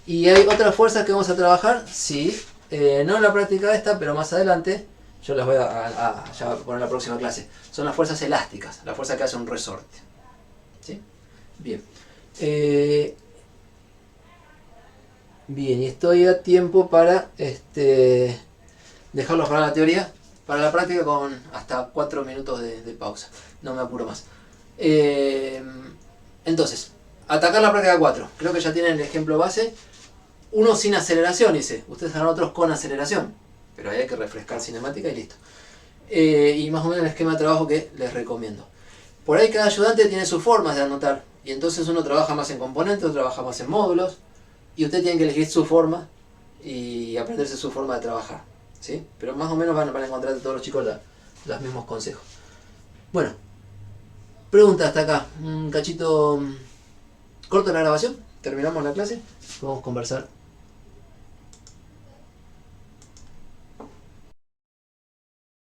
Y hay otras fuerzas que vamos a trabajar, sí, no en la práctica esta, pero más adelante, yo las voy a poner en la próxima clase. Son las fuerzas elásticas, la fuerza que hace un resorte, ¿sí? Bien. Bien, y estoy a tiempo para dejarlos para la teoría. Para la práctica con hasta 4 minutos de pausa. No me apuro más. Entonces, atacar la práctica 4. Creo que ya tienen el ejemplo base. Uno sin aceleración, dice. Ustedes harán otros con aceleración. Pero ahí hay que refrescar cinemática y listo. Y más o menos el esquema de trabajo que les recomiendo. Por ahí cada ayudante tiene sus formas de anotar. Y entonces uno trabaja más en componentes, otro trabaja más en módulos. Y ustedes tienen que elegir su forma y aprenderse su forma de trabajar, ¿sí? Pero más o menos van a encontrar de todos los chicos los mismos consejos. Bueno, pregunta hasta acá. Un cachito corto de la grabación. Terminamos la clase. Vamos a conversar